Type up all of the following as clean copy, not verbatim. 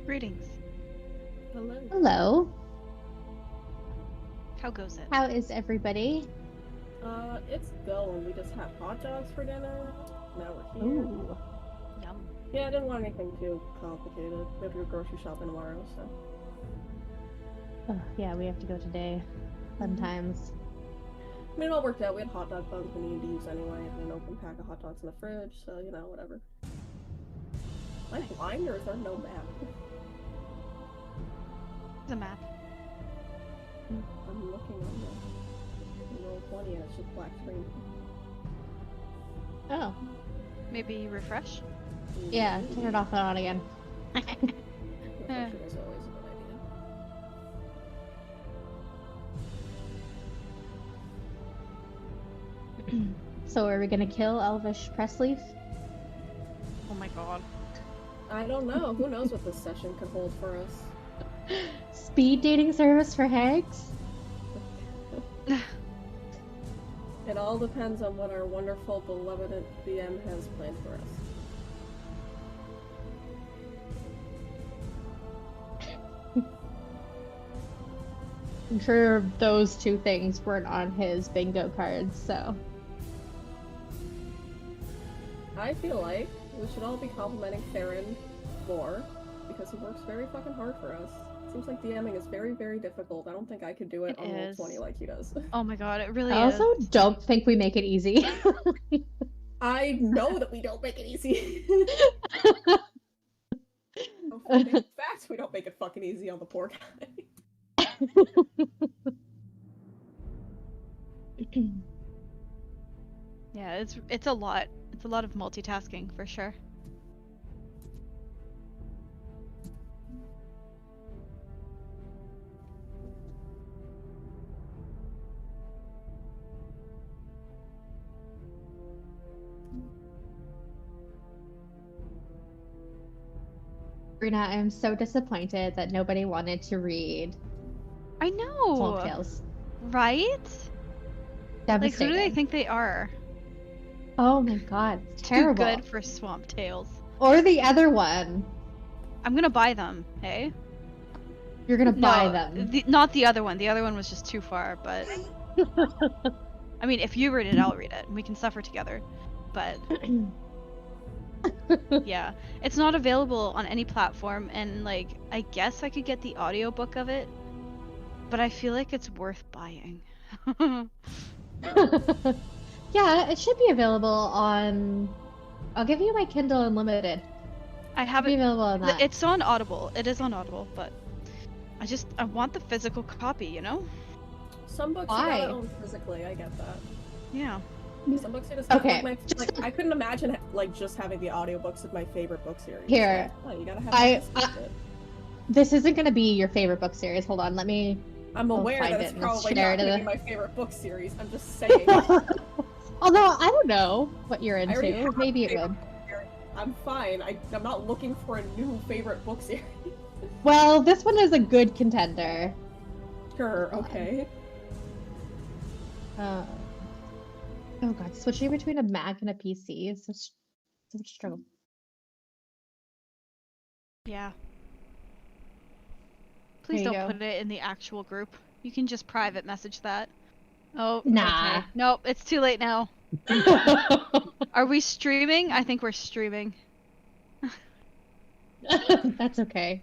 Greetings. Hello. Hello. How goes it? How is everybody? It's going. We just had hot dogs for dinner. Now we're here. Ooh. Yum. Yeah, I didn't want anything too complicated. We have to go grocery shopping tomorrow, so. Oh, yeah, we have to go today. Sometimes. I mean, it all worked out. We had hot dog buns we needed to use anyway, and an open pack of hot dogs in the fridge, so, you know, whatever. Am I blind, or is there no map? The map. I'm looking on the roll 20 and it's just black screen. Oh. Maybe refresh? Yeah, turn it off and on again. Refreshing is always a good idea. So are we gonna kill Elvish Pressleaf? Oh my god. I don't know. Who knows what this session could hold for us? Speed dating service for hags? It all depends on what our wonderful, beloved DM has planned for us. I'm sure those two things weren't on his bingo cards, so. I feel like we should all be complimenting Theron more, because he works very fucking hard for us. Seems like DMing is very, very difficult. I don't think I could do it It on is. Roll20 like he does. Oh my god, it really I is. also don't think we make it easy. I know that we don't make it easy. In fact, we don't make it fucking easy on the poor guy. Yeah, it's a lot. It's a lot of multitasking for sure. Rena, I'm so disappointed that nobody wanted to read I know. Swamp Tales. Right? Like, who Devastating. do they think they are? Oh my god, it's terrible. Too good for Swamp Tales. Or the other one. I'm gonna buy them, hey? You're gonna buy No, them. not the other one. The other one was just too far, but... I mean, if you read it, I'll read it. We can suffer together. But... yeah. It's not available on any platform, and, like, I guess I could get the audiobook of it, but I feel like it's worth buying. Yeah, it should be available on. I'll give you my Kindle Unlimited. I have It'll be it. available on that. It's on Audible. It is on Audible, but I want the physical copy, you know? Some books Why? you gotta own physically, I get that. Yeah. Some books you just Okay, like I couldn't imagine like just having the audiobooks of my favorite book series. Here. Like, oh, you gotta have This isn't gonna be your favorite book series. Hold on, let me. I'm I'll aware find that it it's and probably share not it gonna in be my favorite book series. I'm just saying. Although I don't know what you're I already into. have a Maybe it favorite would. book series. I'm fine. I'm not looking for a new favorite book series. Well, this one is a good contender. Sure, okay. Oh god, switching between a Mac and a PC is such a struggle. Yeah. Please There you don't go. put it in the actual group. You can just private message that. Oh, Nah. okay. Nope, it's too late now. Are we streaming? I think we're streaming. That's okay.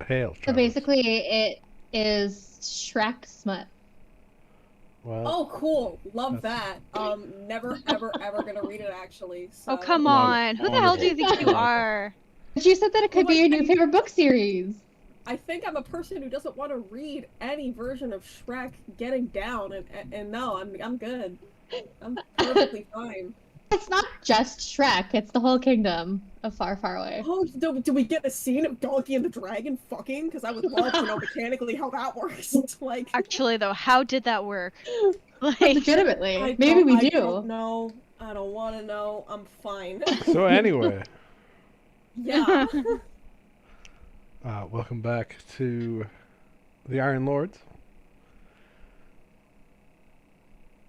Hail, So Travis. basically, it is Shrek smut. Well, Oh, cool. Love That's- that. Never, ever, ever gonna read it actually. So. Oh, come Won- on. Who the hell do you think you wonderful. are? But you said that it could Well, be your new favorite book series. I think I'm a person who doesn't want to read any version of Shrek getting down, and no, I'm good. I'm perfectly fine. It's not just Shrek, it's the whole kingdom of Far, Far Away. Oh, do we get a scene of Donkey and the Dragon fucking? Because I would love to know mechanically how that works. Like, Actually, though, how did that work? Like, Legitimately. Maybe we I do. don't know. I don't want to know. I'm fine. So anyway, Yeah. welcome back to the Iron Lords.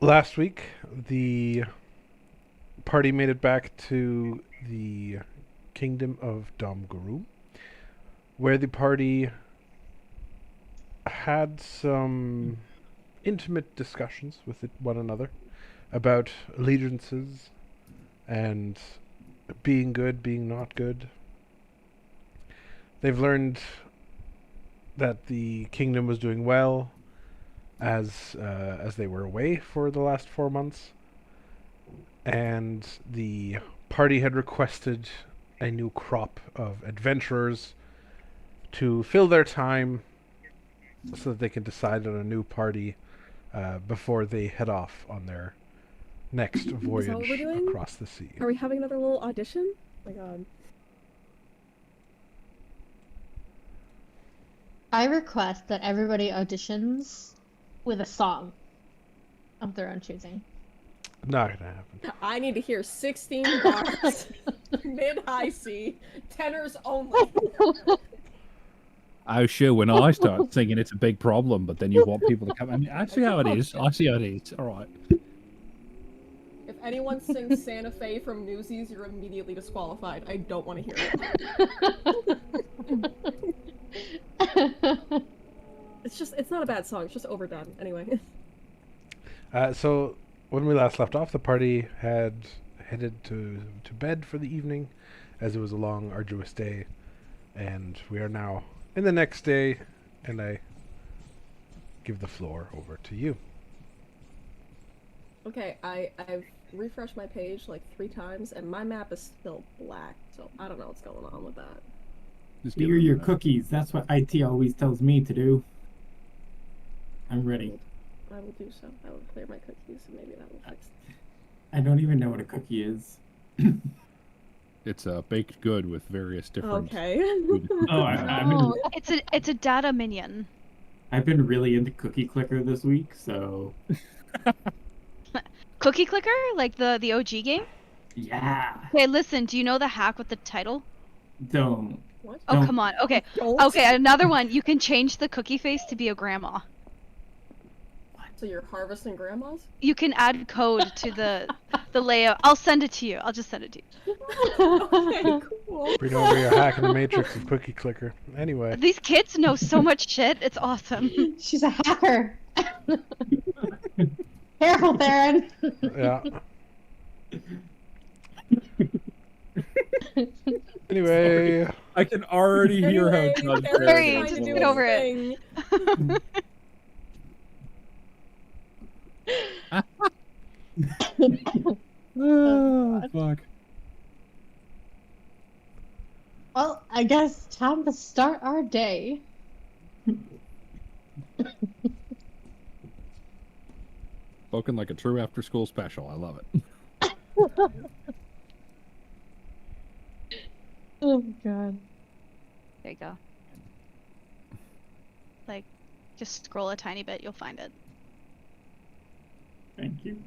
Last week, the party made it back to the kingdom of Dom Guru, where the party had some intimate discussions with one another about allegiances and being good, being not good. They've learned that the kingdom was doing well as they were away for the last 4 months, and the party had requested a new crop of adventurers to fill their time so that they can decide on a new party before they head off on their next voyage what we're doing? across the sea. Are we having another little audition? Oh my god. I request that everybody auditions with a song of their own choosing. Not gonna happen. I need to hear 16 bars, mid-high C, tenors only. Oh, sure. When I start singing, it's a big problem. But then you want people to come. I mean, I see how it is. I see how it is. All right. If anyone sings Santa Fe from Newsies, you're immediately disqualified. I don't want to hear it. It's not a bad song. It's just overdone. Anyway. So when we last left off, the party had headed to bed for the evening, as it was a long, arduous day, and we are now in the next day, and I give the floor over to you. Okay, I've refreshed my page like 3 times, and my map is still black, so I don't know what's going on with that. Just give Clear it a your minute. cookies. That's what IT always tells me to do. I'm ready. I will do so. I will clear my cookies, and maybe that will fix it. I don't even know what a cookie is. It's a baked good with various different. Okay. Oh, Oh, it's a data minion. I've been really into Cookie Clicker this week, so Cookie Clicker, like the OG game. yeah. Okay, listen. Do you know the hack with the title? Don't. What? Oh, Don't- come on. Okay. Don't. Okay, another one. You can change the cookie face to be a grandma. So you're harvesting grandmas? You can add code to the layout. I'll send it to you. I'll just send it to you. Okay, cool. Bring over your hack in the matrix of Cookie Clicker. Anyway, These kids know so much shit. It's awesome. She's a hacker. Careful, Theron. yeah. Anyway, I can already hear Anyway, how John Terry's Harry, trying to just do get his over it. thing. Oh, fuck. Well, I guess time to start our day. Spoken like a true after-school special. I love it. Oh god. There you go. Like, just scroll a tiny bit. You'll find it. Thank you.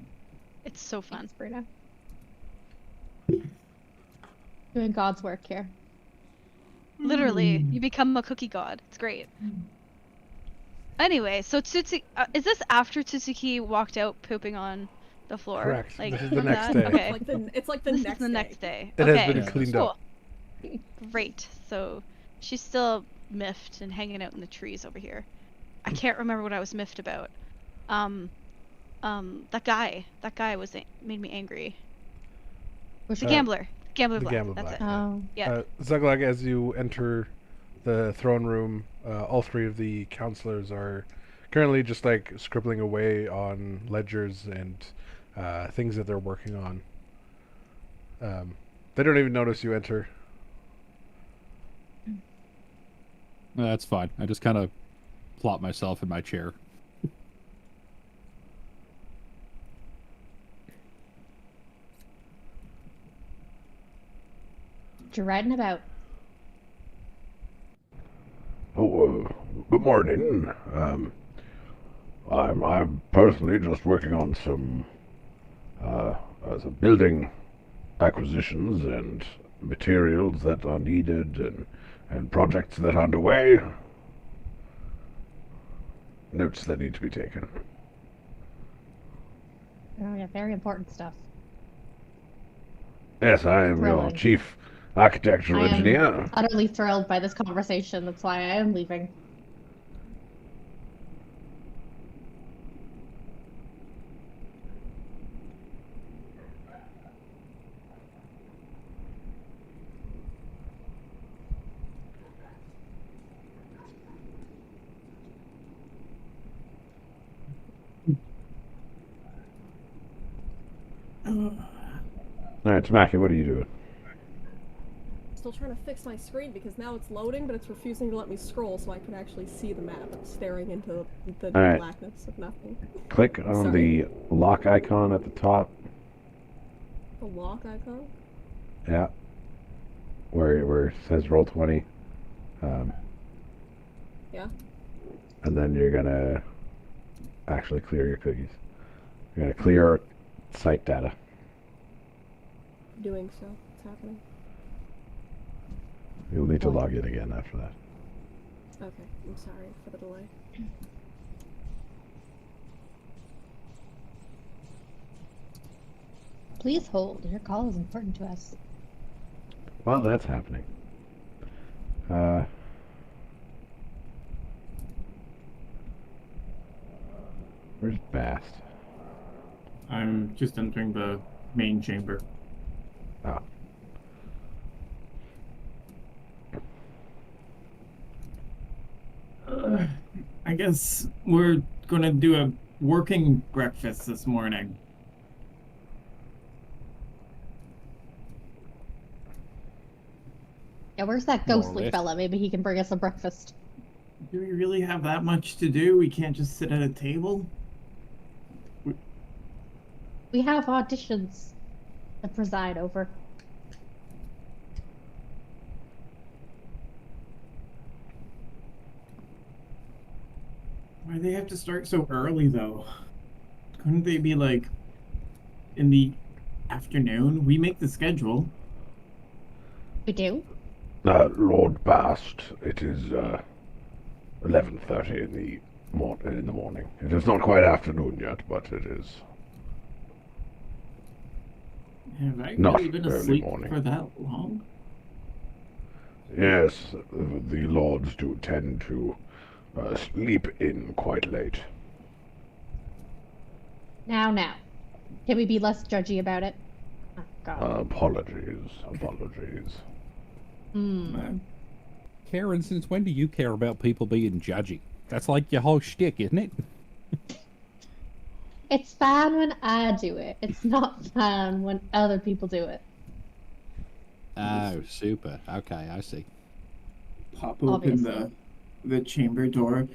It's so fun. Thanks, Brita. Doing God's work here. Literally, you become a cookie god. It's great. Anyway, so Tsutsuki, is this after Tsutsuki walked out pooping on the floor? Correct. Like, This is the from next that? day. Okay. It's like the This next is the day. next day. it Okay. has been Yeah. cleaned Cool. up. Great. So she's still miffed and hanging out in the trees over here. I can't remember what I was miffed about. That guy made me angry. Which The Uh, gambler. Gambler the Black. Gambler That's Black. it. Oh. Yeah. Zuglag, as you enter the throne room, all 3 of the counselors are currently just like scribbling away on ledgers and things that they're working on. They don't even notice you enter. That's fine. I just kind of plop myself in my chair. What you riding about? Oh, good morning. I'm personally just working on some building acquisitions and materials that are needed and projects that are underway. Notes that need to be taken. Oh yeah, very important stuff. Yes, I am your Thrilling. chief architectural I am engineer. utterly thrilled by this conversation. That's why I am leaving. Alright, Tamaki, what are you doing? Still trying to fix my screen because now it's loading, but it's refusing to let me scroll so I can actually see the map, staring into the Alright. blackness of nothing. Click on Sorry. the lock icon at the top. The lock icon? Yeah. Where it says roll 20. Yeah. And then you're gonna actually clear your cookies. You're gonna clear site data. Doing so. It's happening. You'll need to log in again after that. Okay, I'm sorry for the delay. Please hold. Your call is important to us. While that's happening, where's Bast? I'm just entering the main chamber. Oh. I guess we're gonna do a working breakfast this morning. Yeah, where's that More or ghostly less. fella? Maybe he can bring us a breakfast. Do we really have that much to do? We can't just sit at a table? We have auditions to preside over. Why do they have to start so early, though? Couldn't they be, like, in the afternoon? We make the schedule. We do? Lord Bast, it is 11:30 in the morning. It is not quite afternoon yet, but it is. Have I Not really been early asleep morning. for that long? Yes, the lords do tend to sleep in quite late. Now. Can we be less judgy about it? Oh, God. Apologies. Hmm. Karen, since when do you care about people being judgy? That's like your whole shtick, isn't it? It's fine when I do it. It's not fine when other people do it. Oh, super. Okay, I see. Pop open Obviously. the chamber door.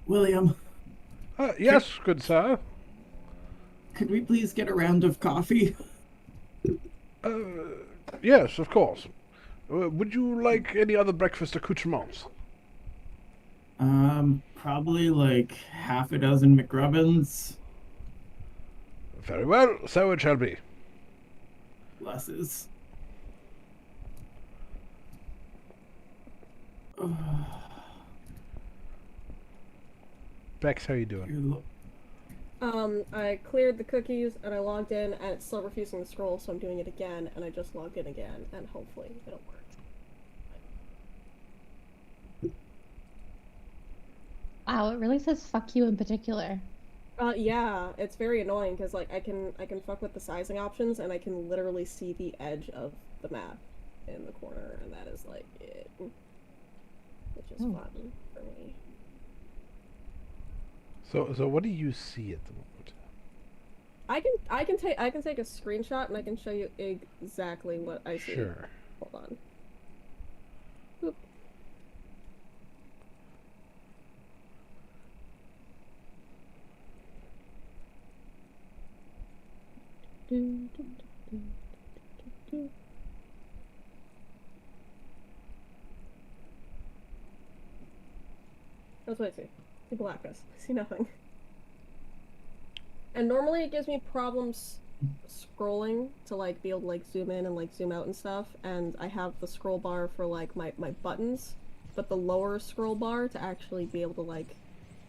William, Yes, good sir. could we please get a round of coffee? Yes, of course. Would you like any other breakfast accoutrements? Probably like half a dozen McRubbins. Very well, so it shall be. Blesses. Bex, how you doing? I cleared the cookies and I logged in and it's still refusing to scroll, so I'm doing it again and I just logged in again and hopefully it'll work. Wow, it really says fuck you in particular. Yeah, it's very annoying because like I can fuck with the sizing options and I can literally see the edge of the map in the corner and that is like it, which is fun for me. So what do you see at the moment? I can take a screenshot and I can show you exactly what I see. Sure. Hold on. Oop. That's what I see. The blackness. I see nothing. And normally it gives me problems scrolling to like be able to like zoom in and like zoom out and stuff, and I have the scroll bar for like my buttons, but the lower scroll bar to actually be able to like,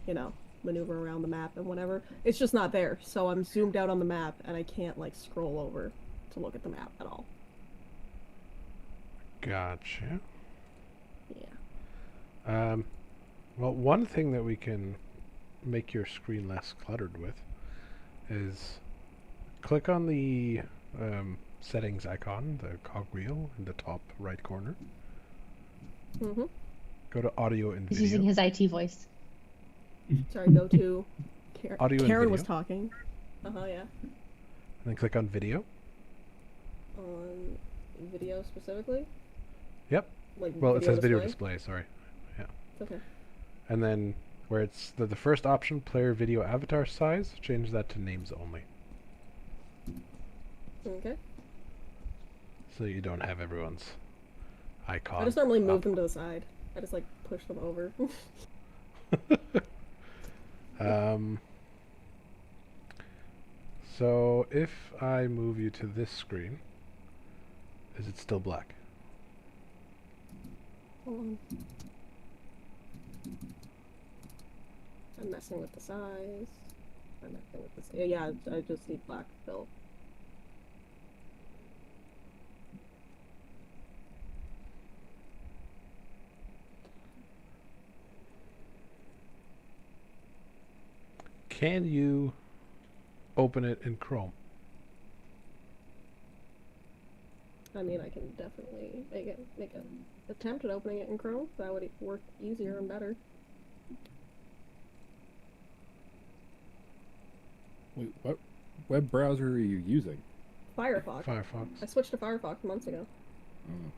you know, maneuver around the map and whatever, it's just not there. So I'm zoomed out on the map and I can't like scroll over to look at the map at all. Gotcha. Yeah. Well, one thing that we can make your screen less cluttered with is click on the settings icon, the cogwheel in the top right corner. Mm-hmm. Go to audio and He's video. using his IT voice. Sorry, go to... Audio and Karen was video. talking. Uh-huh, yeah. And then click on video. On video specifically? Yep. Like Well, it says video display? display, sorry. It's okay. And then where it's the first option, player video avatar size, change that to names only. Okay. So you don't have everyone's icon. I just normally move up. them to the side. I just like push them over. So if I move you to this screen, is it still black? Hold on. I'm messing with the size. I'm messing with this. Yeah, I just need black fill. Can you open it in Chrome? I mean, I can definitely make an attempt at opening it in Chrome. That would work easier and better. Wait, what web browser are you using? Firefox. Firefox. I switched to Firefox months ago. Oh.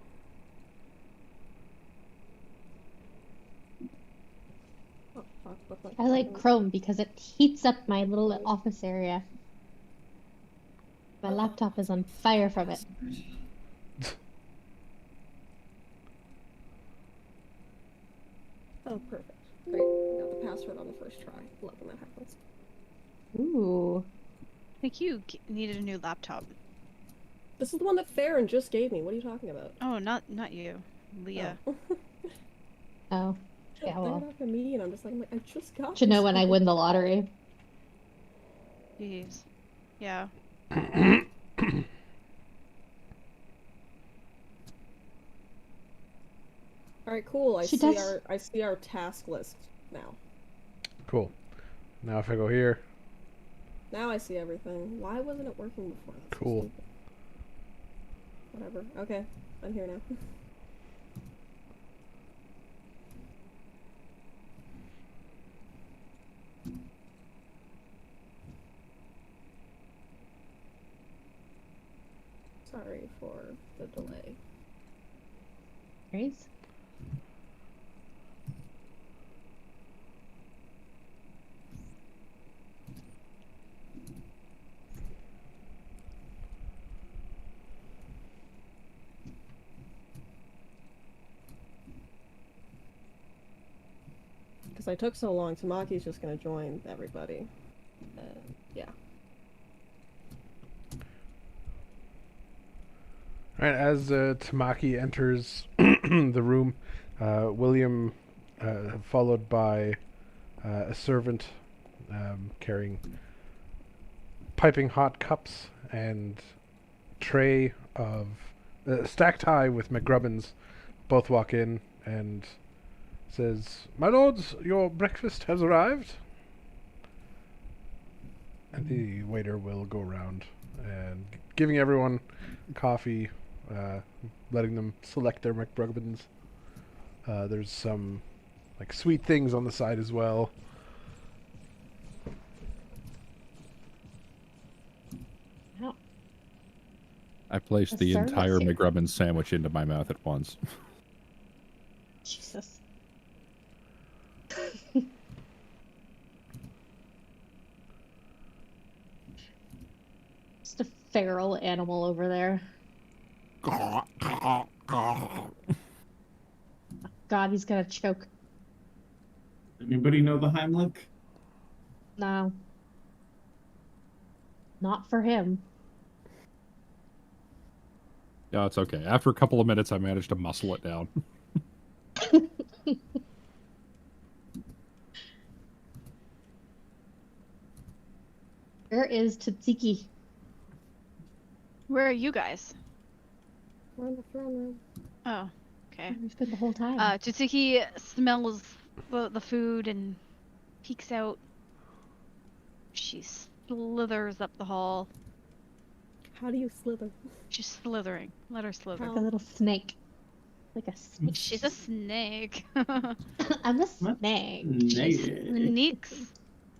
Oh, fuck. I like Chrome because it heats up my little office area. My laptop is on fire from it. Oh, perfect. Great. I got the password on the first try. Love when that happens. Ooh. I think you needed a new laptop. This is the one that Farron just gave me. What are you talking about? Oh, not you, Leah. Oh. Oh. Yeah, They're well. not for me, and I'm like, I just got Should know this when I thing. win the lottery. Jeez. Yeah. Alright, cool. I She see does- our task list now. Cool. Now if I go here, Now I see everything. Why wasn't it working before? That's so Cool. stupid. Whatever. Okay. I'm here now. Sorry for the delay. Grace? Because I took so long, Tamaki's just gonna join everybody. Yeah. Alright, as Tamaki enters the room, William, followed by a servant carrying piping hot cups and tray of stacked high with McGrubbins, both walk in and says, "My lords, your breakfast has arrived." And the waiter will go around and giving everyone coffee, letting them select their McGrubbins. There's some like sweet things on the side as well. Wow. I placed The the service entire here. McGrubbin sandwich into my mouth at once. Jesus. Just a feral animal over there. God, he's gonna choke. Anybody know the Heimlich? No. Not for him. Yeah, it's okay. After a couple of minutes, I managed to muscle it down. Where is Tsuki? Where are you guys? We're in the throne room. Oh, okay. We spent the whole time. Tutsuki smells the food and peeks out. She slithers up the hall. How do you slither? She's slithering. Let her slither. Like a little snake. Like a snake. She's a snake. I'm a snake. Negative. Sneaks.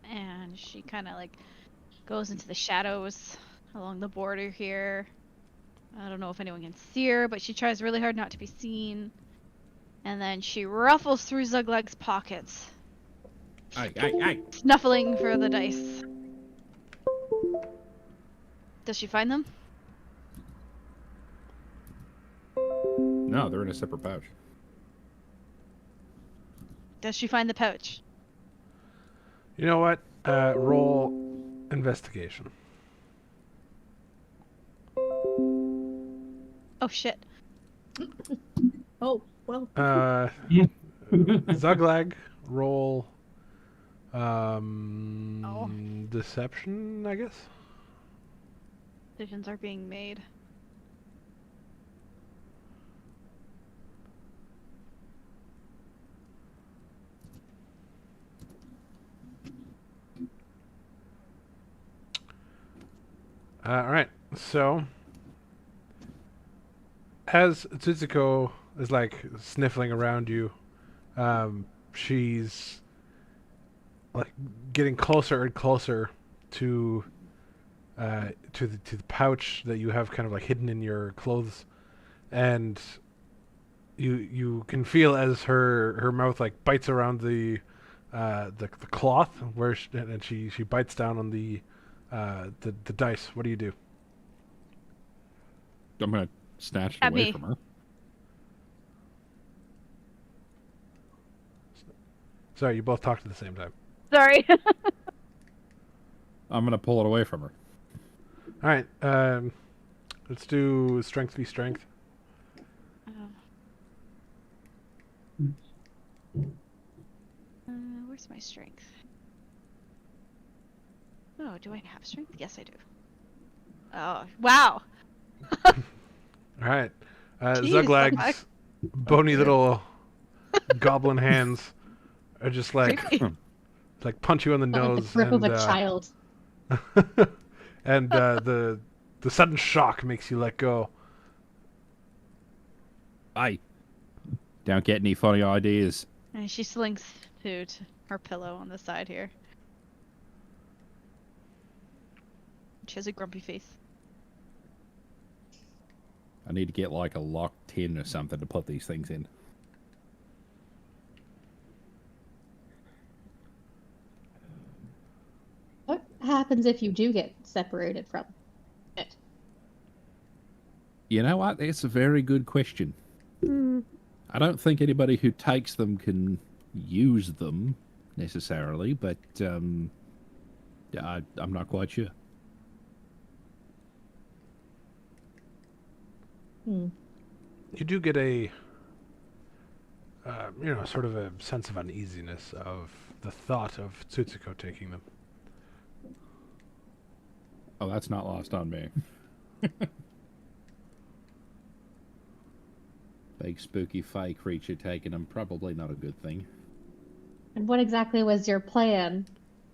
And she kind of like goes into the shadows along the border here. I don't know if anyone can see her, but she tries really hard not to be seen. And then she ruffles through Zuglag's pockets, Hey. snuffling for the dice. Does she find them? No, they're in a separate pouch. Does she find the pouch? You know what? Roll investigation. Oh shit. Oh, well. Zuglag, roll deception, I guess. Decisions are being made. Alright, so as Tsuzuko is like sniffling around you, she's like getting closer and closer to the pouch that you have kind of like hidden in your clothes, and you can feel as her mouth like bites around the cloth where she bites down on the dice. What do you do? I'm gonna snatch it At away me. from her. Sorry, you both talked at the same time. Sorry. I'm gonna pull it away from her. All right, let's do strength v strength. Where's my strength? Oh, do I have strength? Yes, I do. Oh, wow. All right, Jeez, Zuglag's bony little goblin hands are just like punch you on the Like nose, the grip and of a child. and the sudden shock makes you let go. Aye. Don't get any funny ideas. And she slings food to her pillow on the side here. She has a grumpy face. I need to get like a locked tin or something to put these things in. What happens if you do get separated from it? You know what? That's a very good question. Hmm. I don't think anybody who takes them can use them necessarily, but I'm not quite sure. Hmm. You do get a sort of a sense of uneasiness of the thought of Tsuzuko taking them. Oh, that's not lost on me. Big spooky fey creature taking them, probably not a good thing. And what exactly was your plan,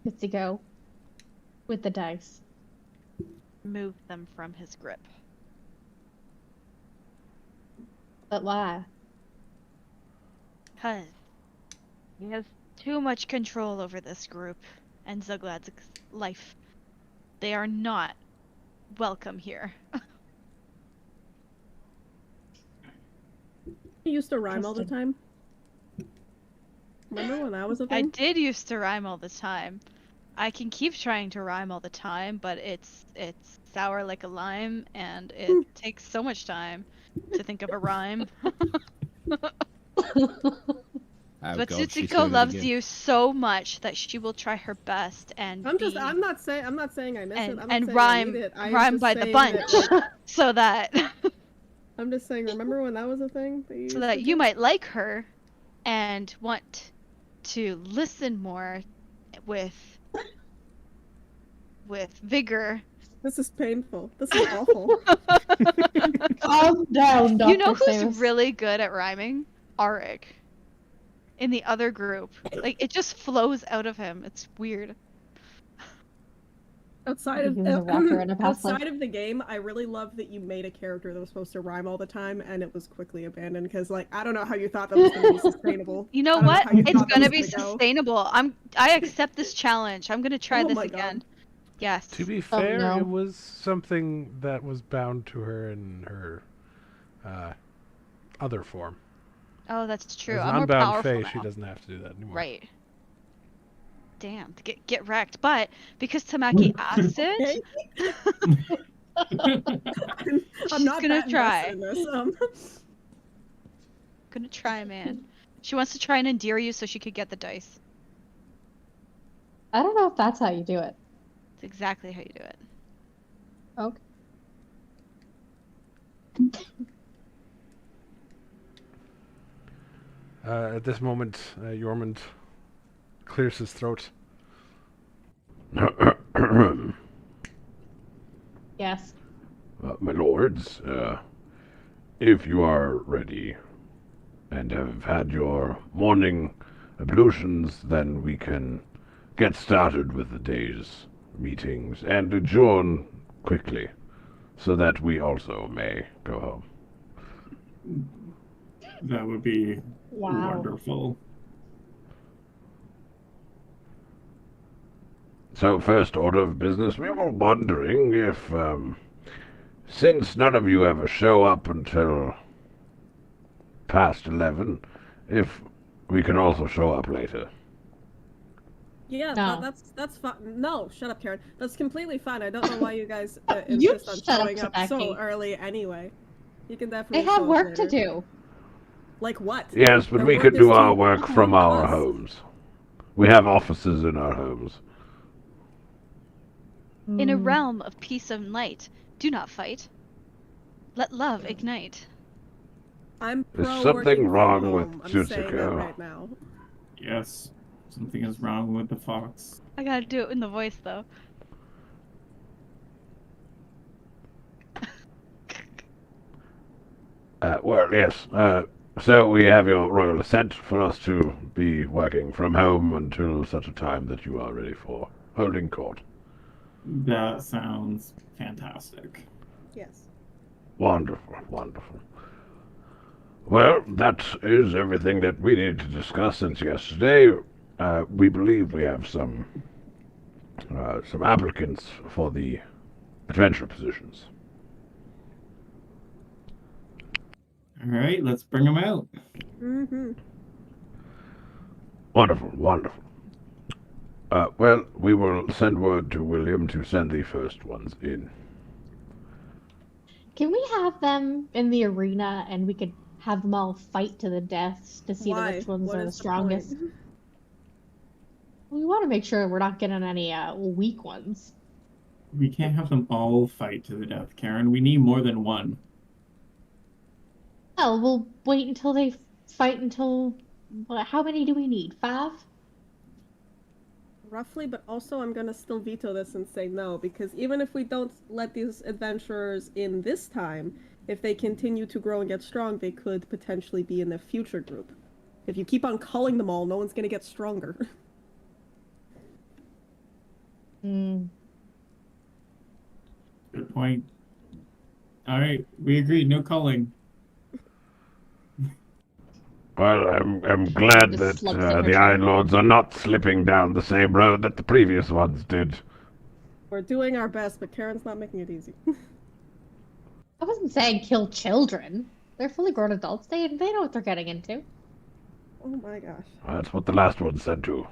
Mitsuko, with the dice? Move them from his grip. But why? Because he has too much control over this group and Zuglad's life. They are not welcome here. You used to rhyme all the time. Remember when that was a I thing? did used to rhyme all the time. I can keep trying to rhyme all the time, but it's sour like a lime, and it takes so much time to think of a rhyme. Oh, But God, she's doing Tsuzuko it loves again. you so much that she will try her best and I'm be, not saying I miss it. I'm not and saying I rhyme need it. I'm rhyme just by the saying bunch, that, like, so that I'm just saying, remember when that was a thing? That you used so to that you do? might like her and want to listen more with vigor This is painful. This is awful. Calm down, Dr. You know who's Samus. really good at rhyming? Arik. In the other group. Like, it just flows out of him. It's weird. Outside of He was a rapper in a past life. outside of the game, I really love that you made a character that was supposed to rhyme all the time, and it was quickly abandoned. Because, like, I don't know how you thought that was going to be sustainable. You know I don't what? how you It's thought that gonna was be gonna go. sustainable. I accept this challenge. I'm gonna try Oh this my God. again. Yes. To be Oh, fair, no. it was something that was bound to her in her other form. Oh, that's true. As an I'm more unbound powerful Fae, now. she doesn't have to do that anymore. Right. Damn. Get wrecked. But because Tamaki asked Okay. it, I'm She's not gonna that try. invested in this. gonna try, man. She wants to try and endear you so she could get the dice. I don't know if that's how you do it. It's exactly how you do it. Okay. At this moment, Yormund clears his throat. Yes. My lords, if you are ready and have had your morning ablutions, then we can get started with the day's meetings and adjourn quickly, so that we also may go home. That would be Wow. wonderful. So, first order of business, we were wondering if, since none of you ever show up until past 11, if we can also show up later. Yeah, No. that's fine. No, shut up, Karen. That's completely fine. I don't know why you guys You insist on shut up, showing up so Sabaki. early anyway. You can They definitely. have show up work to later. do. Like what? Yes, but Their we work could is do to our work come from to our us. homes. We have offices in our homes. In a Hmm. realm of peace and light, do not fight. Let love ignite. I'm There's pro something working wrong from with home. I'm saying that Tsutsuko. right now. Yes, something is wrong with the fox. I gotta do it in the voice though. Well, yes. So we have your royal assent for us to be working from home until such a time that you are ready for holding court. That sounds fantastic. Yes. Wonderful, wonderful. Well, that is everything that we needed to discuss since yesterday. We believe we have some applicants for the adventure positions. All right, let's bring them out. Mm-hmm. Wonderful, wonderful. Well, we will send word to William to send the first ones in. Can we have them in the arena and we could have them all fight to the death to see Why? which ones What are the is strongest? point? We want to make sure we're not getting any weak ones. We can't have them all fight to the death, Karen. We need more than one. Well, we'll wait until they fight until. How many do we need? 5? Roughly, but also I'm gonna still veto this and say no, because even if we don't let these adventurers in this time, if they continue to grow and get strong, they could potentially be in the future group. If you keep on culling them all, no one's gonna get stronger. Hmm. Good point. All right, we agreed. No calling. Well, I'm glad Just that slump the signature. Iron Lords are not slipping down the same road that the previous ones did. We're doing our best, but Karen's not making it easy. I wasn't saying kill children. They're fully grown adults. They know what they're getting into. Oh my gosh. That's what the last one said too.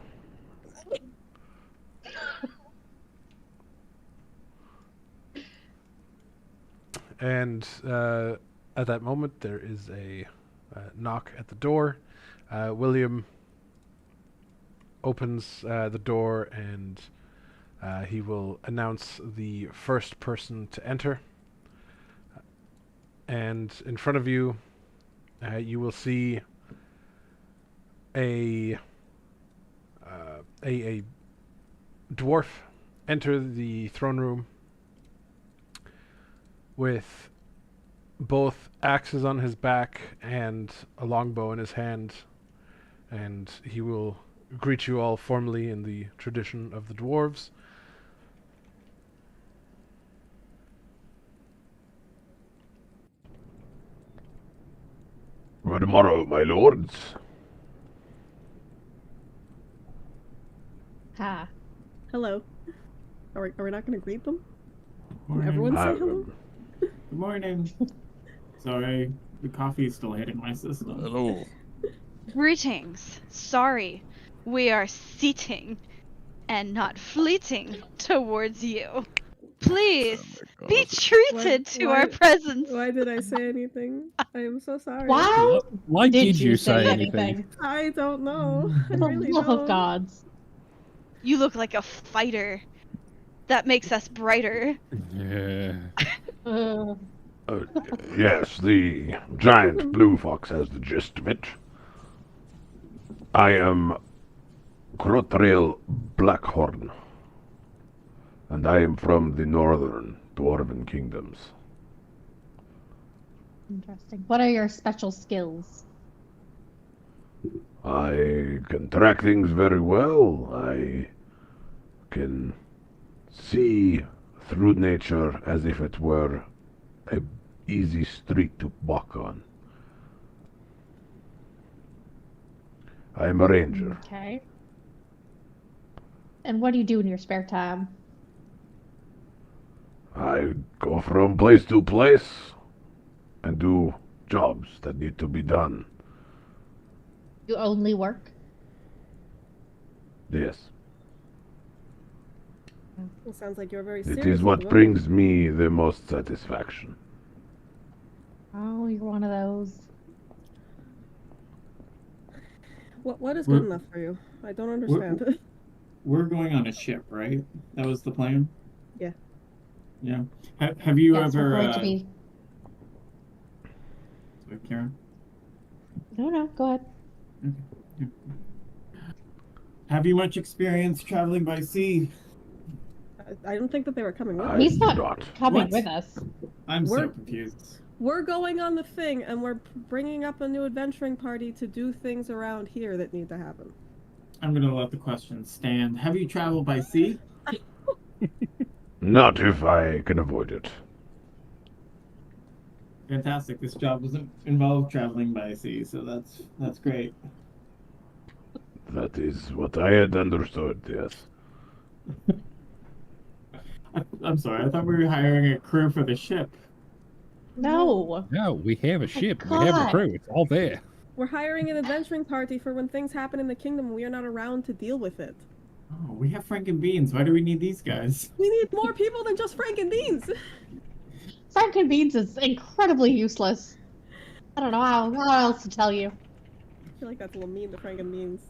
And at that moment, there is a knock at the door. William opens the door and he will announce the first person to enter. And in front of you, you will see a dwarf enter the throne room with both axes on his back and a longbow in his hand, and he will greet you all formally in the tradition of the dwarves. Good morrow, my lords. Ha. Hello. Are we not going to greet them? Morning. Everyone say I- hello? Good morning. Sorry, the coffee is still hitting my system. Hello. Greetings. Sorry, we are seating and not fleeting towards you. Please Oh my be God. treated to our presence. Why did I say anything? I am so sorry. Why Why did you say anything? anything? I don't know. I For the really love don't. of gods. You look like a fighter. That makes us brighter. Yeah. Uh, Yes, the giant blue fox has the gist of it. I am Crotrail Blackhorn, and I am from the northern dwarven kingdoms. interesting. What are your special skills? I can track things very well. I can see through nature as if it were a easy street to walk on. I am a ranger. Okay. And what do you do in your spare time? I go from place to place and do jobs that need to be done. You only work? Yes. It sounds like you're very It serious. is at what the moment. brings me the most satisfaction. Oh, you're one of those. What is We're- good enough for you? I don't understand. We're going on a ship, right? That was the plan? Yeah. Yeah. Have you Yes, we're ever, going to be. sorry, Karen? No, go ahead. Have you much experience traveling by sea? I don't think that they were coming with I us. He's do not coming What? with us. I'm so We're- confused. We're going on the thing, and we're bringing up a new adventuring party to do things around here that need to happen. I'm gonna let the question stand. Have you traveled by sea? Not if I can avoid it. Fantastic. This job doesn't involve traveling by sea, so that's great. That is what I had understood, yes. I'm sorry. I thought we were hiring a crew for the ship. No. No, we have a ship. We have God. a crew. It's all there. We're hiring an adventuring party for when things happen in the kingdom. We are not around to deal with it. Oh, we have Frank and Beans. Why do we need these guys? We need more people than just Frank and Beans. Frank and Beans is incredibly useless. I don't know how else to tell you. I feel like that's a little mean to Frank and Beans.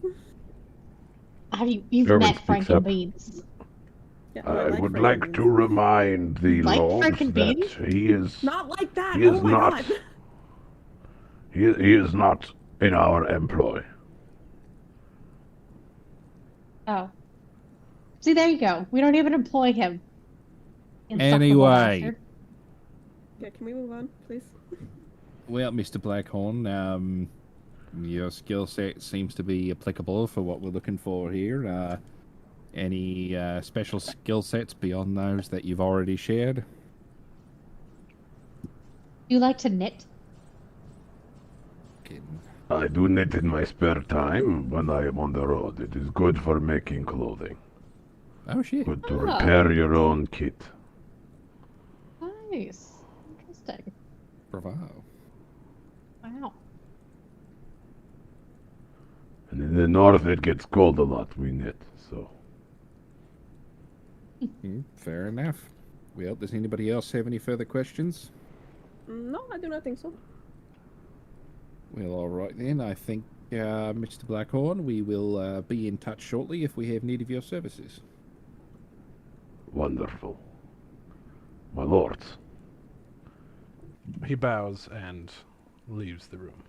You've German met Frank speaks and up. Beans. Yeah, I like would Frank like and to Beans. remind the Like lords Frank and that Beans? he is Not like that. He is Oh my not. god. he is not in our employ. Oh. See, there you go. We don't even employ him. Insufferable Anyway. bastard. Yeah, can we move on, please? Well, Mr. Blackhorn, your skill set seems to be applicable for what we're looking for here. Any special skill sets beyond those that you've already shared? You like to knit? Kidding. I do knit in my spare time when I am on the road. It is good for making clothing. Oh, shit. Good to Ah. repair your own kit. Nice. Interesting. Bravo. Wow. And in the north it gets cold a lot, we knit, so. Fair enough. Well, does anybody else have any further questions? No, I do not think so. Well, all right then. I think, Mr. Blackhorn, we will be in touch shortly if we have need of your services. Wonderful. My lords. He bows and leaves the room.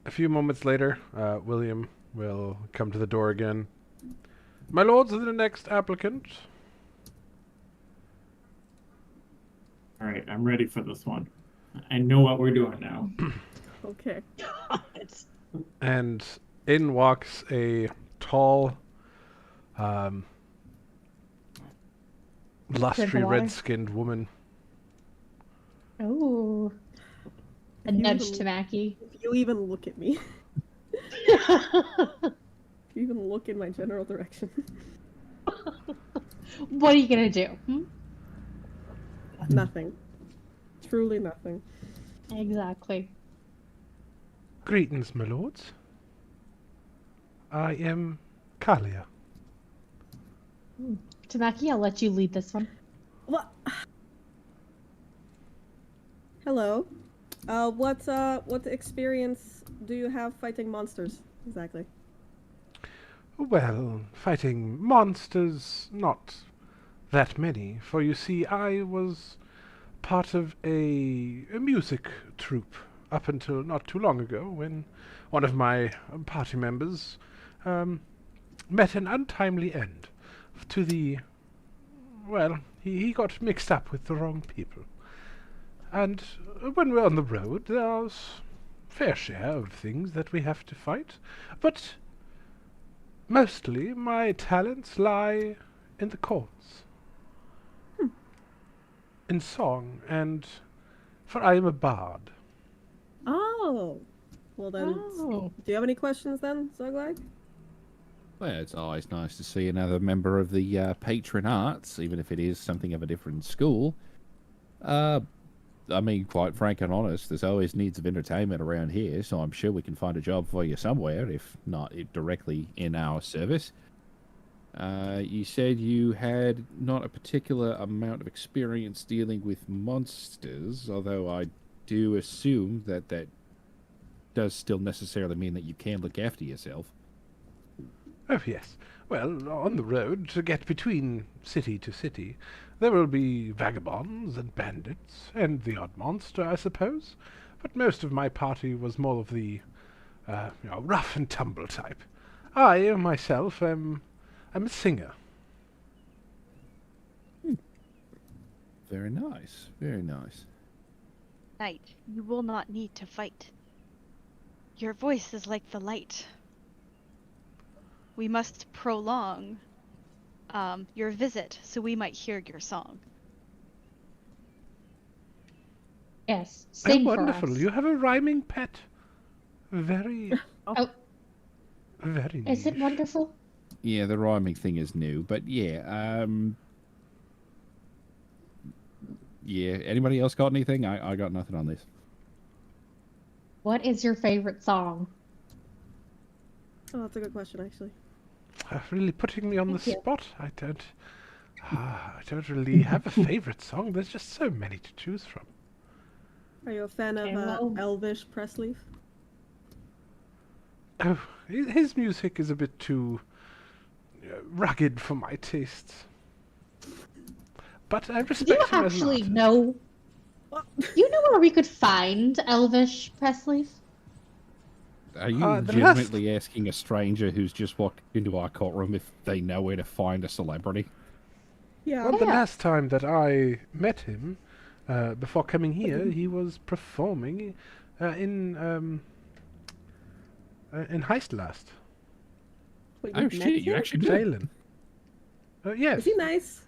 A few moments later, William will come to the door again. My lords, the next applicant. All right, I'm ready for this one. I know what we're doing now. Okay. And in walks a tall, lustry, water. red-skinned woman. Oh. A You nudge even- to Mackie. If you even look at me, you even look in my general direction. What are you gonna do? Nothing. Truly nothing. Exactly. Greetings, my lords. I am Kalia. Tamaki, I'll let you lead this one. What? Hello. What experience do you have fighting monsters exactly? Well, fighting monsters, not that many, for you see, I was part of a music troupe up until not too long ago, when one of my party members met an untimely end to the... well, he got mixed up with the wrong people. And when we're on the road, there's fair share of things that we have to fight, but mostly my talents lie in the chords. In song, and for I am a bard. Oh. Well then, Oh. do you have any questions then, Zoglag? Well, it's always nice to see another member of the patron arts, even if it is something of a different school. I mean, quite frank and honest, there's always needs of entertainment around here, so I'm sure we can find a job for you somewhere, if not directly in our service. You said you had not a particular amount of experience dealing with monsters, although I do assume that that does still necessarily mean that you can look after yourself. Oh, yes. Well, on the road, to get between city to city, there will be vagabonds and bandits, and the odd monster, I suppose. But most of my party was more of the, rough and tumble type. I, myself, am a singer. Very nice, very nice. Knight, you will not need to fight. Your voice is like the light. We must prolong your visit so we might hear your song. Yes. Oh, Sing for wonderful. us. You have a rhyming pet. Very, Oh, very is it niche. wonderful? Yeah, the rhyming thing is new, but yeah, yeah. Anybody else got anything? I got nothing on this. What is your favorite song? Oh, that's a good question, actually. Really putting me on the Thank you. spot. I don't really have a favorite song. There's just so many to choose from. Are you a fan Okay, of well- Elvish Presley? Oh, his music is a bit too rugged for my tastes. But I Do respect you him as an actually artist. know? You know where we could find Elvish Presley? Are you the last- legitimately asking a stranger who's just walked into our courtroom if they know where to find a celebrity? Yeah. Well, the Yeah. last time that I met him, before coming here, he was performing in Heistlast, Wait, Oh you've met shit, you him? actually did. Jalen. Yes. Is he nice?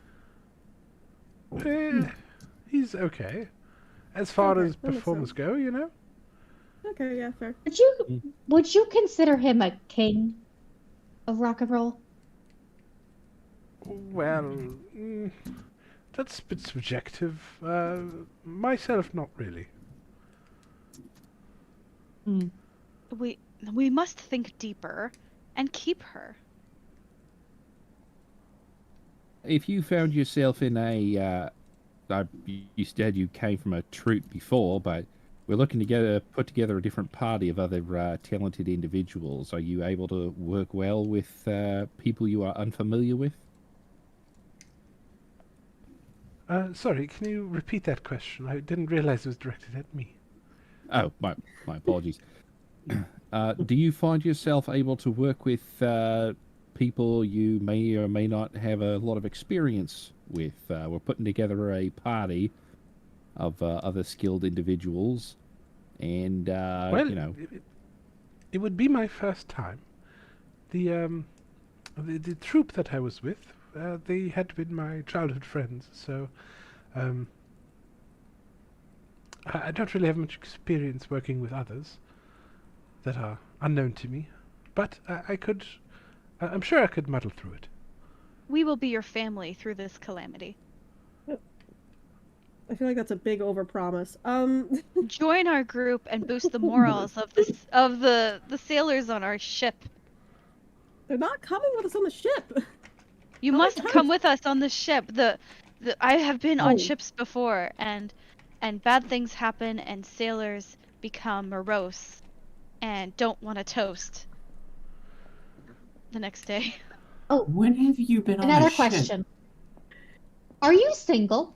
He's okay. As far Okay, as that makes performers sense. go, you know. Okay, yeah, fair. Would you consider him a king of rock and roll? Well, that's a bit subjective. Myself, not really. We must think deeper and keep her. If you found yourself in a, you said you came from a troupe before, but we're looking to put together a different party of other talented individuals. Are you able to work well with people you are unfamiliar with? Sorry, can you repeat that question? I didn't realize it was directed at me. Oh, my apologies. Do you find yourself able to work with people you may or may not have a lot of experience with? We're putting together a party of other skilled individuals, and Well, you know, it would be my first time. The troop that I was with, they had been my childhood friends, so I don't really have much experience working with others that are unknown to me, but I'm sure I could muddle through it. We will be your family through this calamity. I feel like that's a big overpromise. Join our group and boost the morals of the sailors on our ship. They're not coming with us on the ship. You How many must times- come with us on the ship. I have been on Oh. ships before, and bad things happen, and sailors become morose and don't want to toast the next day. Oh, When have you been on another a ship? question. Are you single?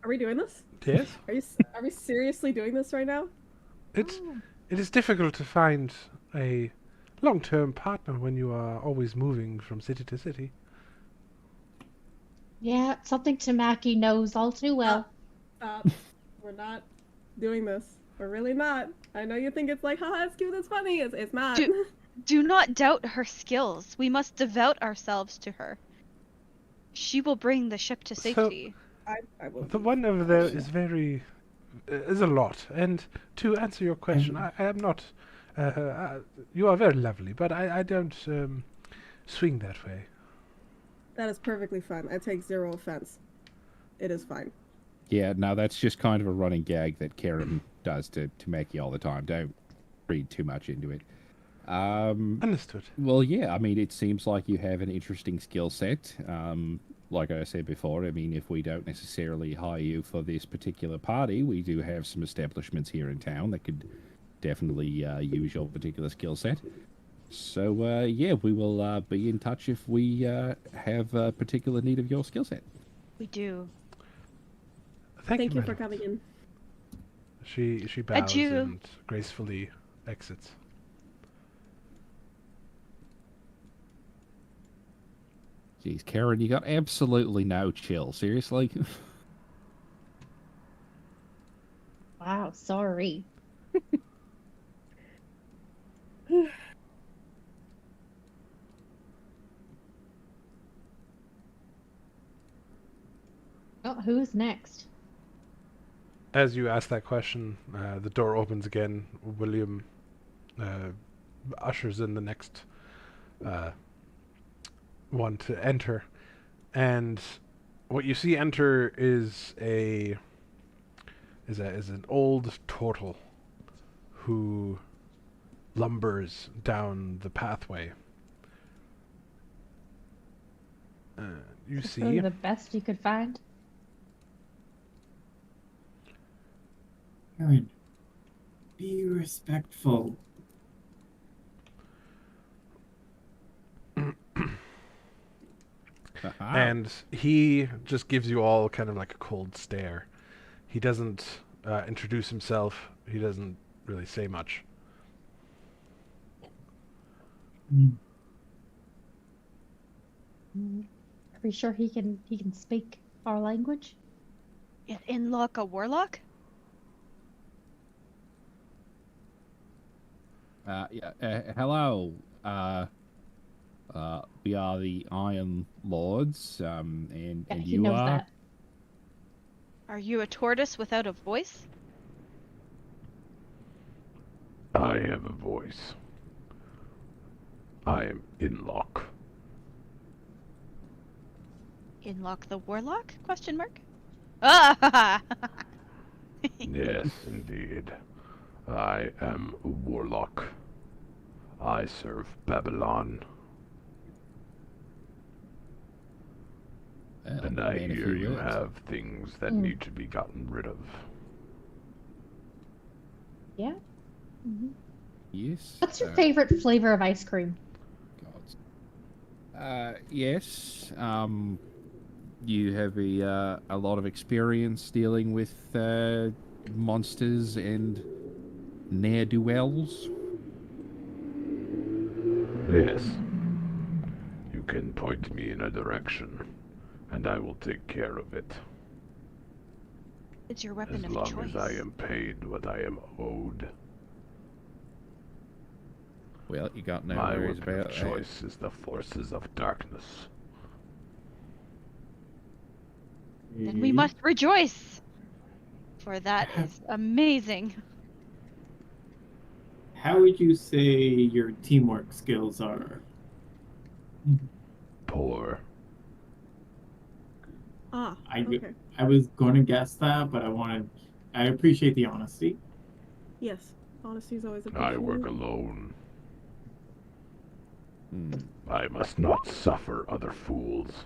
Are we doing this? Yes, Are we seriously doing this right now? it is difficult to find a long-term partner when you are always moving from city to city. Yeah, something Tamaki knows all too well. We're not doing this. We're really not. I know you think it's like, haha, it's cute, it's funny. It's not. Do not doubt her skills. We must devote ourselves to her. She will bring the ship to So- safety. I will. The one over there is is a lot. And to answer your question, I am not. You are very lovely, but I don't swing that way. That is perfectly fine. I take zero offense. It is fine. yeah, no, that's just kind of a running gag that Karen does to Mackie all the time. Don't read too much into it. Understood. Well, yeah, I mean, it seems like you have an interesting skill set. Like I said before, I mean, if we don't necessarily hire you for this particular party, we do have some establishments here in town that could definitely use your particular skill set. So, yeah, we will be in touch if we have a particular need of your skill set. We do. Thank you for madam. coming in. She bows Adieu. and gracefully exits. Jeez, Karen, you got absolutely no chill. Seriously? Wow, sorry. Oh, who's next? As you ask that question, the door opens again. William ushers in the next one to enter, and what you see enter is an old turtle who lumbers down the pathway. You Is this see. really the best you could find? Karen, be respectful. And he just gives you all kind of like a cold stare. He doesn't introduce himself. He doesn't really say much. Mm. Are we sure he can speak our language? Is Inlock a warlock? Hello. We are the Iron Lords, and Yeah, he you knows are. that. Are you a tortoise without a voice? I have a voice. I am Inlock. Inlock the warlock? Question mark. Ah! Yes, indeed. I am a warlock. I serve Babylon, Well, and I man, if hear you will. have things that Mm. need to be gotten rid of. Yeah. hmm Yes. What's your favorite flavor of ice cream? Yes. You have a lot of experience dealing with monsters and ne'er-do-wells? Yes. You can point me in a direction, and I will take care of it. It's your weapon As of long choice. as I am paid what I am owed. Well, you got no My worries weapon about of that. choice is the forces of darkness. Then we must rejoice, for that is amazing. How would you say your teamwork skills are? Poor. Ah, I, okay. I was going to guess that, but I appreciate the honesty. Yes, honesty is always I appreciated. work alone. Hmm. I must not suffer other fools.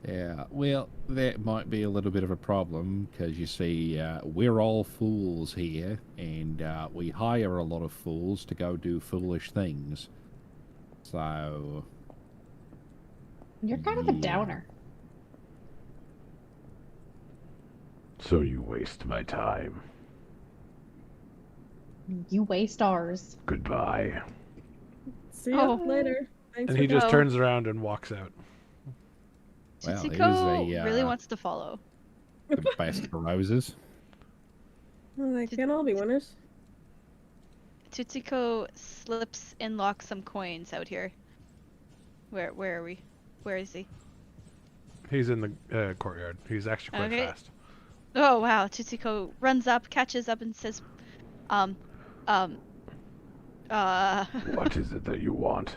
Yeah, well, that might be a little bit of a problem, because you see, we're all fools here, and we hire a lot of fools to go do foolish things. So, You're kind of a Yeah. downer. So you waste my time. You waste ours. Goodbye. See ya Oh. later. Thanks And for he just No. turns around and walks out. well, here's Tutsuko really a wants to follow. the best of roses. Well, they can all be winners. Tutsuko slips and locks some coins out here. Where are we? Where is he? He's in the courtyard. He's actually quite Okay. fast. Oh wow, Tutsuko runs up, catches up, and says, What is it that you want?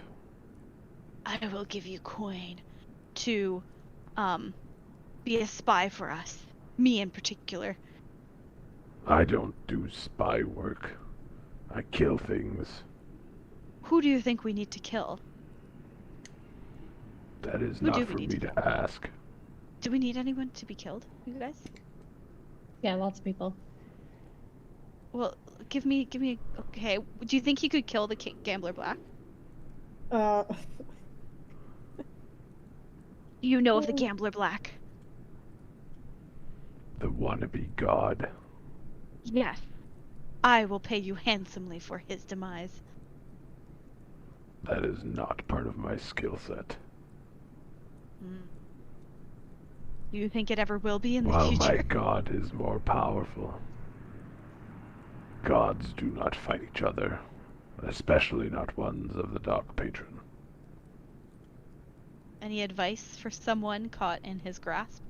I will give you coin to, be a spy for us. Me in particular. I don't do spy work. I kill things. Who do you think we need to kill? That is Who do not we for need me to to ask. Do we need anyone to be killed, you guys? Yeah, lots of people. Well, give me. Okay, do you think he could kill the Gambler Black? You know of the Gambler Black? The wannabe god. Yes. I will pay you handsomely for his demise. That is not part of my skill set. Do you think it ever will be in the While future? my god is more powerful, gods do not fight each other, especially not ones of the Dark Patron. Any advice for someone caught in his grasp?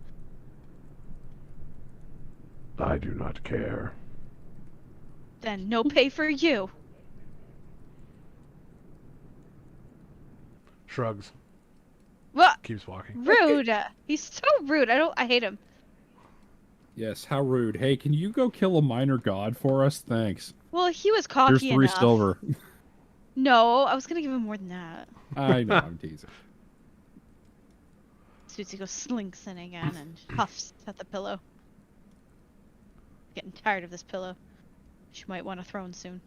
I do not care. Then no pay for you. Shrugs. What? Keeps walking. Rude. He's so rude. I hate him. Yes, how rude. Hey, can you go kill a minor god for us? Thanks. Well, he was cocky Here's 3 enough. silver. No, I was gonna give him more than that. I know, I'm teasing. Tutsuko slinks in again and huffs at the pillow. Getting tired of this pillow. She might want a throne soon.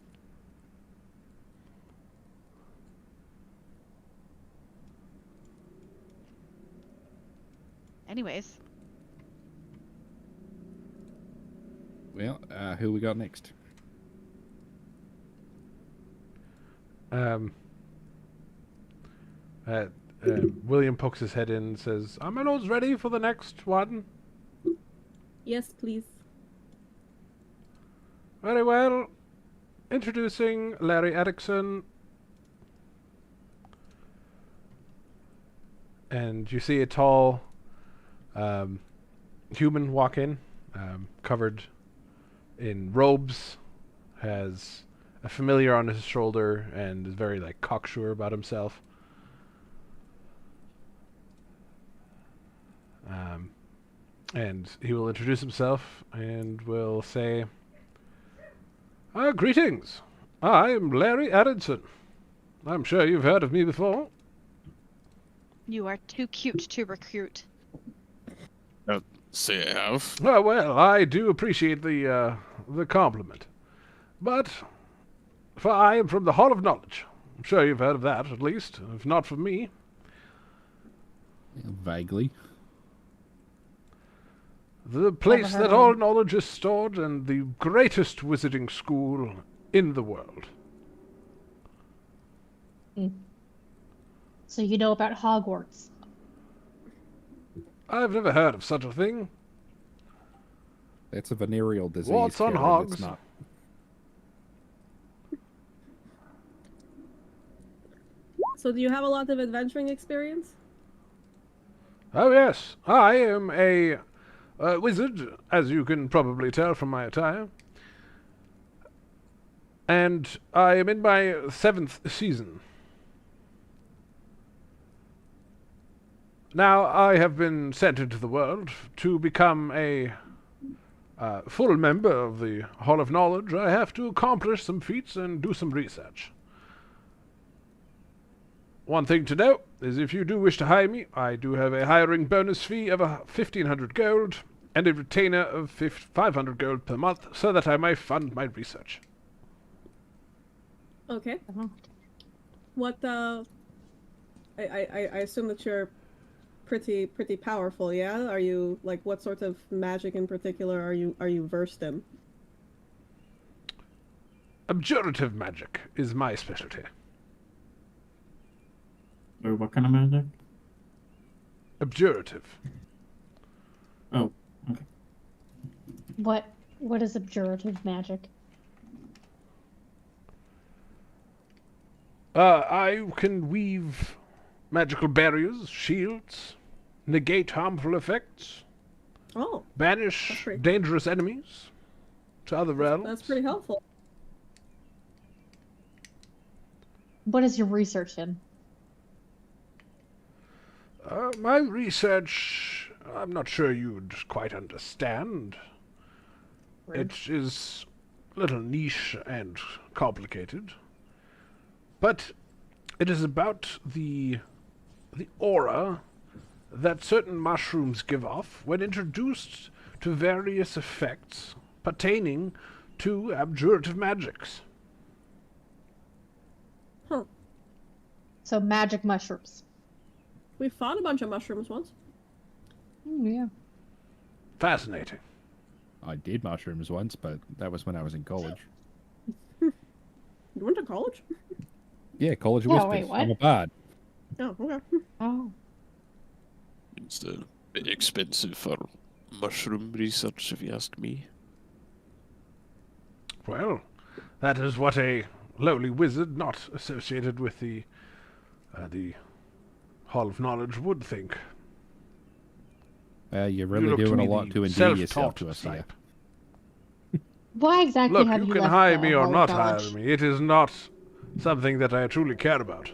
Anyways, Well, who we got next? William pokes his head in and says, "Are my lords ready for the next one?" Yes, please. Very well. Introducing Larry Erickson. And you see a tall human walk in, covered in robes, has a familiar on his shoulder, and is very like cocksure about himself. And he will introduce himself and will say, "Greetings. I am Larry Aronson. I'm sure you've heard of me before." you are too cute to recruit. Say I have. Oh, well, I do appreciate the compliment. But, for I am from the Hall of Knowledge. I'm sure you've heard of that, at least, if not from me. Vaguely. The place heard that of all him. knowledge is stored and the greatest wizarding school in the world. So you know about Hogwarts? I've never heard of such a thing. It's a venereal disease. What's on Kieran, hogs? It's not. So do you have a lot of adventuring experience? Oh yes, I am a wizard, as you can probably tell from my attire. And I am in my 7th season. Now, I have been sent into the world to become a full member of the Hall of Knowledge. I have to accomplish some feats and do some research. One thing to note is if you do wish to hire me, I do have a hiring bonus fee of 1,500 gold and a retainer of 500 gold per month so that I may fund my research. Okay. Uh-huh. What I assume that you're pretty powerful, yeah? Are you like what sort of magic in particular are you versed in? Abjurative magic is my specialty. Or what kind of magic? Abjurative. Oh, okay. What is abjurative magic? I can weave magical barriers, shields, negate harmful effects, Oh, banish That's pretty- dangerous enemies to other realms. that's pretty helpful. What is your research in? My research, I'm not sure you'd quite understand. Rude. It is a little niche and complicated. But it is about the aura that certain mushrooms give off when introduced to various effects pertaining to abjurative magics. Huh. So magic mushrooms. We fought a bunch of mushrooms once. Yeah. Fascinating. I did mushrooms once, but that was when I was in college. You went to college? Yeah, College of Yeah, Whispers. wait, what? I'm a bard. Oh, okay. Oh. It's a bit expensive for mushroom research, if you ask me. Well, that is what a lowly wizard not associated with the Hall of Knowledge would think. You're You really look to doing a me lot the to endear yourself self-taught to us here. type. Why exactly Look, have you you can left hire the me or Hall of not hire Knowledge? me. It is not something that I truly care about.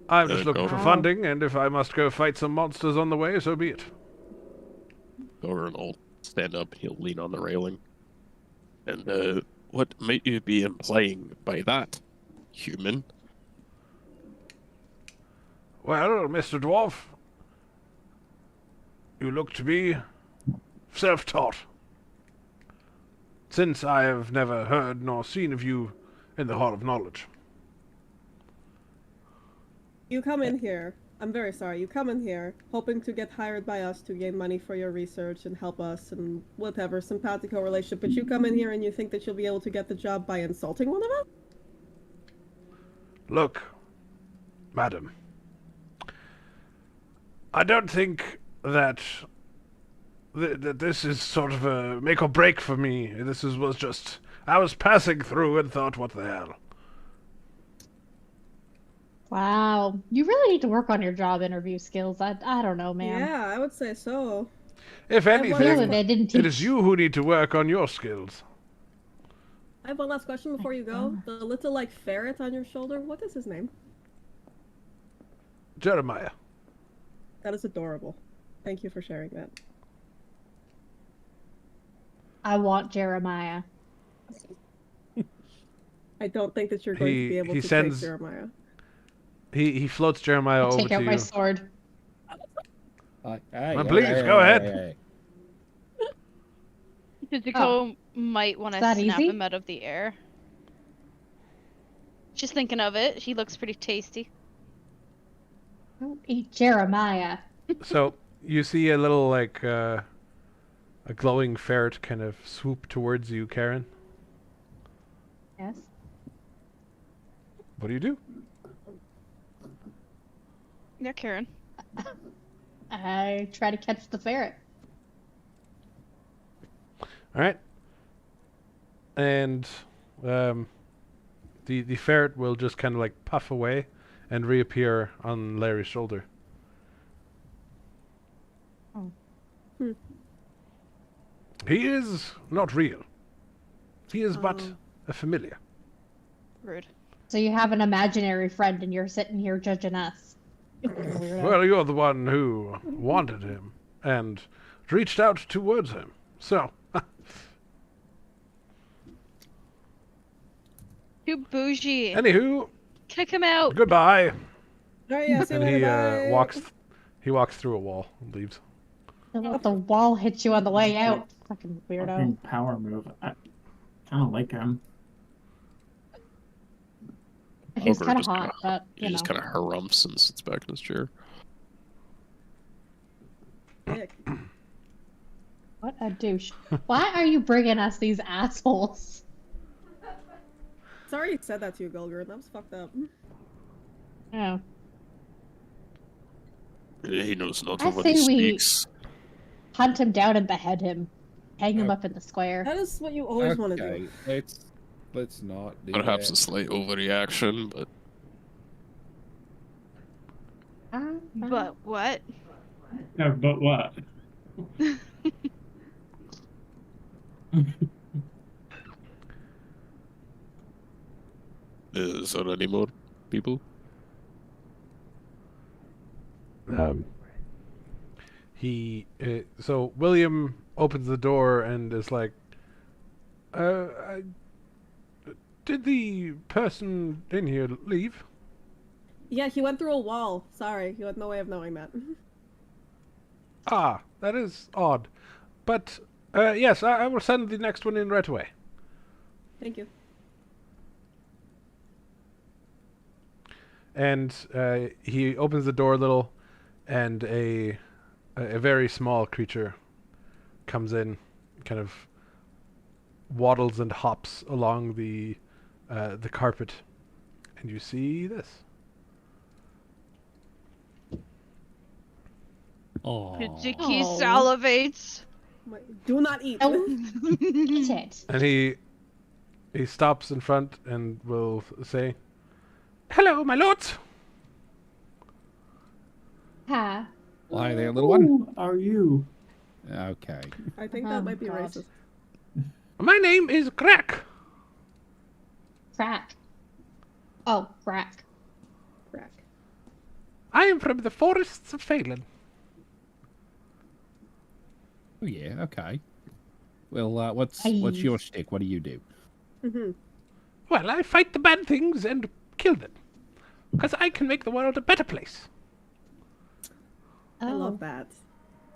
I'm just looking for Wow. funding, and if I must go fight some monsters on the way, so be it. Goran will stand up, he'll lean on the railing. And, what might you be implying by that, human? Well, Mr. Dwarf, you look to be self-taught. Since I have never heard nor seen of you in the Hall of Knowledge. You come in here. I'm very sorry. You come in here hoping to get hired by us to gain money for your research and help us and whatever, simpatico relationship. But you come in here and you think that you'll be able to get the job by insulting one of us? Look, madam, I don't think that that this is sort of a make or break for me. Was just I was passing through and thought, what the hell? Wow. You really need to work on your job interview skills. I don't know, man. Yeah, I would say so. If Clearly anything, they didn't teach. it is you who need to work on your skills. I have one last question before you go. The little like ferret on your shoulder, what is his name? Jeremiah. That is adorable. Thank you for sharing that. I want Jeremiah. I don't think that you're going to be able He to sends- take Jeremiah. He floats Jeremiah I'll over take to out my you. sword. Please, go ahead. Zuko might want to Is that snap easy? him out of the air. Just thinking of it, he looks pretty tasty. Don't eat Jeremiah. So you see a little a glowing ferret kind of swoop towards you, Karen. Yes. What do you do? Yeah, Karen. I try to catch the ferret. All right. And the ferret will just kind of like puff away and reappear on Larry's shoulder. Oh. He is not real. He is but Oh. a familiar. Rude. So you have an imaginary friend and you're sitting here judging us. Weirdo. Well, you're the one who wanted him and reached out towards him. So, Too bougie. anywho, Kick him out. goodbye. Alright, yeah, see you And he later, bye. walks through a wall and leaves. Don't let the wall hit you on the way out. Fucking weirdo. Fucking power move. I kind of like him. He's Ogre kind of just hot, kinda- but He you know. just kind of harumphs and sits back in his chair. Dick. What a douche. Why are you bringing us these assholes? Sorry you said that to you, Gulgur. That was fucked up. Oh. He knows not I of what he say we- speaks. Hunt him down and behead him. Hang him Oh. up in the square. That is what you always want to do. Let's not do Perhaps that. a slight overreaction, but But what? Yeah, but what? is there any more people? So William opens the door and is like, did the person in here leave? Yeah, he went through a wall. Sorry, you had no way of knowing that. Ah, that is odd. But, yes, I will send the next one in right away. Thank you. And he opens the door a little, and a very small creature comes in, kind of waddles and hops along the carpet, and you see this. Aw. Jiki Oh. salivates. Do not eat. Don't eat it. And he stops in front and will say, "Hello, my lords." Ha. Why there, little one? Who are you? Okay. I think Oh, that might be God. racist. My name is Crack. Crack. Oh, crack. Crack. I am from the forests of Phelan. Oh yeah. Okay. Well, what's Aye. your shtick? What do you do? Mm-hmm. Well, I fight the bad things and kill them, because I can make the world a better place. Oh. I love that.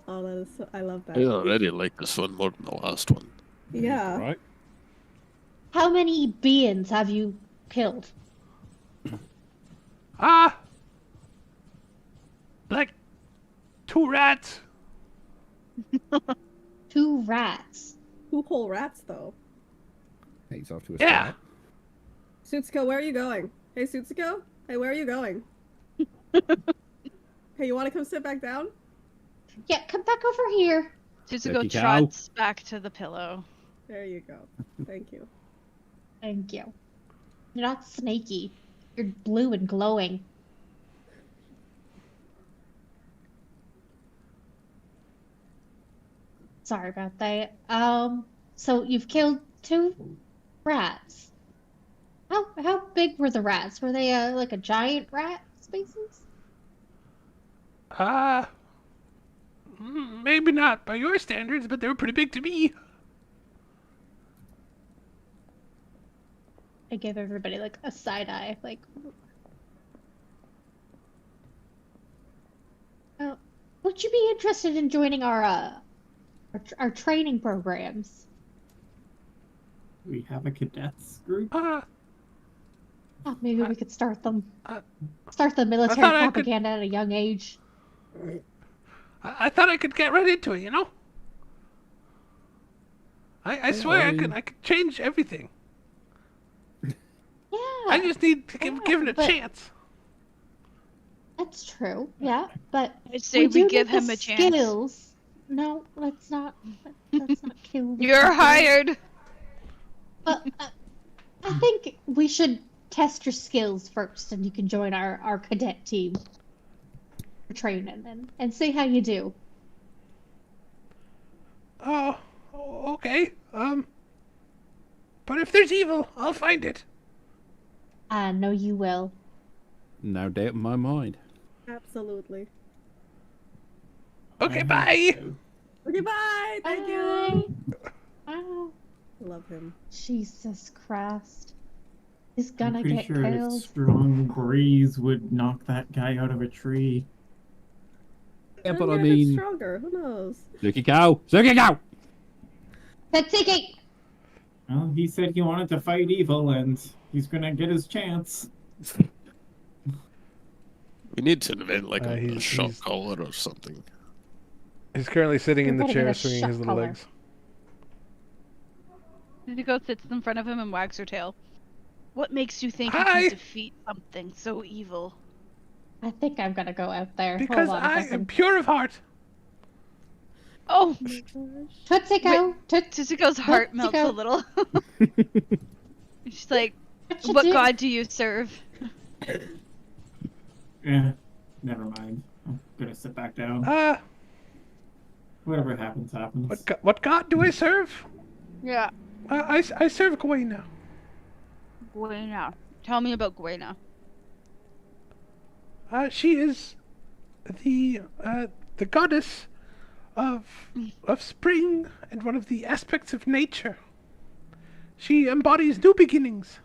Oh, that is so... I love that. I already like this one more than the last one. Yeah. Right. How many beings have you killed? Ah, like 2 rats. 2 rats. 2 whole rats, though. He's off to a Yeah. start. Sutsuko, where are you going? Hey, Sutsuko? Hey, where are you going? Hey, you want to come sit back down? Yeah, come back over here. Suzuko Turkey cow. trots back to the pillow. There you go. Thank you. Thank you. You're not snaky. You're blue and glowing. Sorry about that. So you've killed 2 rats. How big were the rats? Were they like a giant rat species? Maybe not by your standards, but they were pretty big to me. I give everybody like a side eye, like. Would you be interested in joining our training programs? We have a cadets group. Oh, maybe I- we could start them. I- Start the military thought I could- propaganda at a young age. I thought I could get right into it, you know? I swear I could change everything. Yeah. I just need to give it a but- chance. That's true. Yeah, but I'd say do we give need the him a chance. skills. No, let's not. Let's not kill. the You're people. hired. But I think we should test your skills first, and you can join our cadet team for training and see how you do. Oh, okay. But if there's evil, I'll find it. I know you will. No doubt in my mind. Absolutely. Okay, I bye. hope so. Okay, bye. Thank you. Oh, Love him. Jesus Christ. He's I'm gonna pretty get sure a killed. strong breeze would knock that guy out of a tree. Yeah, And but I yeah, if it's mean, stronger. Who knows? Suki go! Suki go! Tatsuki! Well, he said he wanted to fight evil, and he's gonna get his chance. We need to invent like a He's- shock he's- collar or something. He's currently sitting in the Everybody chair, has swinging his shock little collar. legs. Zuko sits in front of him and wags her tail. What makes you think you Hi. can defeat something so evil? I think I'm gonna go out there. Because Hold on a I am second. pure of heart. Oh, Tatsuko! Tsuko's heart melts a Tsuko. little. She's like, What you what do? god do you serve? Eh, never mind. I'm gonna sit back down. What, Whatever happens, happens. what god do I serve? Yeah. I serve Gwena. Gwena. Tell me about Gwena. She is the goddess of spring and one of the aspects of nature. She embodies new beginnings.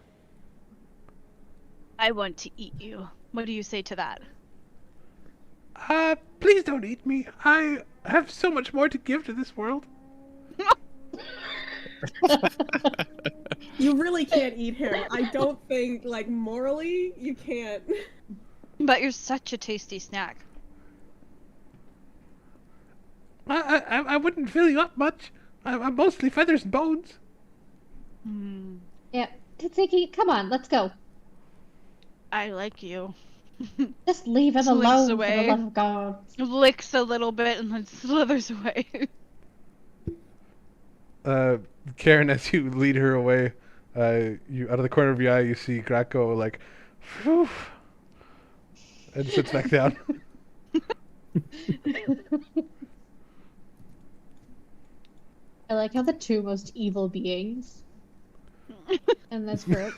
I want to eat you. What do you say to that? Please don't eat me. I have so much more to give to this world. You really can't eat him. I don't think, like, morally, you can't. But you're such a tasty snack. I wouldn't fill you up much. I'm mostly feathers and bones. Hmm. Yeah, Tatsuki, come on, let's go. I like you. Just leave him Slinks alone, for away. the love of God. Licks a little bit and then slithers away. Karen, as you lead her away, you out of the corner of your eye, you see Graco like, phew, and sits back down. I like how the two most evil beings in this group.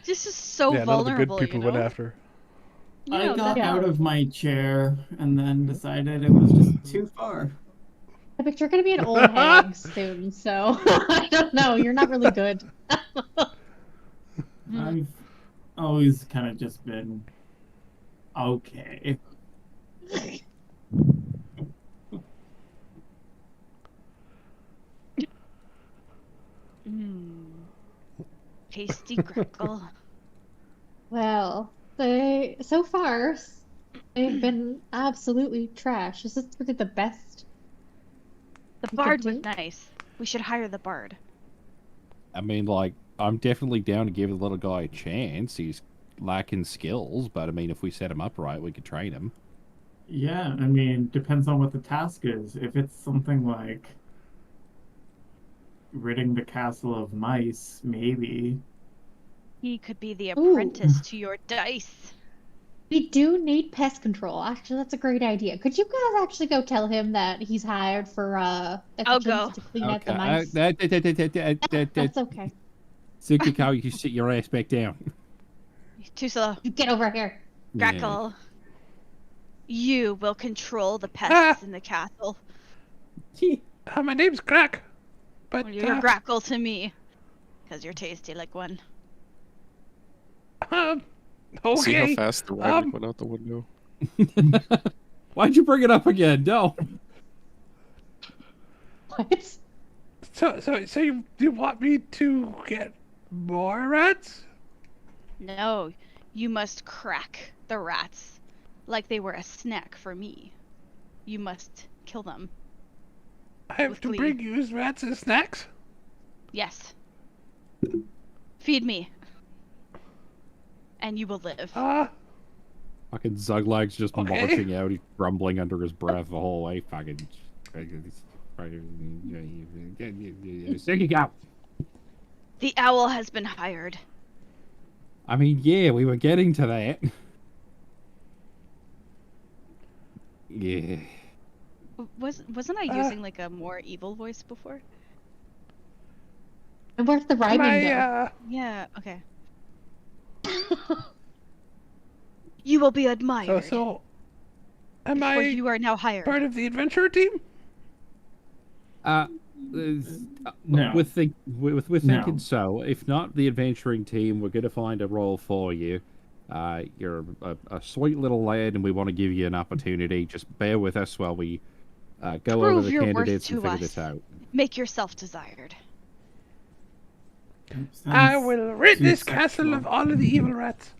This is so yeah, none of the good vulnerable, people you know? went after. I Yeah, got that- out of my chair and then decided it was just too far. But you're gonna be an old hag soon, so I don't know. You're not really good. I've always kind of just been okay. Tasty crackle. Well, so far they've been absolutely trash. Is this really the best? The You could bard was do- nice. We should hire the bard. I mean, like, I'm definitely down to give the little guy a chance. He's lacking skills, but I mean, if we set him up right, we could train him. Yeah, I mean, depends on what the task is. If it's something like ridding the castle of mice, maybe. He could be the Ooh. apprentice to your dice. We do need pest control. Actually, that's a great idea. Could you guys actually go tell him that he's hired for I'll efficiency go. to clean out the mice? That's okay. Tsukiko, you sit your ass back down. Too slow. You get over here. Grackle. You will control the pests in the castle. My name's Crack, but Well, you're Grackle to me. Because you're tasty like one. See how okay. fast the wagon went out the window? Why'd you bring it up again? No. What? So you want me to get more rats? No, you must crack the rats like they were a snack for me. You must kill them I have with to glee. bring you rats and snacks? Yes. Feed me. And you will live. Ah, Fucking Zuglag's just Okay. marching out, he's grumbling under his breath the whole way. Fucking. There you go. The owl has been hired. I mean, yeah, we were getting to that. Yeah. Wasn't I using like a more evil voice before? And where's the am rhyming I, go? Yeah, okay. You will be so, admired. am for I you are now hired. part of the adventure team? No. We're thinking No. so. If not the adventuring team, we're gonna find a role for you. You're a sweet little lad, and we want to give you an opportunity. Just bear with us while we go over Prove the your worth candidates and to figure us. this out. Make yourself desired. I Sounds will rid too this castle of sexual. all of the evil rats.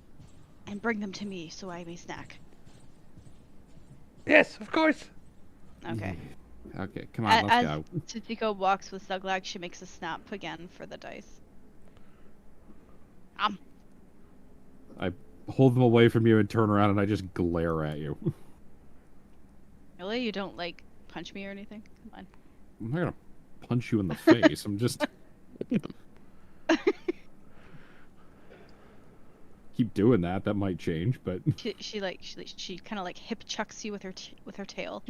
And bring them to me so I may snack. Yes, of course. Okay. Okay, come on, let's As go. Tsuchiko walks with Zuglag, she makes a snap again for the dice. I hold them away from you and turn around, and I just glare at you. Really? You don't, like, punch me or anything? Come on. I'm not gonna punch you in the face. I'm just keep doing that. That might change, but She kind of like hip chucks you with her tail,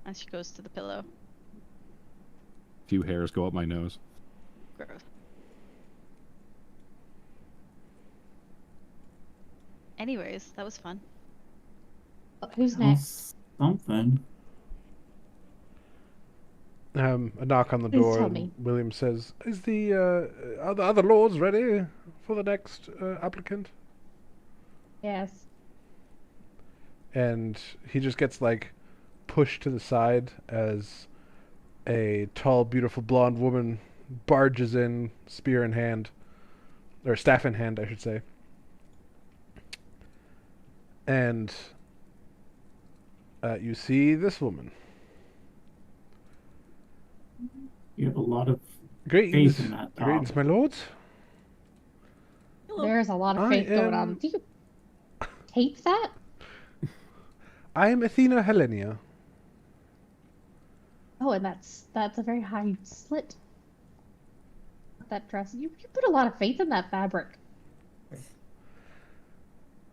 and she goes to the pillow. a few hairs go up my nose. Gross. Anyways, that was fun. Who's next? Something. A knock on the Please door, tell and me. William says, "Is the are the other lords ready for the next applicant?" Yes. And he just gets like pushed to the side as a tall, beautiful blonde woman barges in, spear in hand, or staff in hand, I should say. And you see this woman. You have a lot of Greetings, faith in that greetings, top. my lords. There's a lot of I faith going on. am- Do you tape that? I am Athena Helenia. Oh, and that's a very high slit. That dress. You put a lot of faith in that fabric.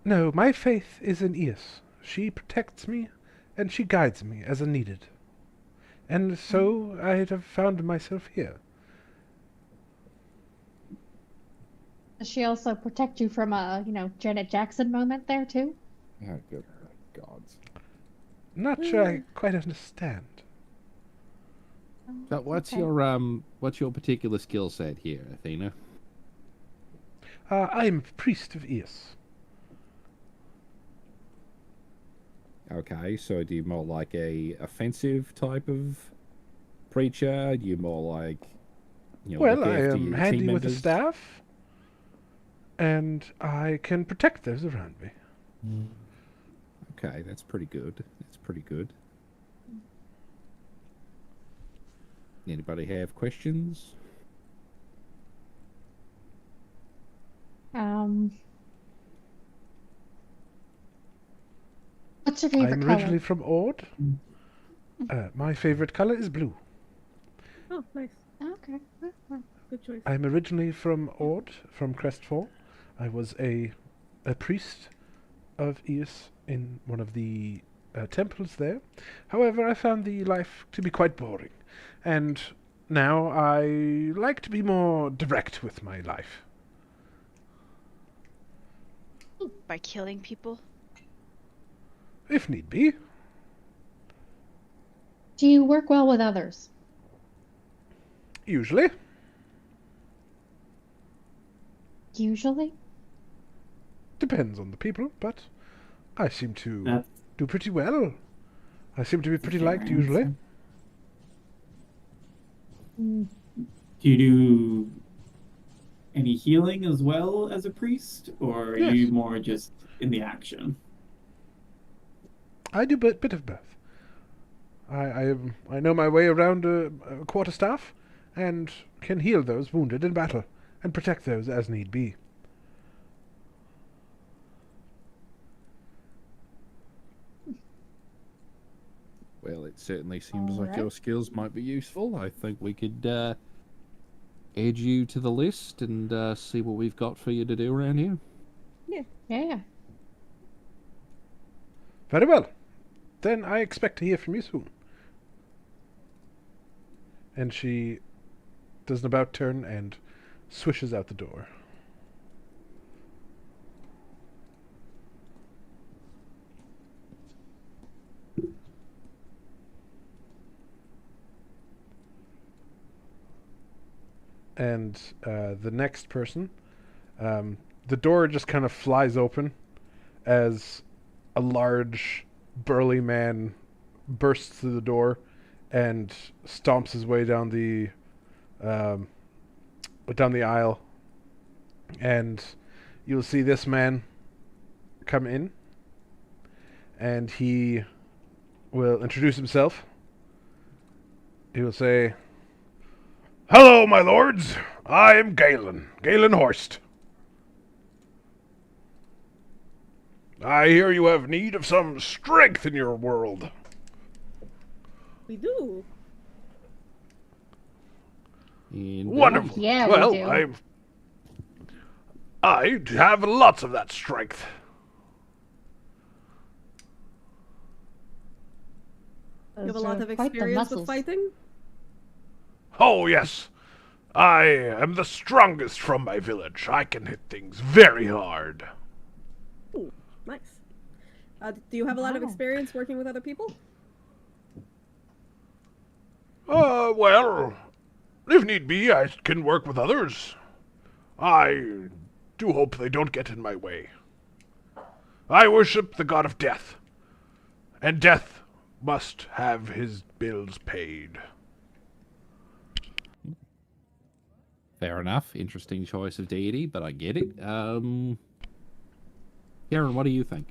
No, my faith is in Eos. She protects me, and she guides me as needed. And so I have found myself here. Does she also protect you from a, Janet Jackson moment there too? Oh, good God. Not sure I quite understand. So what's Okay. your particular skill set here, Athena? I am a priest of Eos. Okay, so do you more like a offensive type of preacher? Do you more like, Well, look I after am your handy team with a members? staff, and I can protect those around me. Okay, that's pretty good. That's pretty good. Anybody have questions? What's your I favorite am color? originally from Ord. My favorite color is blue. Oh, nice. Okay. Good choice. I am originally from Ord, from Crestfall. I was a priest of Eos in one of the temples there. However, I found the life to be quite boring, and now I like to be more direct with my life. By killing people? If need be. Do you work well with others? Usually. Usually? Depends on the people, but I seem to That do pretty well. I seem to be pretty fair liked usually. answer. Mm, Do you do any healing as well as a priest, or are you Yes. more just in the action? I do a bit of both. I know my way around a quarterstaff, and can heal those wounded in battle, and protect those as need be. Well, it certainly seems like Alright. your skills might be useful. I think we could add you to the list and see what we've got for you to do around here. Yeah. Very well. Then I expect to hear from you soon. And she does an about turn and swishes out the door. And the next person, the door just kind of flies open as a large, burly man bursts through the door and stomps his way down the aisle. And you'll see this man come in, and he will introduce himself. He will say, "Hello, my lords. I am Galen Horst. I hear you have need of some strength in your world." We do. And, Wonderful. Yeah, we well, do. I have lots of that strength. You have a Those lot are of quite the experience with muscles. fighting? Oh, yes. I am the strongest from my village. I can hit things very hard. Ooh, nice. Do you have a lot of Wow. experience working with other people? Well, if need be, I can work with others. I do hope they don't get in my way. I worship the god of death, and death must have his bills paid. Fair enough. Interesting choice of deity, but I get it. Karen, what do you think?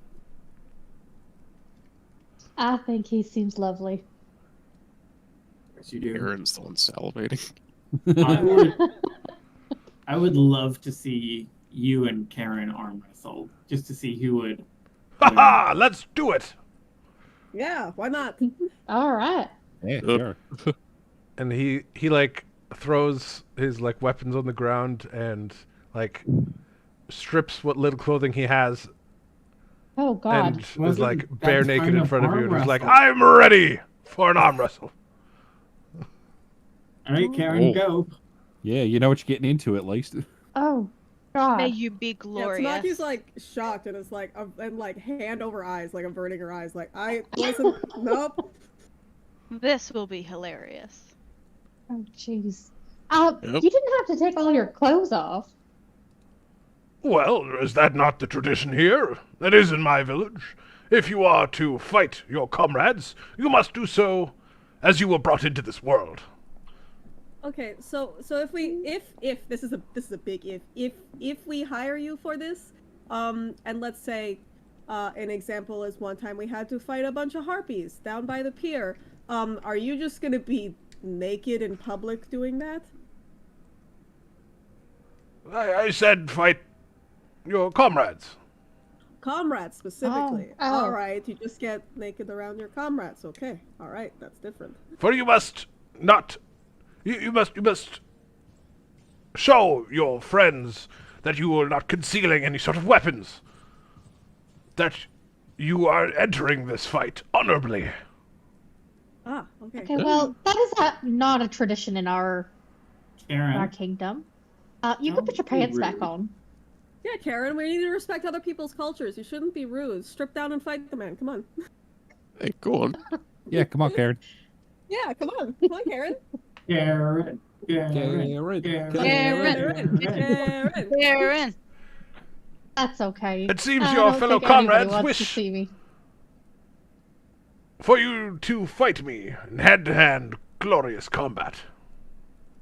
I think he seems lovely. Yes, you do. Aaron's the one salivating. I would love to see you and Karen arm wrestle, just to see who would. Ha! Let's do it! Yeah, why not? All right. Yeah, sure. And he like throws his like weapons on the ground and like strips what little clothing he has Oh God. and is Wasn't like that bare naked kind in of front of you arm and is like, wrestle? I'm ready for an arm wrestle. All right, Karen, Oh. go. Yeah, you know what you're getting into at least. Oh God. May you be Yeah, glorious. Tamaki's like shocked and is like, and like hand over eyes, like averting her eyes, like I wasn't. Nope. This will be hilarious. Oh jeez. Yep. You didn't have to take all your clothes off. Well, is that not the tradition here? That is in my village. If you are to fight your comrades, you must do so as you were brought into this world. Okay, so if this is a big if we hire you for this, and let's say, an example is one time we had to fight a bunch of harpies down by the pier. Are you just gonna be naked in public doing that? I said fight your comrades. Comrades specifically. Oh. All right, you just get naked around your comrades. Okay, all right, that's different. For you must not. You must show your friends that you are not concealing any sort of weapons. That you are entering this fight honorably. Ah, okay. Okay, well, that is not a tradition in our Karen. kingdom. You can Don't put your be pants back rude. on. Yeah, Karen, we need to respect other people's cultures. You shouldn't be rude. Strip down and fight the man. Come on. Hey, go on. Yeah, come on, Karen. Yeah, come on. Come on, Karen. Karen. Karen. Karen. Aaron. That's okay. It seems I your don't fellow think anybody comrades wants to wish see me. for you to fight me in hand-to-hand glorious combat.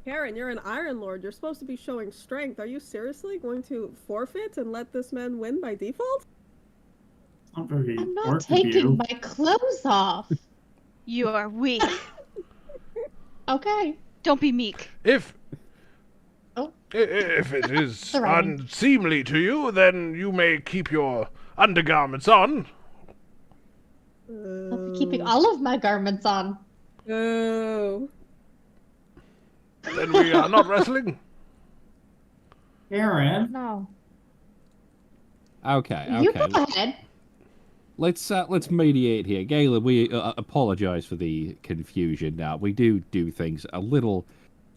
Karen, you're an Iron Lord. You're supposed to be showing strength. Are you seriously going to forfeit and let this man win by default? Not very I'm not orc of taking you. my clothes off. You are weak. Okay. Don't be meek. If Oh. if it is Surrounding. unseemly to you, then you may keep your undergarments on. I'll be keeping all of my garments on. Oh. Then we are not wrestling. Aaron, No. Okay, You okay. go ahead. Let's mediate here, Galen. We apologize for the confusion. We do things a little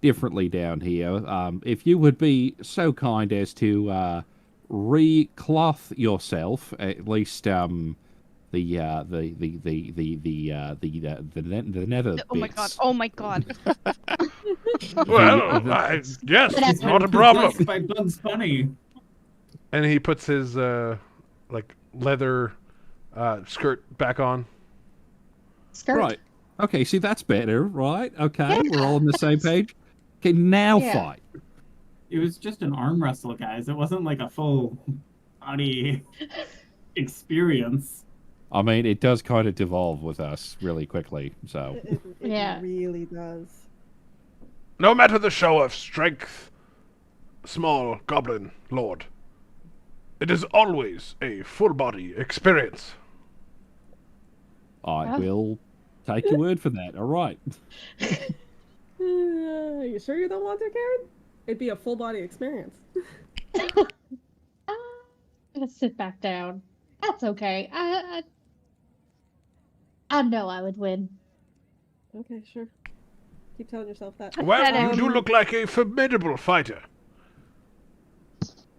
differently down here. If you would be so kind as to recloth yourself, at least the nether Oh my god. bits. Oh my god. Well, yes, That's not a Possessed problem. by Bugs Bunny. And he puts his like leather skirt back on. Skirt. Right. Okay, see, that's better, right? Okay, we're all on the same page. Okay, now Yeah. fight. It was just an arm wrestle, guys. It wasn't like a full body experience. I mean, it does kind of devolve with us really quickly, so... It Yeah. really does. No matter the show of strength, small goblin lord, it is always a full body experience. I Oh. will take your word for that. All right. You sure you don't want to, Karen? It'd be a full body experience. I'm gonna sit back down. That's okay. I know I would win. Okay, sure. Keep telling yourself that. Well, you Pathetic. do look like a formidable fighter.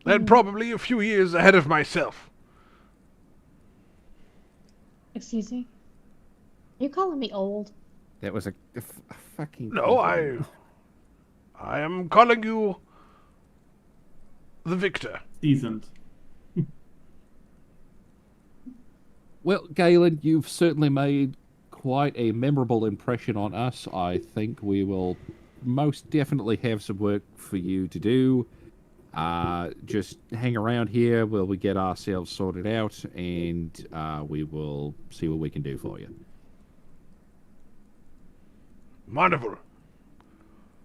And probably a few years ahead of myself. Excuse me? You calling me old? That was a fucking... No, I am calling you the victor. Seasoned. Well, Galen, you've certainly made quite a memorable impression on us. I think we will most definitely have some work for you to do. Just hang around here while we get ourselves sorted out, and we will see what we can do for you. Wonderful.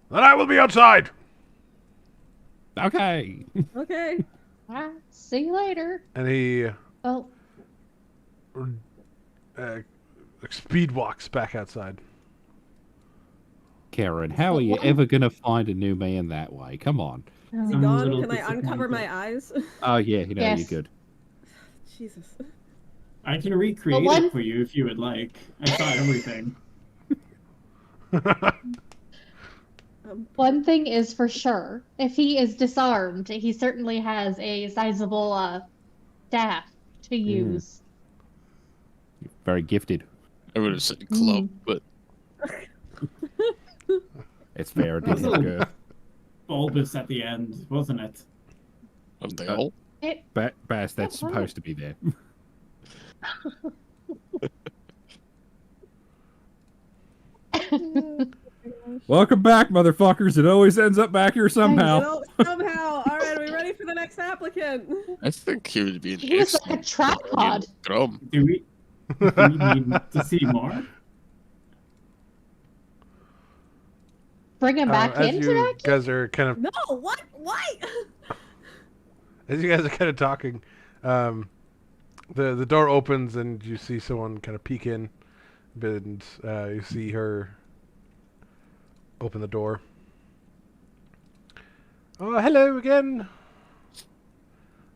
Then I will be outside. Okay. Okay. See you later. And he Well, speed walks back outside. Karen, how are you ever going to find a new man that way? Come on. Is he I'm a gone? little Can I uncover disappointed. my eyes? Oh, yeah, you know, Yes. you're good. Jesus. I can recreate one- it for you if you would like. I saw everything. one thing is for sure. If he is disarmed, he certainly has a sizable staff to use. Very gifted. I would have said club, but It's fair. It That's is a little good. bulbous at the end, wasn't it? of the hell. Bass, that's supposed to be there. Welcome back, motherfuckers. It always ends up back here somehow. Somehow. All right, are we ready for the next applicant? I think he would be an He was like a excellent tripod. drum. Do we need to see more? Bring him back as into you that? guys are kind of No, what? Why? as you guys are kind of talking, the door opens and you see someone kind of peek in, and you see her open the door. Oh, hello again.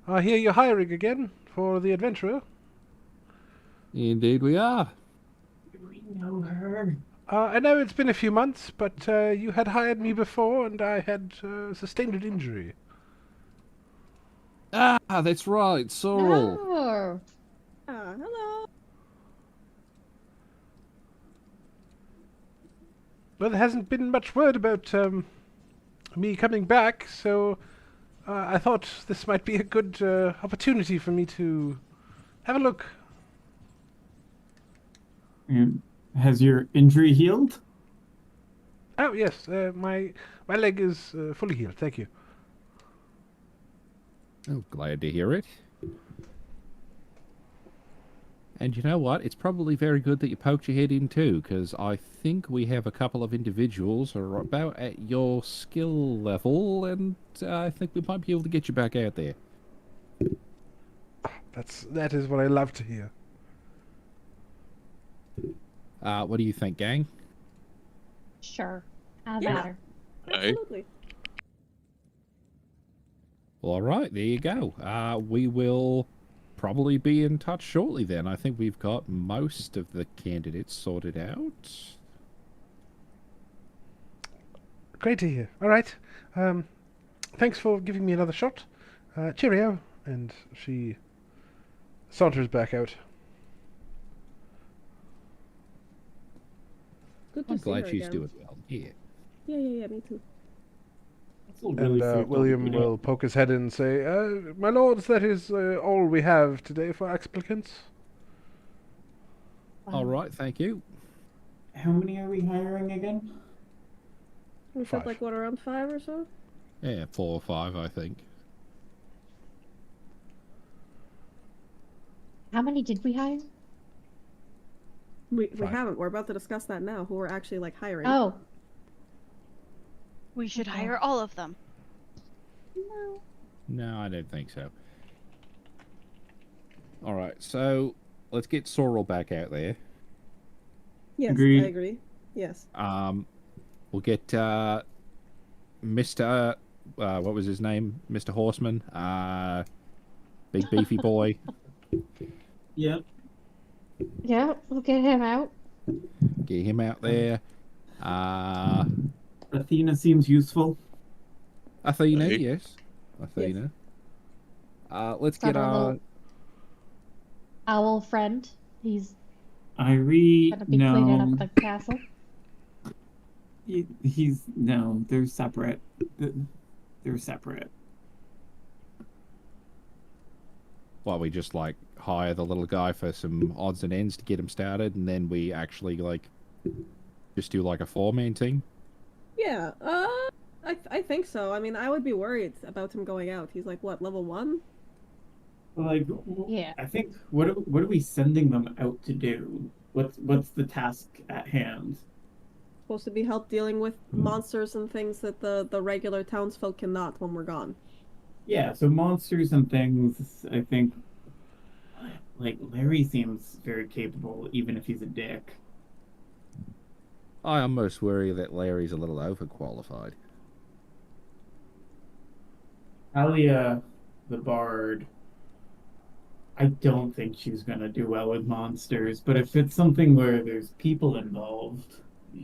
I hear you're hiring again for the adventurer. Indeed, we are. Do we know her? I know it's been a few months, but you had hired me before, and I had sustained an injury. Ah, that's right, Sorrel. Oh. Hello. Well, there hasn't been much word about me coming back, so I thought this might be a good opportunity for me to have a look. Has your injury healed? Oh yes, my leg is fully healed. Thank you. Oh, glad to hear it. And you know what? It's probably very good that you poked your head in too, because I think we have a couple of individuals who are about at your skill level, and I think we might be able to get you back out there. That is what I love to hear. What do you think, gang? Sure. How Yeah. about her? Hey. Absolutely. Well, all right, there you go. We will probably be in touch shortly then. I think we've got most of the candidates sorted out. Great to hear. All right. Thanks for giving me another shot. Cheerio. And she saunters back out. Good to I'm see glad her she's again. doing well. Yeah. Yeah, me too. That's all And really sweet, William you know. will poke his head in and say, My lords, that is all we have today for applicants. All right, thank you. How many are we hiring again? We said 5. like what, around 5 or so? Yeah, 4 or 5, I think. How many did we hire? We 5. haven't. We're about to discuss that now. Who we're actually like hiring. Oh. We should Okay. hire all of them. No. No, I don't think so. All right, so let's get Sorrel back out there. Yes, Agreed. I agree. Yes. We'll get Mr. What was his name? Mr. Horseman. Big beefy boy. Yep. Yeah, we'll get him out. Get him out there. Athena seems useful. Athena, Hey. yes. Athena. Let's Got get our our... little owl friend. He's Irie, gonna be cleaning no. up the castle. He's no. They're separate. They're separate. Well, we just, like, hire the little guy for some odds and ends to get him started, and then we actually, like, just do, like, a 4-man team. Yeah. I think so. I mean, I would be worried about him going out. He's like what, level 1? Like, Yeah. I think what are we sending them out to do? What's the task at hand? Supposed to be help dealing with monsters and things that the regular townsfolk cannot when we're gone. Yeah, so monsters and things. I think, like Larry seems very capable, even if he's a dick. I almost worry that Larry's a little overqualified. Alia, the bard. I don't think she's gonna do well with monsters, but if it's something where there's people involved,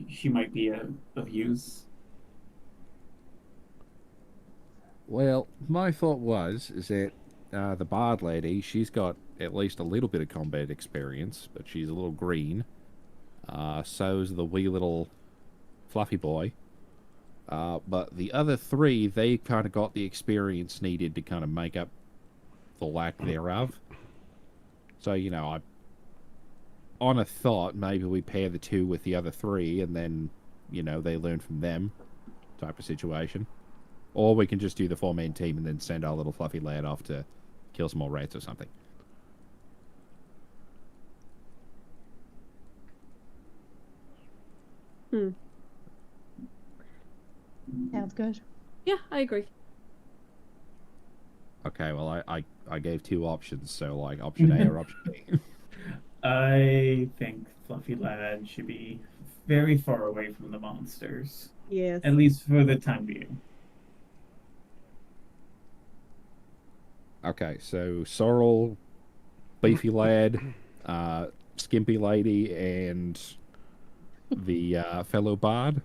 she might be of use. Well, my thought is that the bard lady, she's got at least a little bit of combat experience, but she's a little green. So's the wee little fluffy boy. But the other 3, they kind of got the experience needed to kind of make up the lack thereof. So, you know, on a thought, maybe we pair the 2 with the other 3, and then, you know, they learn from them type of situation. Or we can just do the 4-man team and then send our little fluffy lad off to kill some more rats or something. Sounds good. Yeah, I agree. Okay, well, I gave 2 options, so, like, option A or option B. I think Fluffy Lad should be very far away from the monsters, Yes. at least for the time being. Okay, so Sorrel, beefy lad, skimpy lady, and the fellow bard.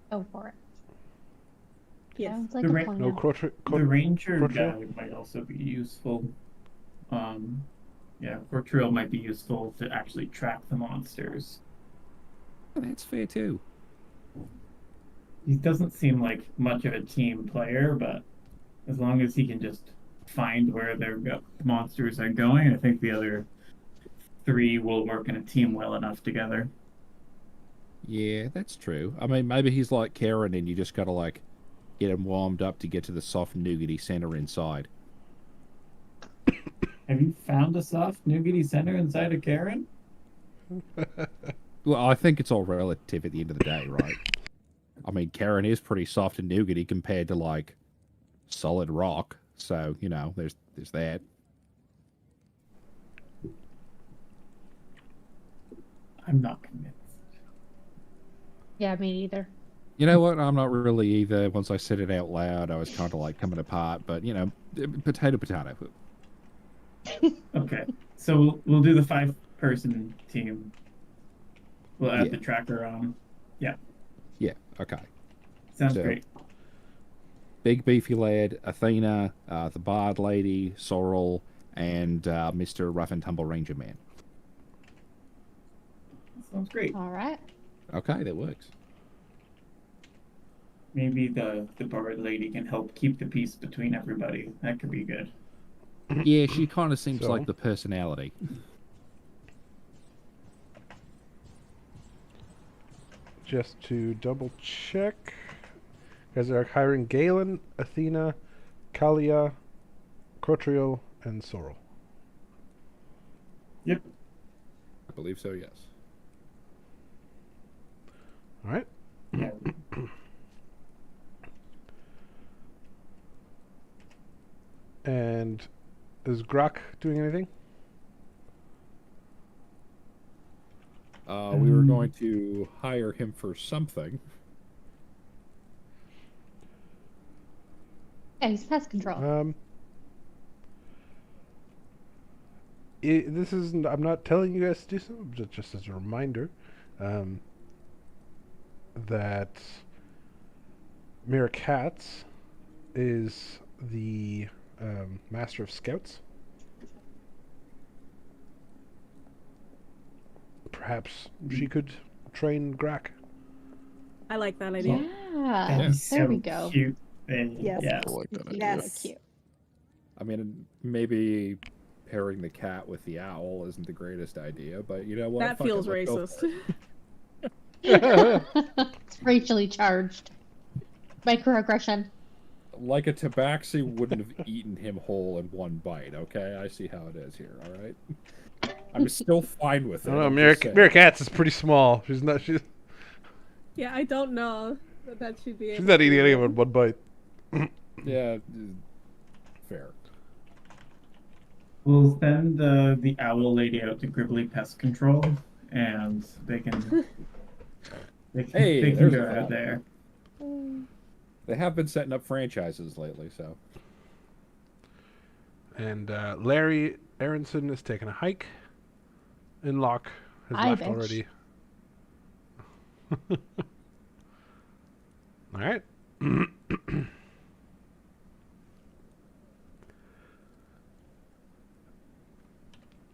Go for it. Yes. Sounds like The a ra- plan. No The ranger Cortrill? guy might also be useful. Yeah, Cortrill might be useful to actually track the monsters. That's fair too. He doesn't seem like much of a team player, but as long as he can just find where their monsters are going, I think the other 3 will work in a team well enough together. Yeah, that's true. I mean, maybe he's like Karen, and you just gotta like get him warmed up to get to the soft nougaty center inside. Have you found a soft nougaty center inside of Karen? Well, I think it's all relative at the end of the day, right? I mean, Karen is pretty soft and nougaty compared to like solid rock. So you know, there's that. I'm not convinced. Yeah, me neither. You know what? I'm not really either. Once I said it out loud, I was kind of like coming apart. But you know, potato, potato. Okay, so we'll do the 5-person team. We'll add Yeah. the tracker on. Yeah. Okay. Sounds So- great. Big beefy lad, Athena, the Bard Lady, Sorrel, and Mr. Rough and Tumble Ranger Man. Sounds great. All right. Okay, that works. Maybe the bird lady can help keep the peace between everybody. That could be good. Yeah, she kind of seems So- like the personality. Just to double check, you guys are hiring Galen, Athena, Kalia, Crotriel, and Sorrel. I believe so. Yes. All right. Yeah. And is Grok doing anything? We were going to hire him for something. Yeah, he's pest control. This isn't. I'm not telling you guys to do so. Just as a reminder, that Mira Katz is the master of scouts. Perhaps she could train Grak. I like that idea. Yeah. That'd be There so we go. cute. And, Yes. Yeah. I like that idea. Yes. Cute. I mean, maybe pairing the cat with the owl isn't the greatest idea, but you know what? That Fuck it, feels let's go racist. It's racially charged. Microaggression. Like a tabaxi wouldn't have eaten him whole in one bite, okay? I see how it is here, alright? I'm still fine with I it. don't know. I'm Mira just saying. Katz is pretty small. She's not. She's Yeah, I don't know that should be. not eating any of it in one bite. Yeah, fair. We'll send the owl lady out to Gribbly Pest Control, and they can Hey, they can there's go a out thought. there. They have been setting up franchises lately, so. And Larry Aronson is taking a hike. And Locke has I left bet. already. All right.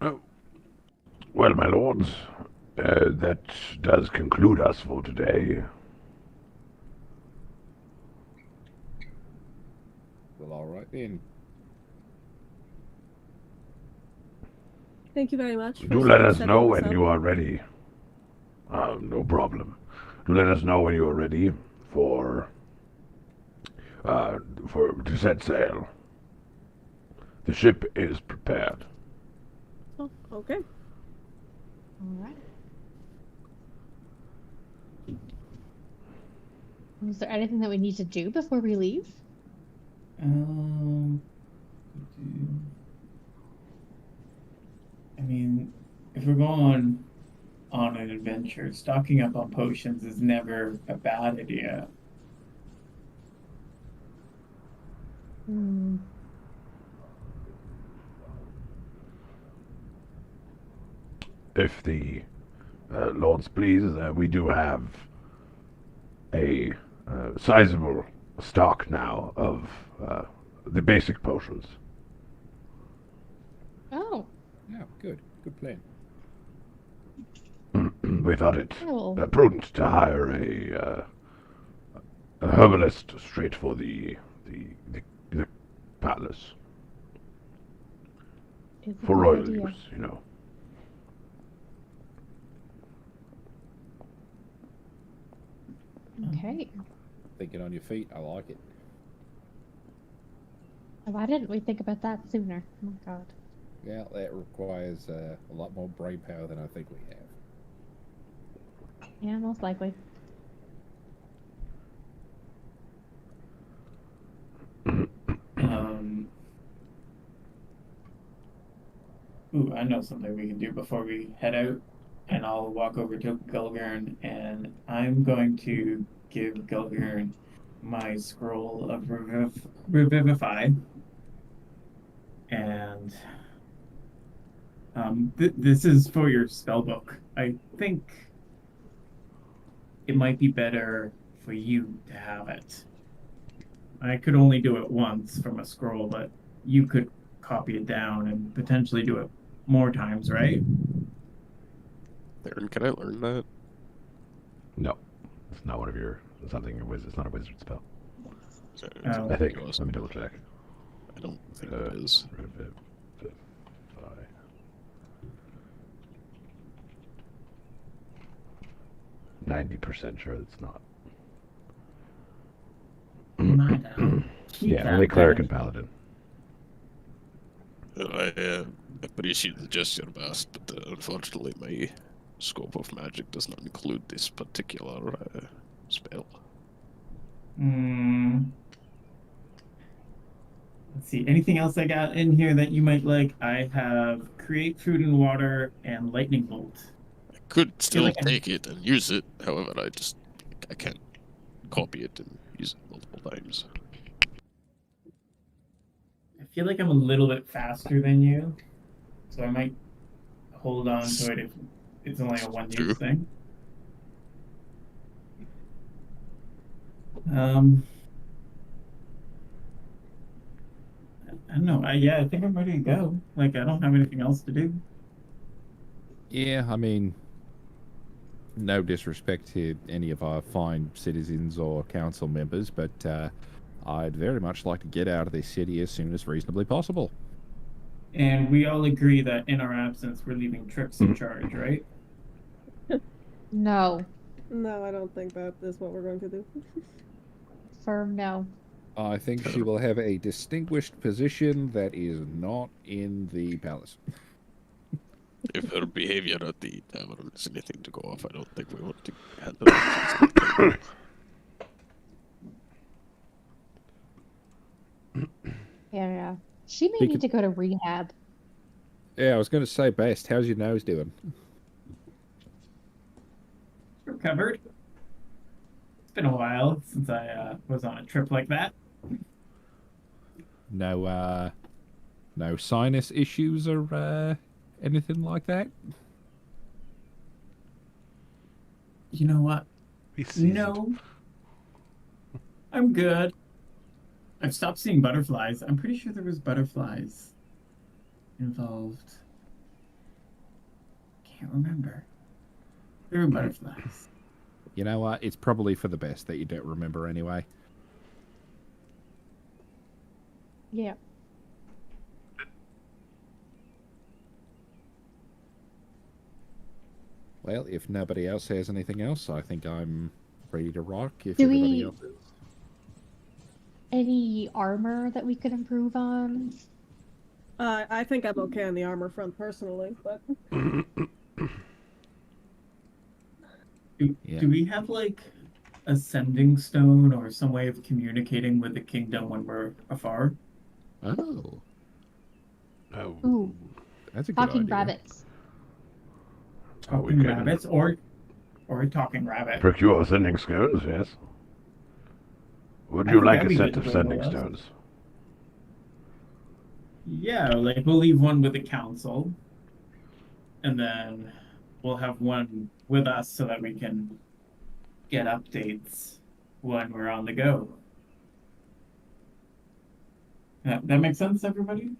Oh. Well, my lords, that does conclude us for today. Well, alright then. Thank you very much. Do for let us setting know this when up. you are ready. No problem. Do let us know when you are ready for to set sail. The ship is prepared. Oh, okay. All right. Is there anything that we need to do before we leave? I mean, if we're going on an adventure, stocking up on potions is never a bad idea. Hmm. If the lords please, we do have a sizable stock now of the basic potions. Oh, Yeah, good. Good plan. We thought it cool. prudent to hire a herbalist straight for the palace Is a for good royal idea. use, you know. Okay. Thinking on your feet, I like it. Why didn't we think about that sooner? Oh my god. Yeah, that requires a lot more brain power than I think we have. Yeah, most likely. Ooh, I know something we can do before we head out. And I'll walk over to Gulgurn and I'm going to give Gulgurn my scroll of Revivify. And this is for your spellbook. I think it might be better for you to have it. I could only do it once from a scroll, but you could copy it down and potentially do it more times, right? Aaron, can I learn that? No, it's not one of your. It's something your wizard. It's not a wizard spell. Oh. I think. Let me double check. I don't think it is. Revivify. 90% sure it's not. Yeah, only cleric and paladin. I appreciate the gesture, Bast, but unfortunately my scope of magic does not include this particular spell. Let's see. Anything else I got in here that you might like? I have Create Food and Water and Lightning Bolt. I could still like take it and use it, however, I can't copy it and use it multiple times. I feel like I'm a little bit faster than you, so I might hold on to it if it's only a one-use True. thing. I don't know. I think I'm ready to go. Like, I don't have anything else to do. Yeah, I mean, no disrespect to any of our fine citizens or council members, but I'd very much like to get out of this city as soon as reasonably possible. And we all agree that in our absence, we're leaving Trix in charge, right? No. No, I don't think that is what we're going to do. Firm no. I think she will have a distinguished position that is not in the palace. If her behavior at the tavern is anything to go off, I don't think we want to handle it. Yeah. She may We need could- to go to rehab. Yeah, I was going to say, Best, how's your nose doing? Recovered. It's been a while since I was on a trip like that. No sinus issues or anything like that? You know what? Be seasoned. No. I'm good. I've stopped seeing butterflies. I'm pretty sure there was butterflies involved. Can't remember. There were butterflies. You know what? It's probably for the best that you don't remember anyway. Yeah. Well, if nobody else has anything else, I think I'm ready to rock. If Do everybody we- else is. Any armor that we could improve on? I think I'm okay on the armor front personally, but Yeah. Do we have like a sending stone or some way of communicating with the kingdom when we're afar? Oh, Oh, Ooh, that's a good talking idea. rabbits. oh, we Talking can rabbits or a talking rabbit. procure sending stones, yes. Would I you think like that'd a be set good of to sending bring with us. stones? Yeah, like we'll leave one with the council, and then we'll have one with us so that we can get updates when we're on the go. That makes sense, everybody?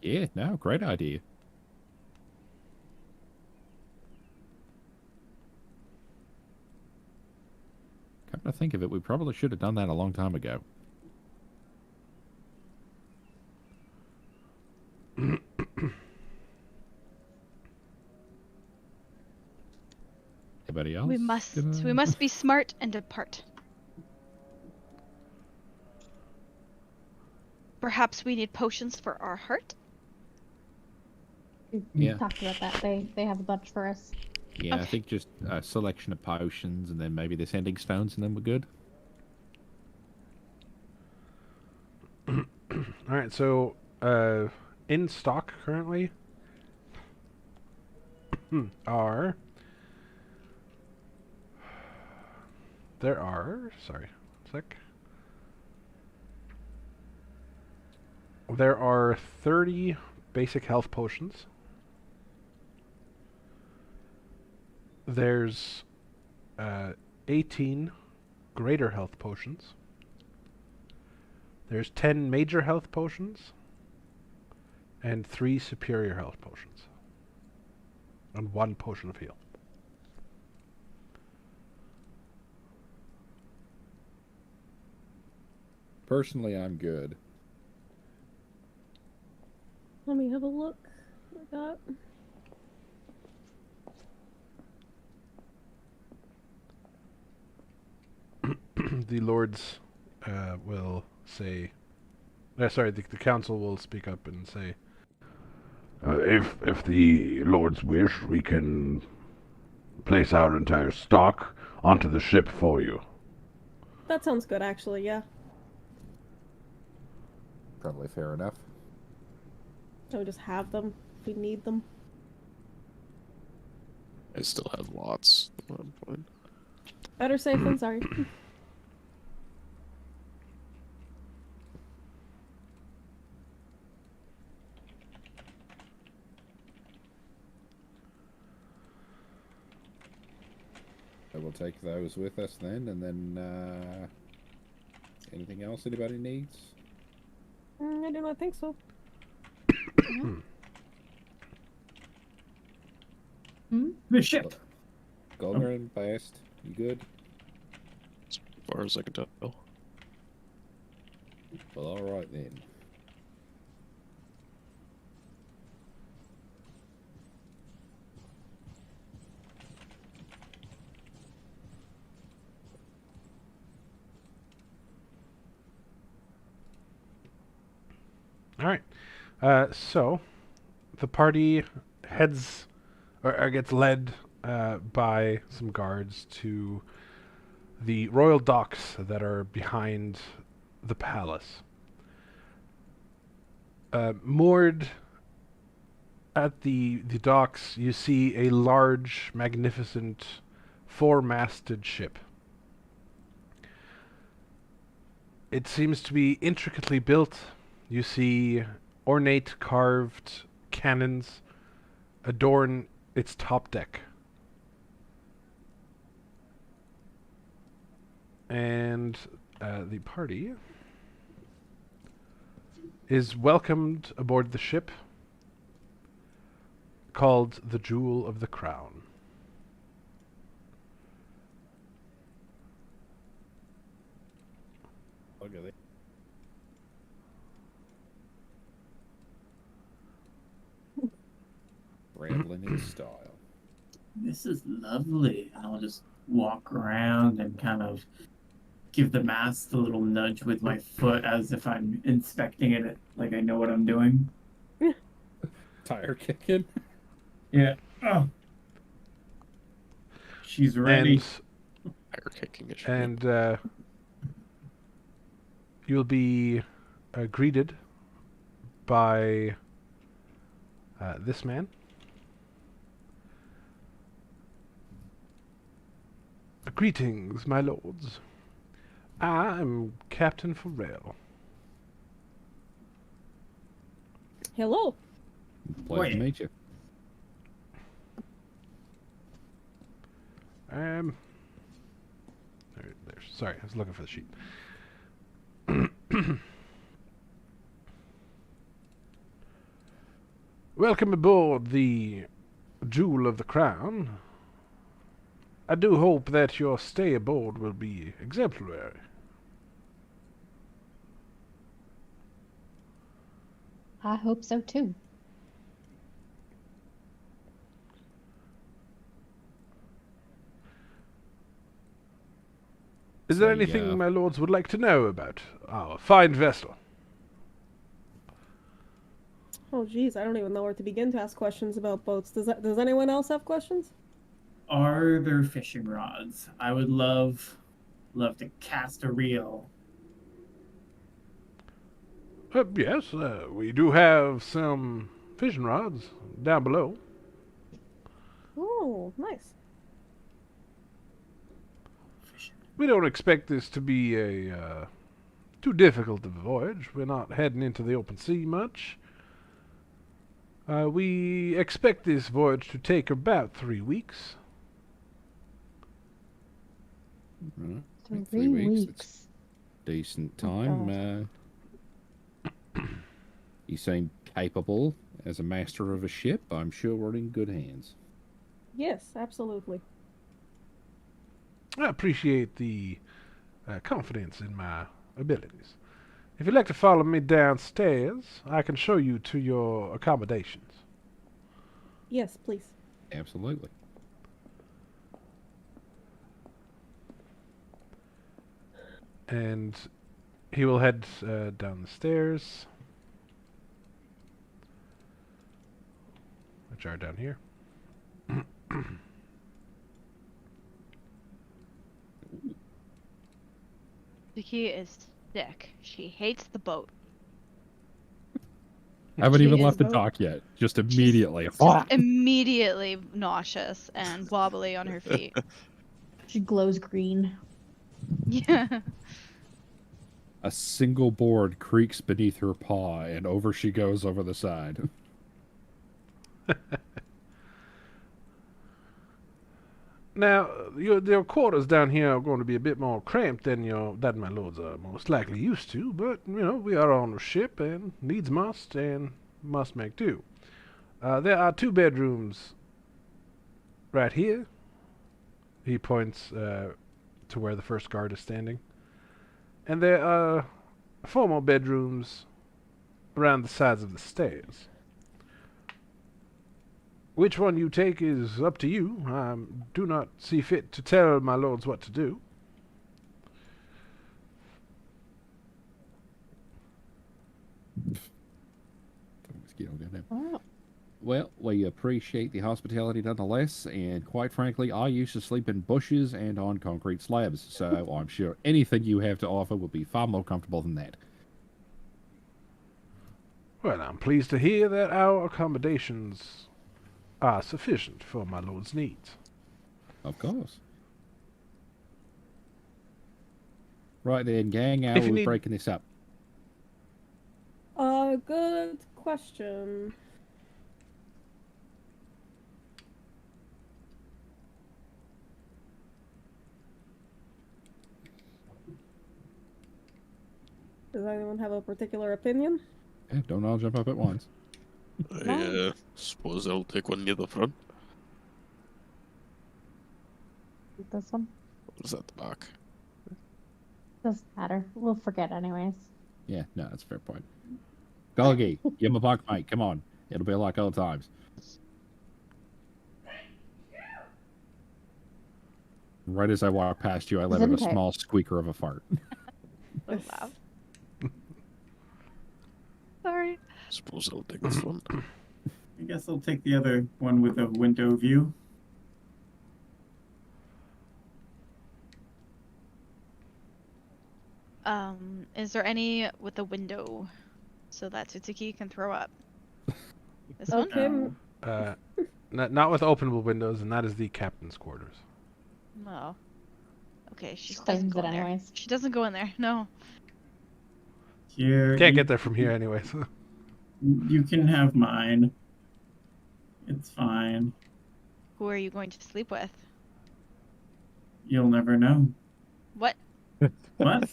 Yeah, no, great idea. Come to think of it, we probably should have done that a long time ago. Anybody else? We must be smart and depart. Perhaps we need potions for our heart? Yeah. Talked about that. They have a bunch for us. Yeah, I Okay. think just a selection of potions and then maybe the sending stones and then we're good. All right, so in stock currently are sorry, one sec. There are 30 basic health potions. There's 18 greater health potions. There's 10 major health potions and 3 superior health potions. And 1 potion of heal. Personally, I'm good. Let me have a look at that. The lords will say... sorry, the council will speak up and say... If the lords wish, we can place our entire stock onto the ship for you. That sounds good, actually, yeah. Probably fair enough. I would just have them if we need them. I still have lots at one point. Better safe than sorry. So we'll take those with us then, and then anything else anybody needs? I do not think so. The ship. Goldner and Bast, you good? As far as I can tell. Well, all right then. All right. So the party heads or gets led by some guards to the royal docks that are behind the palace. Moored at the docks, you see a large, magnificent, four-masted ship. It seems to be intricately built. You see ornate carved cannons adorn its top deck. And the party is welcomed aboard the ship called the Jewel of the Crown. Look at it. Rambling in style. This is lovely. And I'll just walk around and kind of give the mast a little nudge with my foot as if I'm inspecting it, like I know what I'm doing. Tire kicking. Yeah. Oh. She's ready. Fire kicking it. And you'll be greeted by this man. Greetings, my lords. I am Captain Farrell. Hello. Pleasure Wait. to meet you. Sorry, I was looking for the sheet. Welcome aboard the Jewel of the Crown. I do hope that your stay aboard will be exemplary. I hope so too. Is there So, anything yeah. my lords would like to know about our fine vessel? Oh, geez, I don't even know where to begin to ask questions about boats. Does anyone else have questions? Are there fishing rods? I would love to cast a reel. Yes, we do have some fishing rods down below. Oh, nice. We don't expect this to be a too difficult of a voyage. We're not heading into the open sea much. We expect this voyage to take about 3 weeks. Right. 3 weeks. It's decent Oh, time. You seem capable as a master of a ship. I'm sure we're in good hands. Yes, absolutely. I appreciate the confidence in my abilities. If you'd like to follow me downstairs, I can show you to your accommodations. Yes, please. Absolutely. And he will head down the stairs, which are down here. Vicky is sick. She hates the boat. I haven't She even is left the both. dock yet. Just She's immediately. just immediately nauseous and wobbly on her feet. She glows green. Yeah. A single board creaks beneath her paw, and over she goes over the side. Now, your quarters down here are going to be a bit more cramped than my lords are most likely used to, but, we are on a ship, and needs must, and must make do. There are 2 bedrooms right here. He points to where the first guard is standing. And there are 4 more bedrooms around the sides of the stairs. Which one you take is up to you. I do not see fit to tell my lords what to do. Oh. Well, we appreciate the hospitality nonetheless, and quite frankly, I used to sleep in bushes and on concrete slabs, so I'm sure anything you have to offer will be far more comfortable than that. Well, I'm pleased to hear that our accommodations are sufficient for my lord's needs. Of course. Right then, gang, how If are you we need- breaking this up? Good question. Does anyone have a particular opinion? Yeah, don't all jump up at once. I suppose I'll take one near the front. This one Or is that the back? doesn't matter. We'll forget anyways. Yeah, no, that's a fair point. Golgi, give him a buck, mate. Come on. It'll be like other times. Right as I walk past you, I let out a Isn't it? small squeaker of a fart. So loud. Sorry. Suppose I'll take this one. I guess I'll take the other one with a window view. Is there any with a window so that Tutsuki can throw up? This Okay. No. Not with openable windows, and that is the captain's quarters. one? Oh. Okay, she Just doesn't claims go it in there. anyways. She doesn't go in there. No. Here, Can't get there from here anyway. So. You can have mine. It's fine. Who are you going to sleep with? You'll never know. What? What?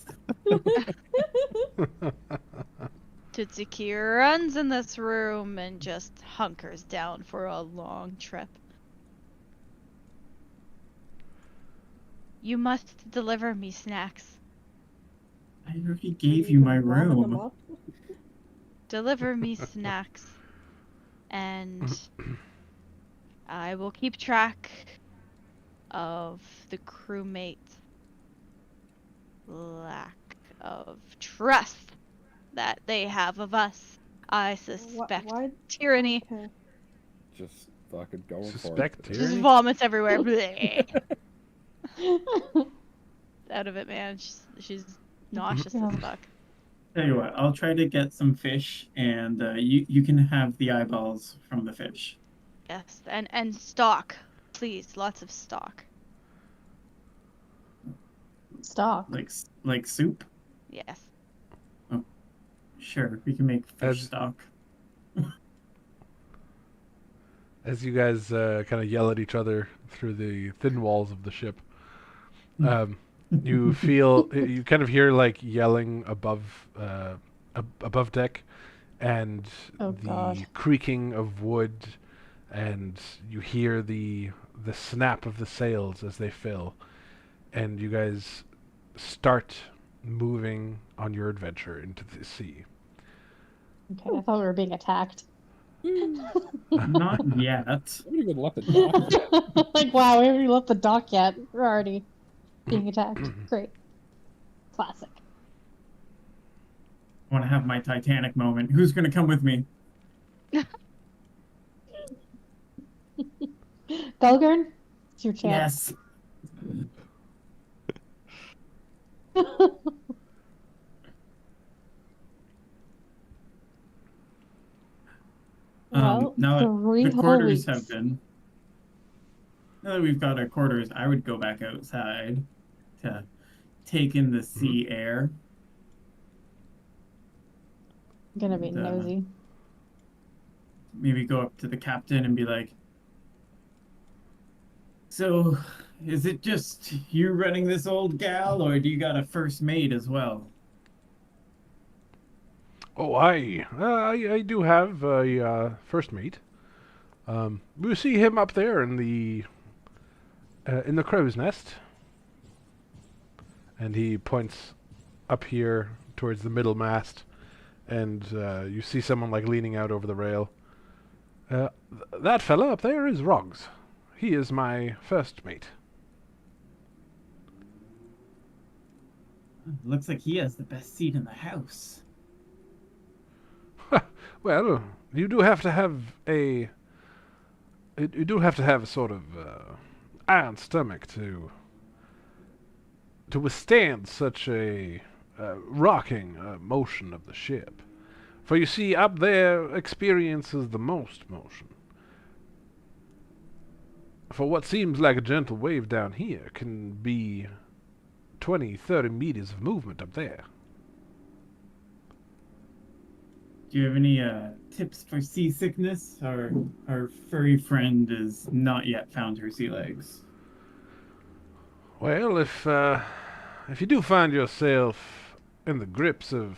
Tutsuki runs in this room and just hunkers down for a long trip. You must deliver me snacks. I already gave you my can vomit them room. up. Deliver me snacks. And I will keep track of the crewmate's lack of trust that they have of us I suspect Why? tyranny. Okay. Just fucking going Suspect for it. Just tyranny? vomits everywhere. Bleh. Out of it, man. She's nauseous Yeah. as fuck. Tell you what, I'll try to get some fish, and you can have the eyeballs from the fish. Yes, and stock, please. Lots of stock. Stock. Like soup. Yes. Sure, we can make fish As- stock. As you guys kind of yell at each other through the thin walls of the ship, you feel you kind of hear like yelling above deck, and Oh, the God. creaking of wood, and you hear the snap of the sails as they fill, and you guys start moving on your adventure into the sea. Okay, I thought we were being attacked. Not yet. I haven't even left the dock. Like, wow, we haven't even left the dock yet. We're already being attacked. Great. Classic. I want to have my Titanic moment. Who's gonna come with me? Gulgurn, it's your chance. Yes. Well, Now three the whole quarters weeks. have been. Now that we've got our quarters, I would go back outside to take in the sea air. Gonna be And, nosy. Maybe go up to the captain and be like, "So, is it just you running this old gal, or do you got a first mate as well?" Oh, I do have a first mate. We see him up there in the crow's nest, and he points up here towards the middle mast, and you see someone like leaning out over the rail. That fella up there is Roggs. He is my first mate. Looks like he has the best seat in the house. Well, you do have to have a sort of iron stomach to withstand such a rocking motion of the ship. For you see, up there experiences the most motion. For what seems like a gentle wave down here can be 20, 30 meters of movement up there. Do you have any tips for seasickness? Our furry friend has not yet found her sea legs. Well, if you do find yourself in the grips of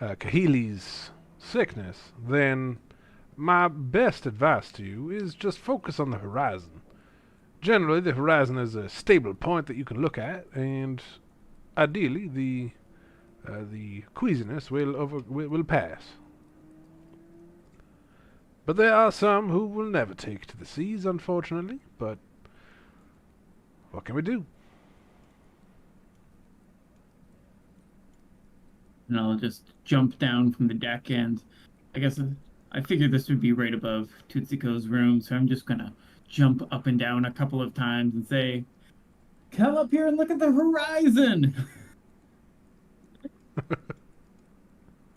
Kahili's sickness, then my best advice to you is just focus on the horizon. Generally, the horizon is a stable point that you can look at, and ideally, the queasiness will pass. But there are some who will never take to the seas, unfortunately. But what can we do? And I'll just jump down from the deck, and I guess I figured this would be right above Tootsiko's room, so I'm just gonna jump up and down a couple of times and say, "Come up here and look at the horizon!"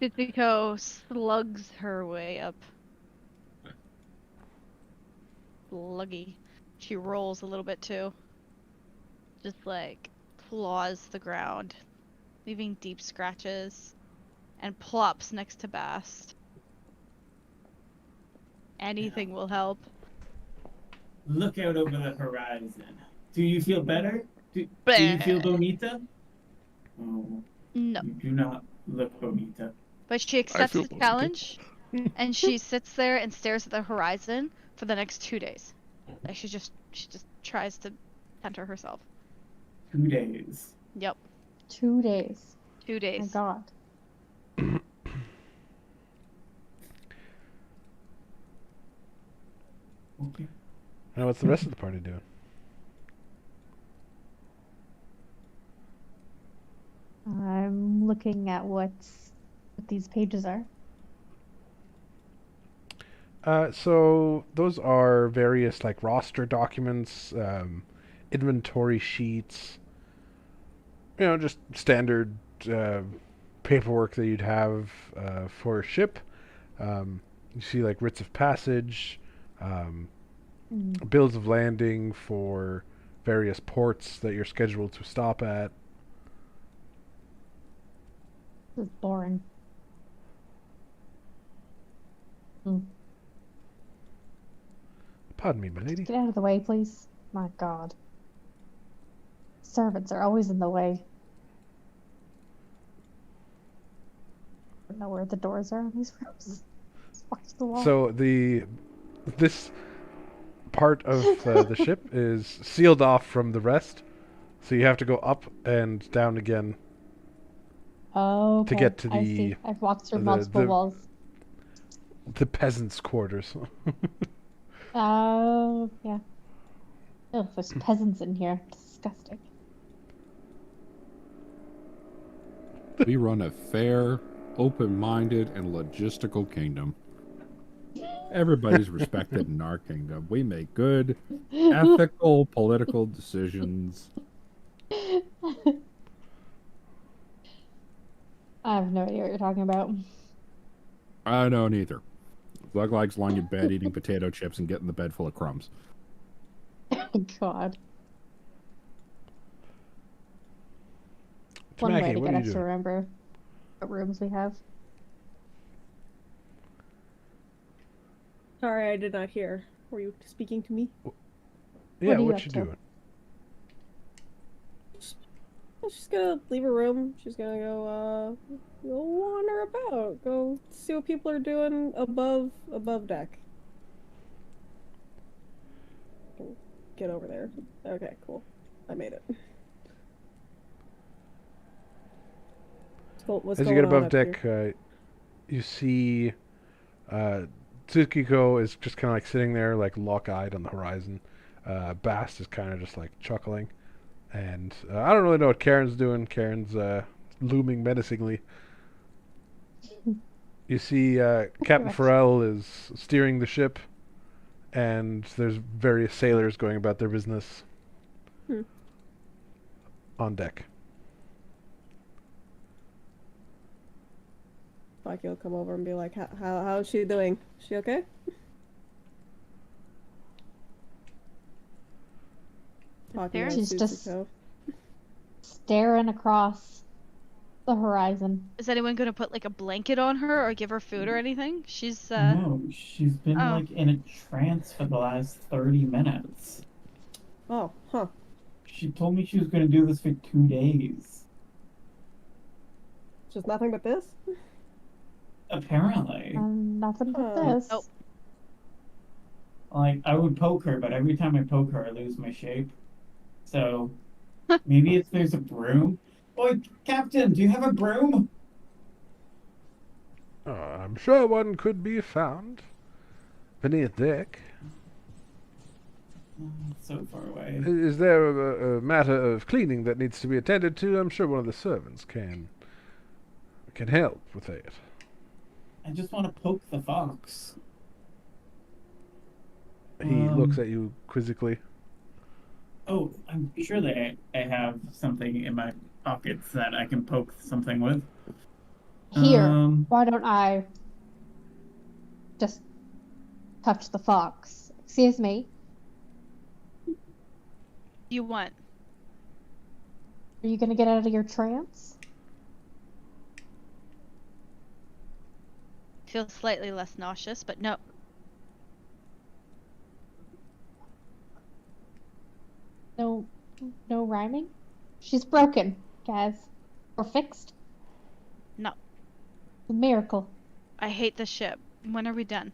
Tsuchiko slugs her way up. Sluggy. She rolls a little bit too. Just like claws the ground, leaving deep scratches, and plops next to Bast. Anything will help. Look out over the horizon. Do you feel better? Do you feel bonita? Oh, No. you do not look bonita. But she accepts feel the bonita. challenge, and she sits there and stares at the horizon for the next 2 days. Like she just tries to center herself. 2 days. Yep, 2 days. 2 Oh my days. god. Okay. Now, what's the rest of the party doing? I'm looking at what these pages are. So those are various like roster documents, inventory sheets. Just standard uh, paperwork that you'd have for a ship. You see like writs of passage, um, bills of landing for various ports that you're scheduled to stop at. This is boring. Pardon me, milady. Get out of the way, please. My God. Servants are always in the way. I don't know where the doors are on these rooms. Just watch the wall. So this part of the ship is sealed off from the rest, so you have to go up and down again. Oh, okay. get to I see. I've walked through multiple walls. The peasants' quarters. Oh, yeah. Oh, there's peasants in here. Disgusting. We run a fair, open-minded, and logistical kingdom. Everybody's respected in our kingdom. We make good, ethical, political decisions. I have no idea what you're talking about. I don't either. Glug likes lying in bed, eating potato chips, and getting the bed full of crumbs. Oh, God. Tamaki, One way to what get are us you to doing? remember what rooms we have. Sorry, I did not hear. Were you speaking to me? Yeah, are you what up you to? doing? She's gonna leave her room. She's gonna go wander about. Go see what people are doing above deck. Get over there. Okay, cool. I made it. What's As you going get on above up deck, here? you see Tsukiko is just kind of like sitting there, like lock-eyed on the horizon. Bast is kind of just like chuckling. And I don't really know what Karen's doing. Karen's looming menacingly. You see Captain much. Farrell is steering the ship, and there's various sailors going about their business on deck. Baki will come over and be like, how's she doing? She okay? Talking about She's just Suzuko. staring across the horizon. Is anyone gonna put like a blanket on her or give her food or anything? She's No, she's been Oh. like in a trance for the last 30 minutes. Oh, huh. She told me she was going to do this for 2 days. Just nothing but this? Apparently. Nothing but Oh. this. Nope. Like, I would poke her, but every time I poke her, I lose my shape. So, maybe if there's a broom. Boy, Captain, do you have a broom? I'm sure one could be found beneath deck. It's so far away. Is there a matter of cleaning that needs to be attended to? I'm sure one of the servants can help with it. I just want to poke the fox. He looks at you quizzically. Oh, I'm sure that I have something in my pockets that I can poke something with. Here, Um, why don't I just touch the fox? Excuse me. you want. Are you gonna get out of your trance? Feel slightly less nauseous, but no. No rhyming? She's broken, guys. Or fixed. No. A miracle. I hate the ship. When are we done?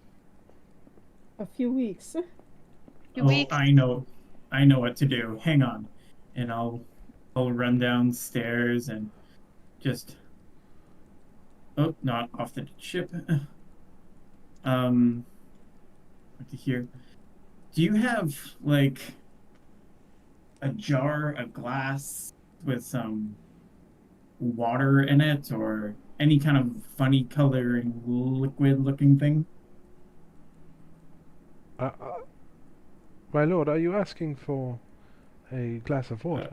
A few weeks. Few weeks? I know what to do. Hang on, and I'll run downstairs and just. Oh, not off the ship. What to hear? Do you have like a jar of glass with some water in it, or any kind of funny coloring liquid-looking thing? My lord, are you asking for a glass of water?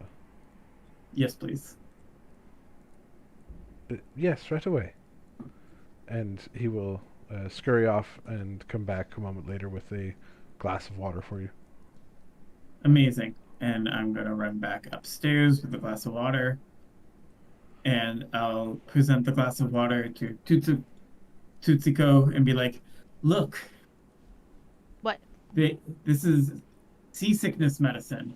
Yes, please. Yes, right away. And he will scurry off and come back a moment later with a glass of water for you. Amazing. And I'm gonna run back upstairs with a glass of water, and I'll present the glass of water to Tutsuko and be like, "Look, What? this is seasickness medicine.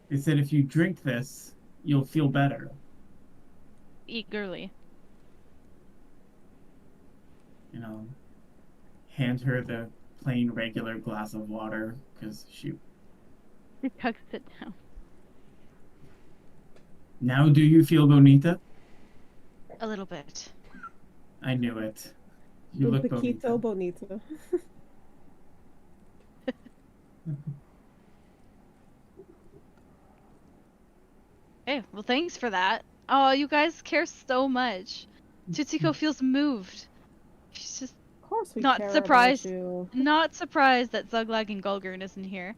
They said if you drink this, you'll feel better." Eagerly. You know, hand her the plain regular glass of water because she. He tucks it down. Now, do you feel bonita? A little bit. I knew it. You Un look poquito bonita. bonito. Hey, well, thanks for that. Oh, you guys care so much. Tutsuko feels moved. She's just Of course we Not care surprised. about you. not surprised that Zuglag and Gulgurn isn't here.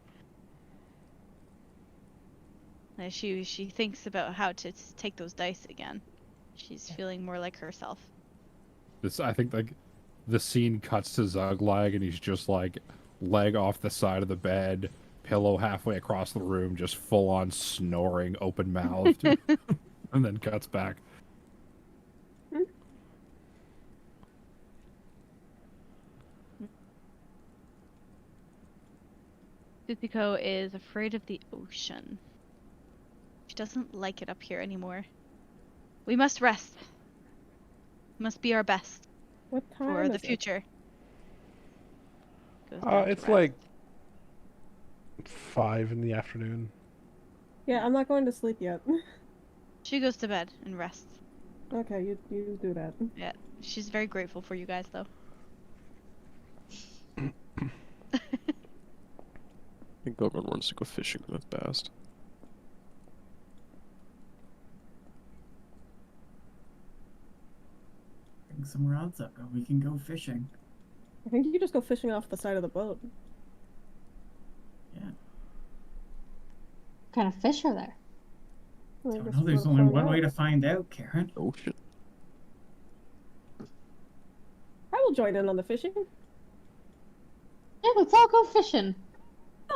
She thinks about how to take those dice again. She's feeling more like herself. I think like the scene cuts to Zuglag and he's just like leg off the side of the bed, pillow halfway across the room, just full on snoring, open mouthed, and then cuts back. Tutsuko is afraid of the ocean. She doesn't like it up here anymore. We must rest. Must be our best What time for the is it? future. Goes down to It's rest. like 5 in the afternoon. Yeah, I'm not going to sleep yet. She goes to bed and rests. Okay, you do that. Yeah, she's very grateful for you guys, though. I think Gogron wants to go fishing with Bast. Bring some rods up and we can go fishing. I think you could just go fishing off the side of the boat. Yeah. What kind of fish are there? Like, Don't just know. There's throw- only throw it one out. way to find out, Karen. Ocean. I will join in on the fishing. Yeah, let's all go fishing.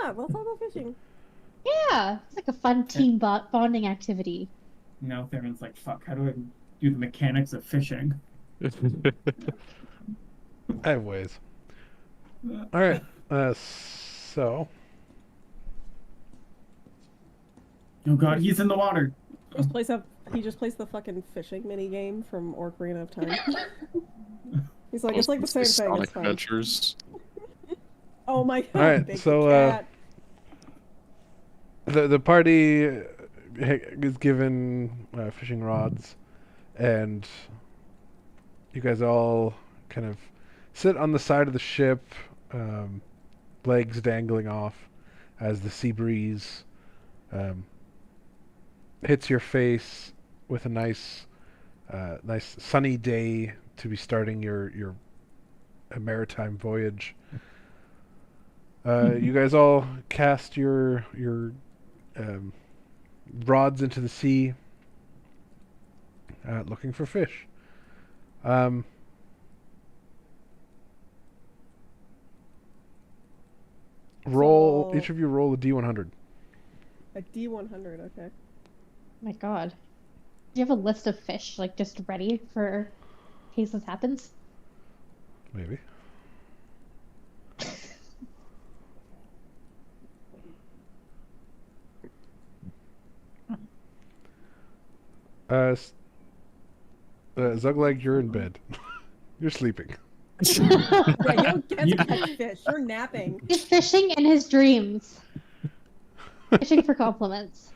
Yeah, let's all go fishing. Yeah, it's like a fun team bonding activity. Now Theron's like, fuck, how do I do the mechanics of fishing? I have ways. Alright, so... Oh god, he's in the water! He just plays the fucking fishing mini game from Ocarina of Time. He's like, it's like the same thing. Sonic It's fine. Adventures. Oh my god! Alright, big so, cat. The party is given fishing rods, and you guys all kind of sit on the side of the ship, legs dangling off, as the sea breeze hits your face with a nice sunny day to be starting your maritime voyage. You guys all cast your rods into the sea, looking for fish. Roll. So- Each of you roll a D100. A D100, okay. My god. Do you have a list of fish, like, just ready for in case this happens? Maybe. Zuglag, you're in bed. You're sleeping. Yeah, you don't get You- to catch fish. You're napping. He's fishing in his dreams. Fishing for compliments.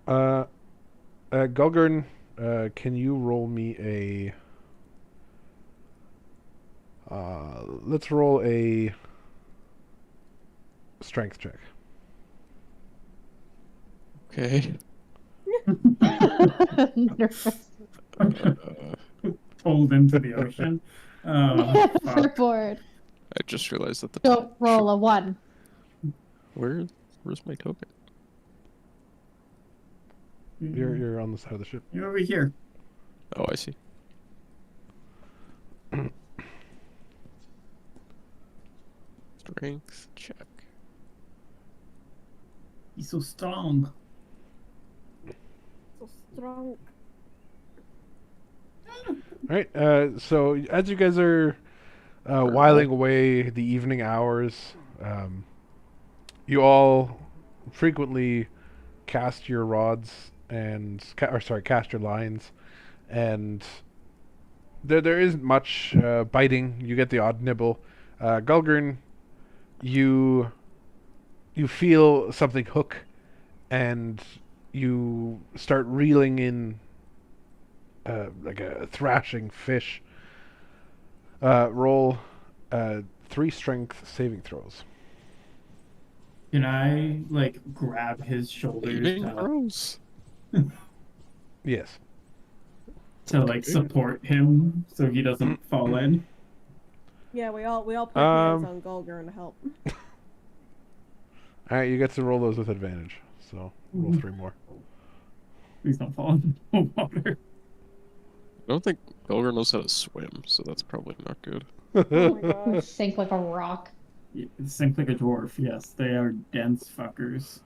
Gulgurn, can you roll me a... let's roll a strength check. Okay. Nervous. Pulled into the ocean. Oh, fuck. Overboard. I just realized that the Don't roll a 1. where's my token? You're on the side of the ship. You're over here. Oh, I see. Strength check. He's so strong. So strong. All right. So as you guys are whiling away the evening hours, you all frequently cast your rods and cast your lines, and there isn't much biting. You get the odd nibble. Gulgrin, you feel something hook, and you start reeling in like a thrashing fish. Roll 3 strength saving throws. Can I like grab his shoulders Saving to, throws. Yes. like support him so he doesn't fall in? Yeah, we all put hands on Gulgrin to help. All right, you get to roll those with advantage. So roll 3 more. Please don't fall in the water. I don't think Gulgrin knows how to swim, so that's probably not good. Oh my gosh. Sink like a rock. Yeah, sink like a dwarf. Yes, they are dense fuckers.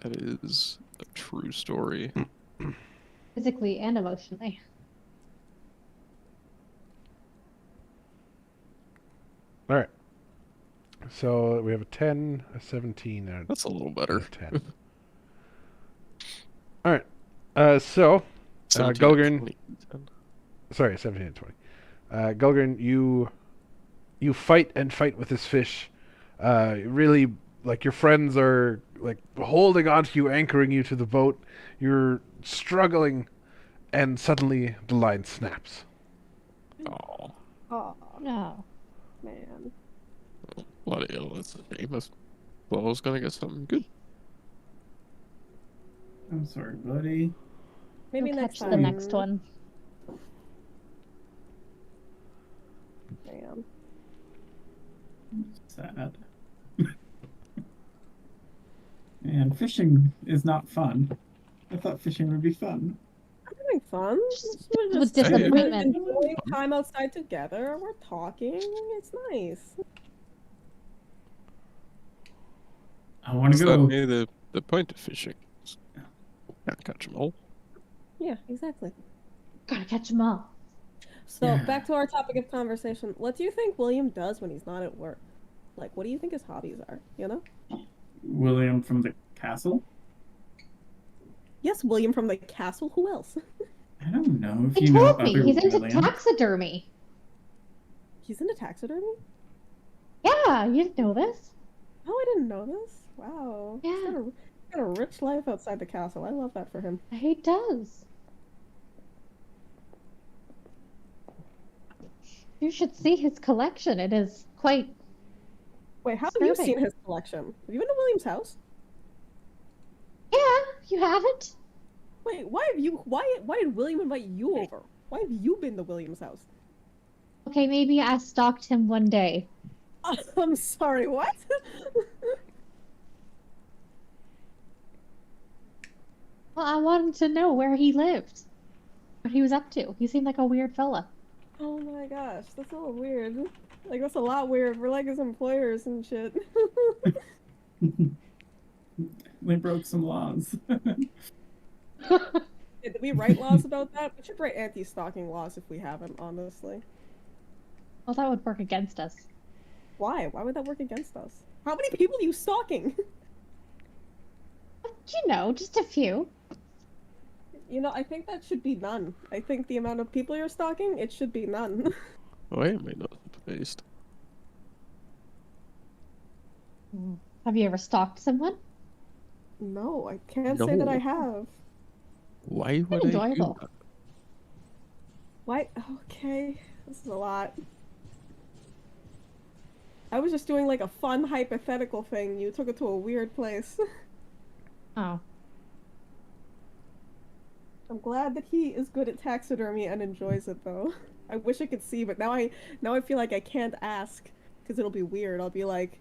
That is a true story. Physically and emotionally. All right. So we have a 10, a 17, and That's a little better. a 10. All right. So 17 Gulgrin. and 20, 10. Sorry, 17 and 20. Gulgrin, you fight and fight with this fish. Really, like, your friends are like holding onto you, anchoring you to the boat. You're struggling, and suddenly the line snaps. Oh, Oh No. man. bloody hell, that's a shame. Well, I was gonna get something good. I'm sorry, buddy. Maybe We'll next catch time. the next one. Damn. Sad. And fishing is not fun. I thought fishing would be fun. I'm having fun. We're With just disappointment. enjoying time outside together. We're talking. It's nice. I want to Is that go. maybe the point of fishing? Can't catch them all. Yeah, exactly. Gotta catch them all. So Yeah. back to our topic of conversation. What do you think William does when he's not at work? Like, what do you think his hobbies are? You know? William from the castle? Yes, William from the castle. Who else? I don't know if He you know told me other he's into Williams. taxidermy. He's into taxidermy? Yeah, you didn't know this. Oh, I didn't know this. Wow. He's Yeah. got a rich life outside the castle. I love that for him. He does. You should see his collection. It is quite. Wait, how have you Disturbing. seen his collection? Have you been to William's house? Yeah, you haven't? Wait, why did William invite you over? Why have you been to William's house? Okay, maybe I stalked him one day. I'm sorry, what? Well, I wanted to know where he lived. What he was up to. He seemed like a weird fella. Oh my gosh, that's a little weird. Like, that's a lot weird. We're like his employers and shit. We broke some laws. Did we write laws about that? We should write anti-stalking laws if we haven't, honestly. Well, that would work against us. Why? Why would that work against us? How many people are you stalking? You know, just a few. You know, I think that should be none. I think the amount of people you're stalking, it should be none. Oh, I may not have placed. Have you ever stalked someone? No, I can't say that I No. have. Why would I do enjoyable. that? Why? Okay, this is a lot. I was just doing like a fun hypothetical thing. You took it to a weird place. Oh. I'm glad that he is good at taxidermy and enjoys it though. I wish I could see, but now I feel like I can't ask because it'll be weird. I'll be like,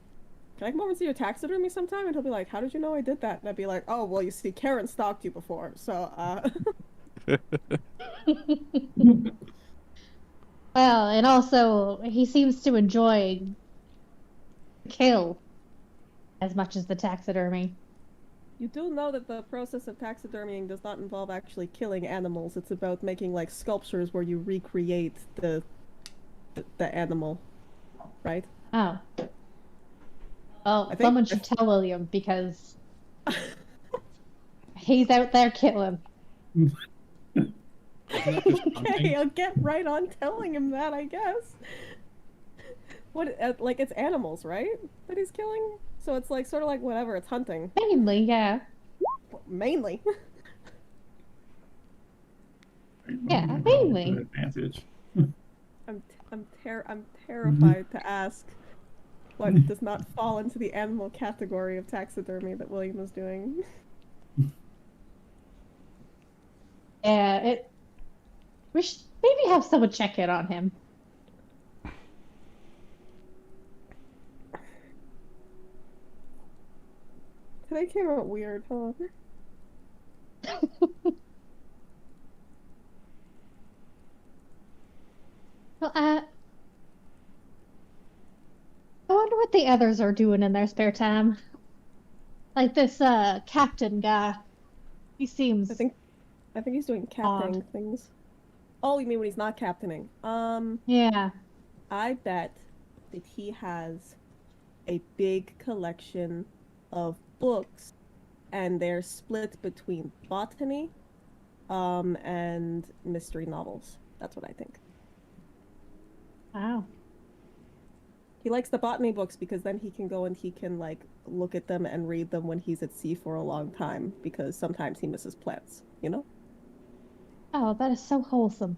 "Can I come over and see your taxidermy sometime?" And he'll be like, "How did you know I did that?" And I'd be like, "Oh, well, you see, Karen stalked you before, so Well, and also he seems to enjoy kill as much as the taxidermy. You do know that the process of taxidermying does not involve actually killing animals. It's about making like sculptures where you recreate the animal, right? Oh. Well, I think- someone should tell William because he's out there killing. Okay, I'll get right on telling him that, I guess. What, like, it's animals, right? That he's killing? So it's like, sort of like whatever, it's hunting. Mainly, yeah. Mainly. Yeah, mainly. Good advantage. I'm terrified to ask what does not fall into the animal category of taxidermy that William is doing. Yeah, we should maybe have someone check in on him. Today came out weird, huh? Well, I wonder what the others are doing in their spare time. Like this captain guy. He seems I think he's doing captaining things. Oh, you mean when he's not captaining? yeah. I bet that he has a big collection of books, and they're split between botany, and mystery novels. That's what I think. Wow. He likes the botany books because then he can go and he can like look at them and read them when he's at sea for a long time because sometimes he misses plants, you know? Oh, that is so wholesome.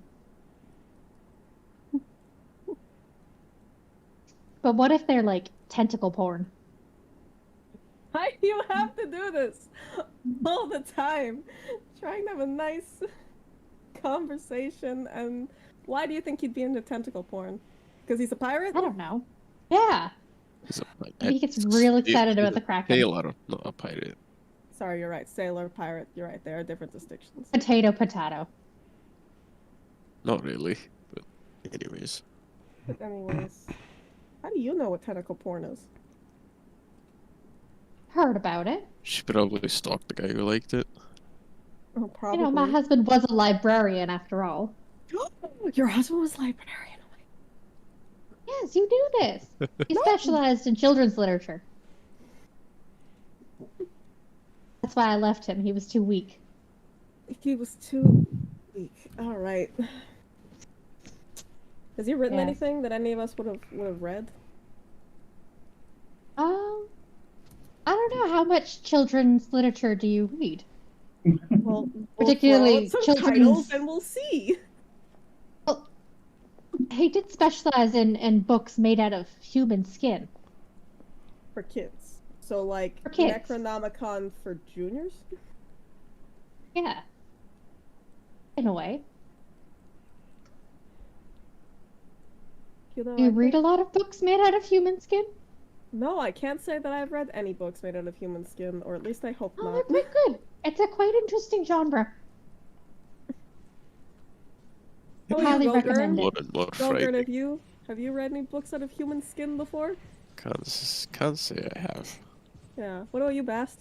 But what if they're like tentacle porn? Why do you have to do this all the time? Trying to have a nice conversation, and why do you think he'd be into tentacle porn? Because he's a pirate? I don't know. Yeah. He's He gets real excited about the Kraken. Sailor, not a pirate. Sorry, you're right. Sailor, pirate, you're right. There are different distinctions. Potato. Not really, but anyways. But anyways, how do you know what tentacle porn is? Heard about it. She probably stalked the guy who liked it. Oh, probably. You know, my husband was a librarian after all. Your husband was librarian. Yes, you knew this. He specialized in children's literature. That's why I left him. He was too weak. He was too weak. All right. Has he written Yes. anything that any of us would have read? I don't know. How much children's literature do you read? Well, Particularly throw out some children's- titles, and we'll see. Well, he did specialize in books made out of human skin. For kids. So like For kids. Necronomicon for juniors? Yeah. In a way. Do you read a lot of books made out of human skin? No, I can't say that I've read any books made out of human skin, or at least I hope Oh, they're not. quite good. It's a quite interesting genre. Oh, Highly you, recommend Golgurn? it. More Golgurn, frightening. have you read any books out of human skin before? Can't say I have. Yeah. What about you, Bast?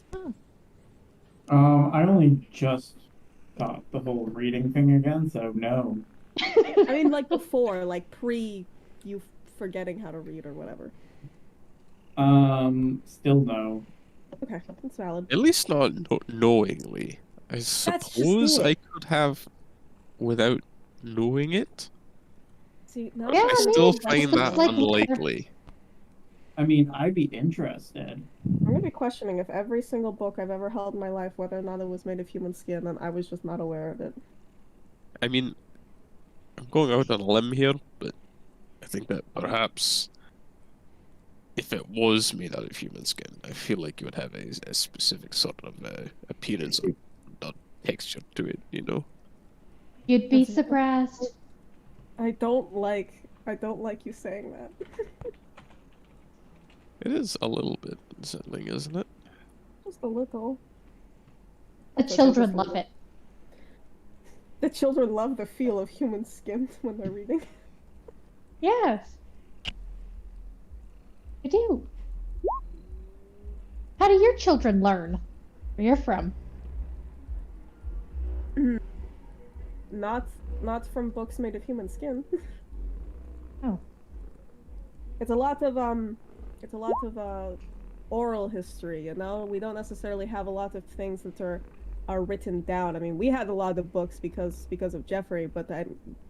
I only just got the whole reading thing again, so no. I mean, like before, like pre you forgetting how to read or whatever. Still no. Okay, that's valid. At least not knowingly. I just suppose it. I could have without knowing it. See, no, Yeah, I I still mean, find it's that like- unlikely. I mean, I'd be interested. I'm gonna be questioning if every single book I've ever held in my life, whether or not it was made of human skin, and I was just not aware of it. I mean, I'm going out on a limb here, but I think that perhaps if it was made out of human skin, I feel like you would have a specific sort of appearance or texture to it, you know? You'd be surprised. I don't like you saying that. It is a little bit unsettling, isn't it? Just a little. The That's okay, children just a love little. it. The children love the feel of human skin when they're reading. Yes. I do. How do your children learn where you're from? Not from books made of human skin. Oh. It's a lot of oral history, you know? We don't necessarily have a lot of things that are written down. I mean, we had a lot of books because of Jeffrey, but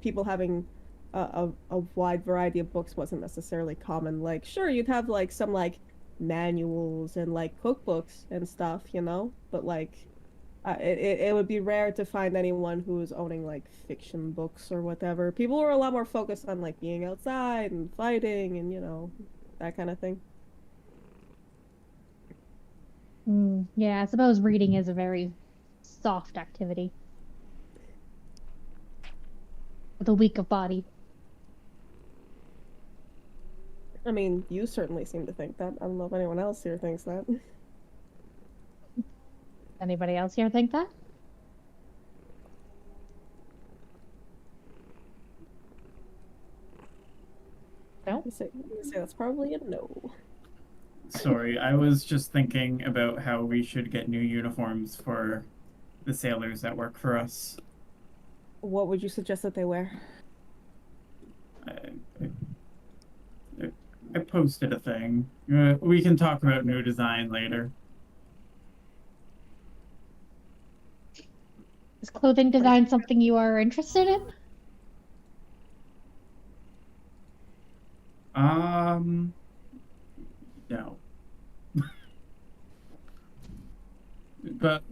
people having a wide variety of books wasn't necessarily common. Like, sure, you'd have like some like manuals and like cookbooks and stuff, you know? But like it would be rare to find anyone who was owning like fiction books or whatever. People were a lot more focused on like being outside and fighting and, you know, that kind of thing. Yeah, I suppose reading is a very soft activity. With a weak of body. I mean, you certainly seem to think that. I don't know if anyone else here thinks that. Anybody else here think that? No? You say that's probably a no. Sorry, I was just thinking about how we should get new uniforms for the sailors that work for us. What would you suggest that they wear? I posted a thing. We can talk about new design later. Is clothing design something you are interested in? No. But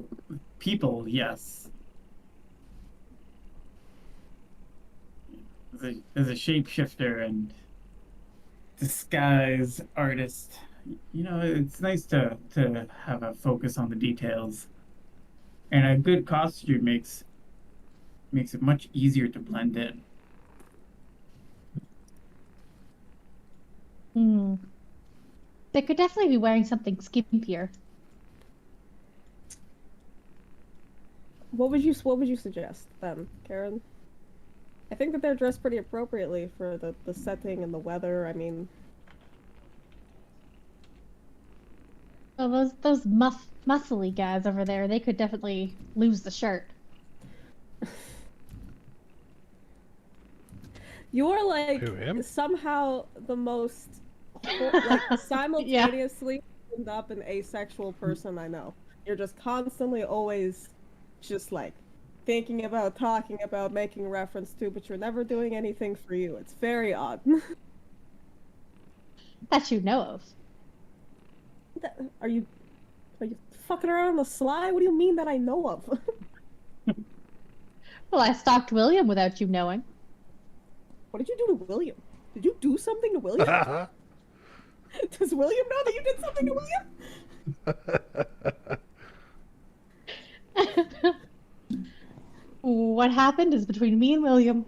people, yes. As a shapeshifter and disguise artist, you know, it's nice to have a focus on the details. And a good costume makes it much easier to blend in. They could definitely be wearing something skimpier. What would you suggest then, Karen? I think that they're dressed pretty appropriately for the setting and the weather. I mean, Well, those muscly guys over there, they could definitely lose the shirt. you are like Who, him? somehow the most like simultaneously opened up an asexual person I know. You're just constantly always just like thinking about, talking about, making reference to, but you're never doing anything for you. It's very odd. That you know of. Are you fucking around on the sly? What do you mean that I know of? Well, I stalked William without you knowing. What did you do to William? Did you do something to William? Does William know that you did something to William? What happened is between me and William.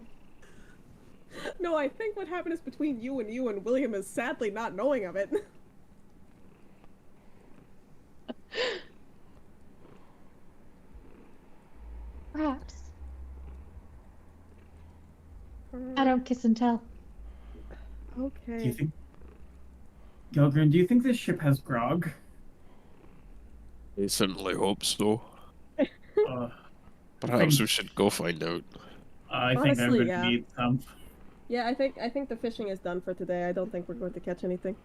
No, I think what happened is between you, and William is sadly not knowing of it. Perhaps. I don't kiss and tell. Okay. Do you think, Gilgren, do you think this ship has grog? I certainly hope so. Uh, Perhaps we should go find out. I think I'm Honestly, going yeah. to need some. Yeah, I think the fishing is done for today. I don't think we're going to catch anything.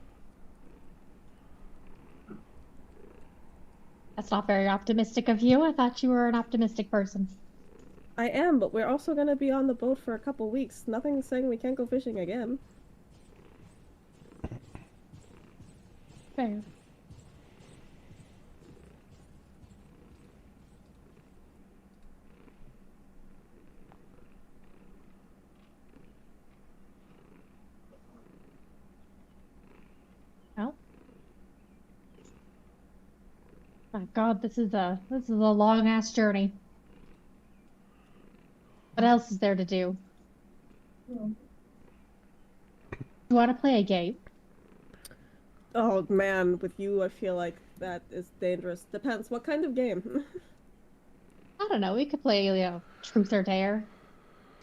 That's not very optimistic of you. I thought you were an optimistic person. I am, but we're also gonna be on the boat for a couple weeks. Nothing's saying we can't go fishing again. Fair. Oh. My God, this is a long ass journey. What else is there to do? You want to play a game? Oh man, with you, I feel like that is dangerous. Depends what kind of game. I don't know. We could play, truth or dare.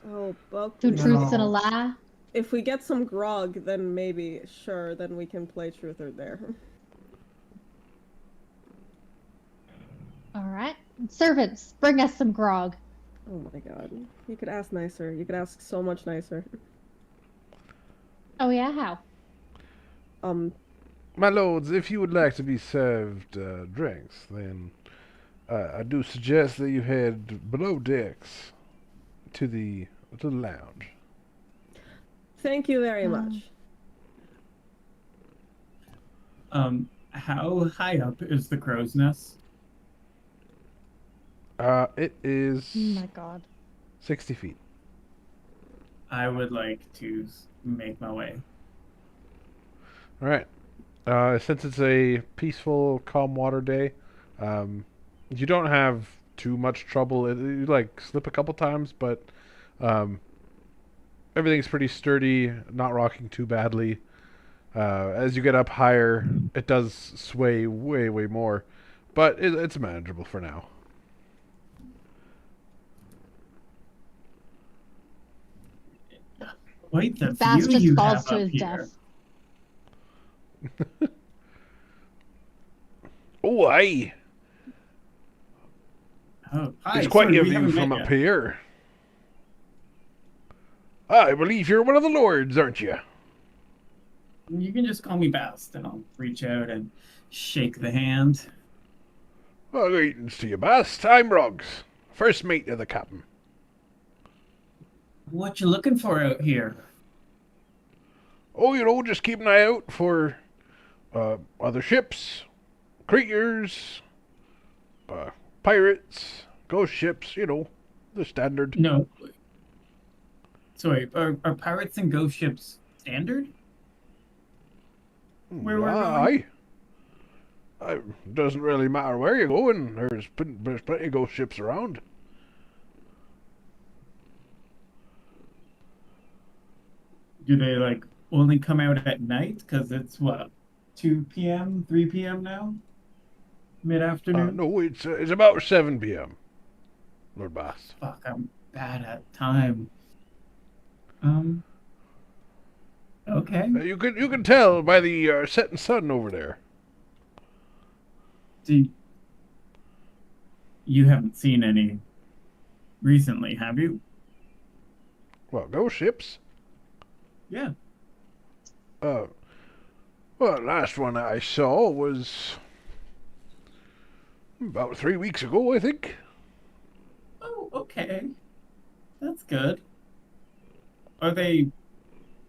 Oh, well, Two No. truths and a lie. if we get some grog, then maybe, sure, then we can play truth or dare. All right. Servants, bring us some grog. Oh my god. You could ask nicer. You could ask so much nicer. Oh yeah, how? My lords, if you would like to be served drinks, then I do suggest that you head below decks to the lounge. Thank you very much. How high up is the crow's nest? It is Oh my god. 60 feet. I would like to make my way. All right. Since it's a peaceful, calm water day, you don't have too much trouble. You like slip a couple times, but everything's pretty sturdy, not rocking too badly. As you get up higher, it does sway way, way more, but it's manageable for now. Quite the Bass view just you falls have to up his here. death. Oh, aye. Oh, hi, There's quite sorry, a we view haven't from met up yet. here. I believe you're one of the lords, aren't you? You can just call me Bast, and I'll reach out and shake the hand. Well, greetings to you, Bast. I'm Ruggs, first mate of the captain. What you looking for out here? Oh, just keep an eye out for other ships, creatures, pirates, ghost ships, the standard. No. Sorry, are pirates and ghost ships standard? Where we're going? It doesn't really matter where you're going. There's plenty of ghost ships around. Do they only come out at night? Because it's what, 2 p.m., 3 p.m. now? Mid-afternoon? No, it's about 7 p.m. Lord Bast. Fuck, I'm bad at time. Okay. You can tell by the setting sun over there. You haven't seen any recently, have you? Well, ghost ships. Yeah. Well, the last one I saw was about 3 weeks ago, I think. Oh, okay. That's good. Are they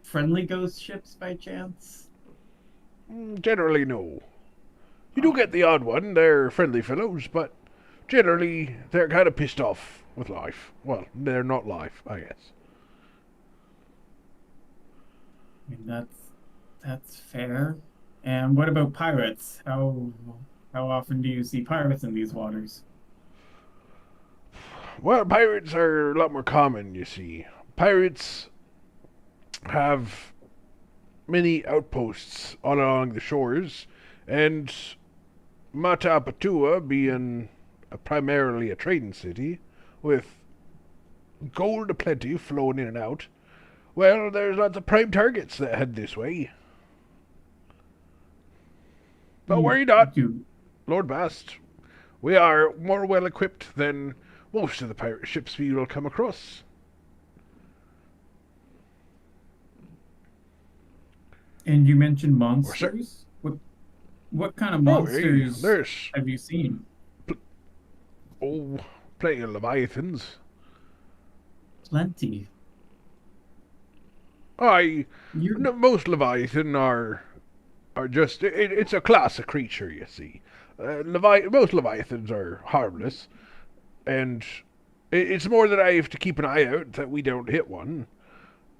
friendly ghost ships by chance? Generally, no. You do get the odd one. They're friendly fellows, but generally they're kind of pissed off with life. Well, they're not life, I guess. I mean, that's fair. And what about pirates? How often do you see pirates in these waters? Well, pirates are a lot more common, you see. Pirates have many outposts all along the shores, and Mata Patua being primarily a trading city, with gold aplenty flowing in and out, well, there's lots of prime targets that head this way. But worry not, Lord Bast. We are more well equipped than most of the pirate ships we will come across. And you mentioned monsters? What kind of monsters There's have you seen? plenty of leviathans. Plenty. Most leviathan are just it's a class of creature, you see. Most leviathans are harmless, and it's more that I have to keep an eye out that we don't hit one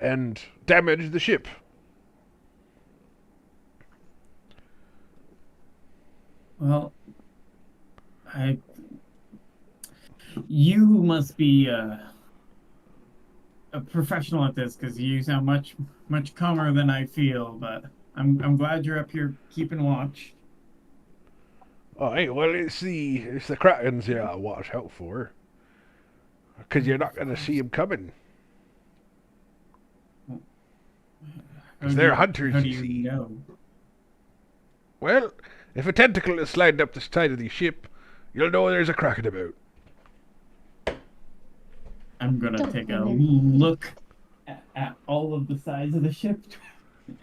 and damage the ship. Well, you must be a professional at this because you sound much calmer than I feel. But I'm glad you're up here keeping watch. Oh, hey, well, it's the Krakens here I'll watch out for. Because you're not going to see them coming. Because they're hunters, How do you see. you know? Well, if a tentacle is sliding up the side of the ship, you'll know there's a Kraken about. I'm gonna Don't take a worry. look at all of the sides of the ship,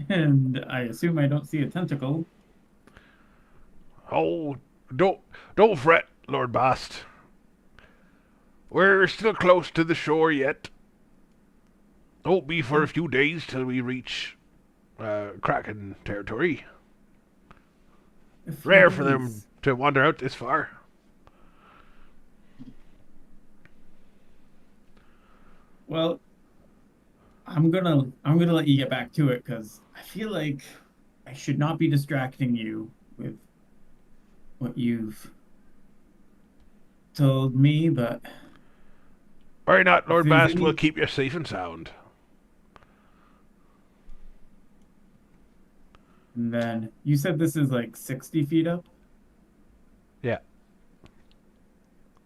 and I assume I don't see a tentacle. Oh, don't fret, Lord Bast. We're still close to the shore yet. Won't be for a few days till we reach Kraken territory. Rare for them Please. to wander out this far. Well, I'm gonna let you get back to it because I feel like I should not be distracting you with what you've told me, but Worry not, Lord there's Bast any- will keep you safe and sound. then you said this is like 60 feet up? Yeah.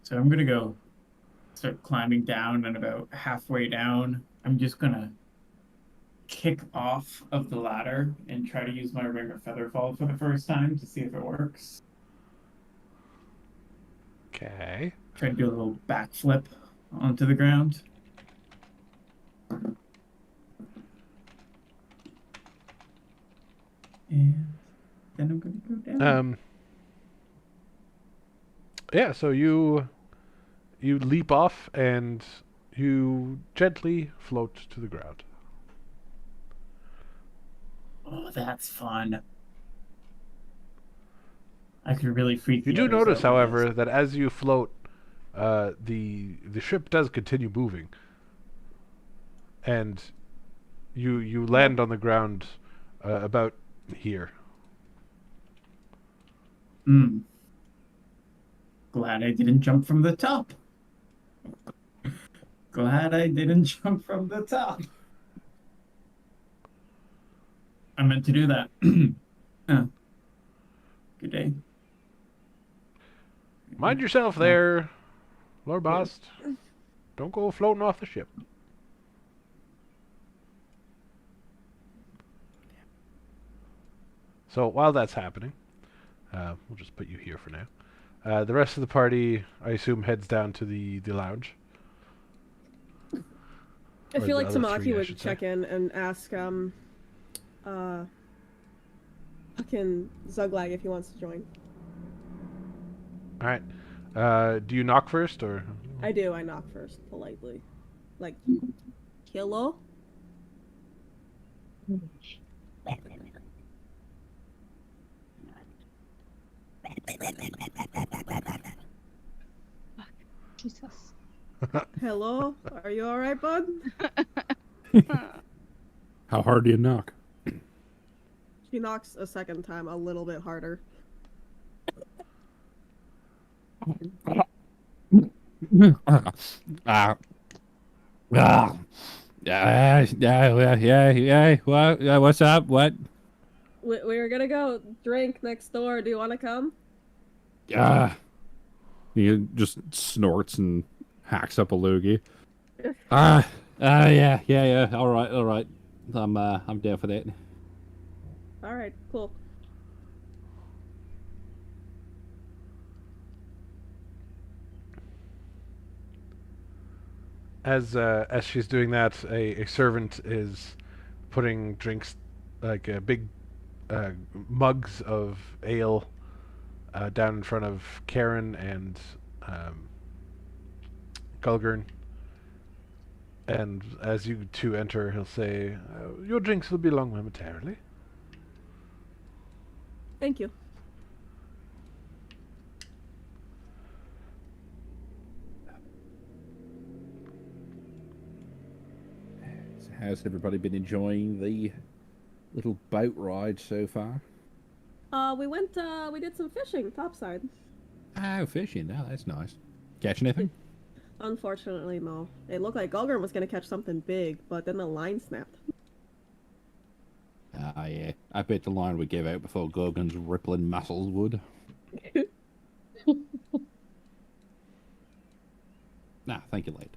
So I'm gonna go start climbing down, and about halfway down, I'm just gonna kick off of the ladder and try to use my ring of featherfall for the first time to see if it works. Okay. Try to do a little backflip onto the ground. And then I'm gonna go down. Yeah, so you leap off and you gently float to the ground. Oh, that's fun. I could really freak You the do others notice, out with however, this. that as you float, the ship does continue moving, and you land on the ground about here. Glad I didn't jump from the top. Glad I didn't jump from the top. I meant to do that. Good day. Mind yourself there, Lord Bast. Don't go floating off the ship. So while that's happening, we'll just put you here for now. The rest of the party, I assume, heads down to the lounge. I Or feel the like other Tamaki three, I would should say. check in and ask fucking Zuglag if he wants to join. All right. Do you knock first, or? I do. I knock first, politely, like, hello. Jesus. Hello, are you all right, bud? How hard do you knock? She knocks a second time, a little bit harder. Yeah. What? What's up? What? We were gonna go drink next door. Do you want to come? He just snorts and hacks up a loogie. Yeah. All right. I'm down for that. All right, cool. As she's doing that, a servant is putting drinks, like big mugs of ale, down in front of Karen and Gulgurn. And as you two enter, he'll say, "Your drinks will be along momentarily." Thank you. So how's everybody been enjoying the little boat ride so far? We did some fishing topside. Oh, fishing. Oh, that's nice. Catch anything? Unfortunately, no. It looked like Gulgrim was gonna catch something big, but then the line snapped. Ah, yeah. I bet the line would give out before Gorgon's rippling muscles would. Nah, thank you, lad.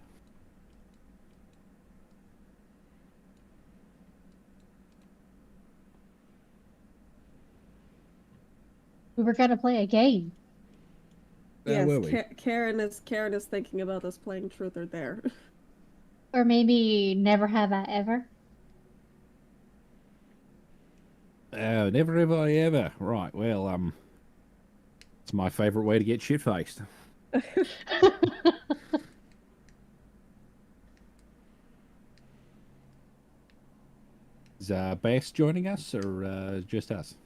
We were gonna play a game. Yes, were we? Karen is thinking about us playing Truth or Dare. Or maybe Never Have I Ever. Oh, never have I ever. Right, well, it's my favorite way to get shit-faced. Is Bass joining us, or just us?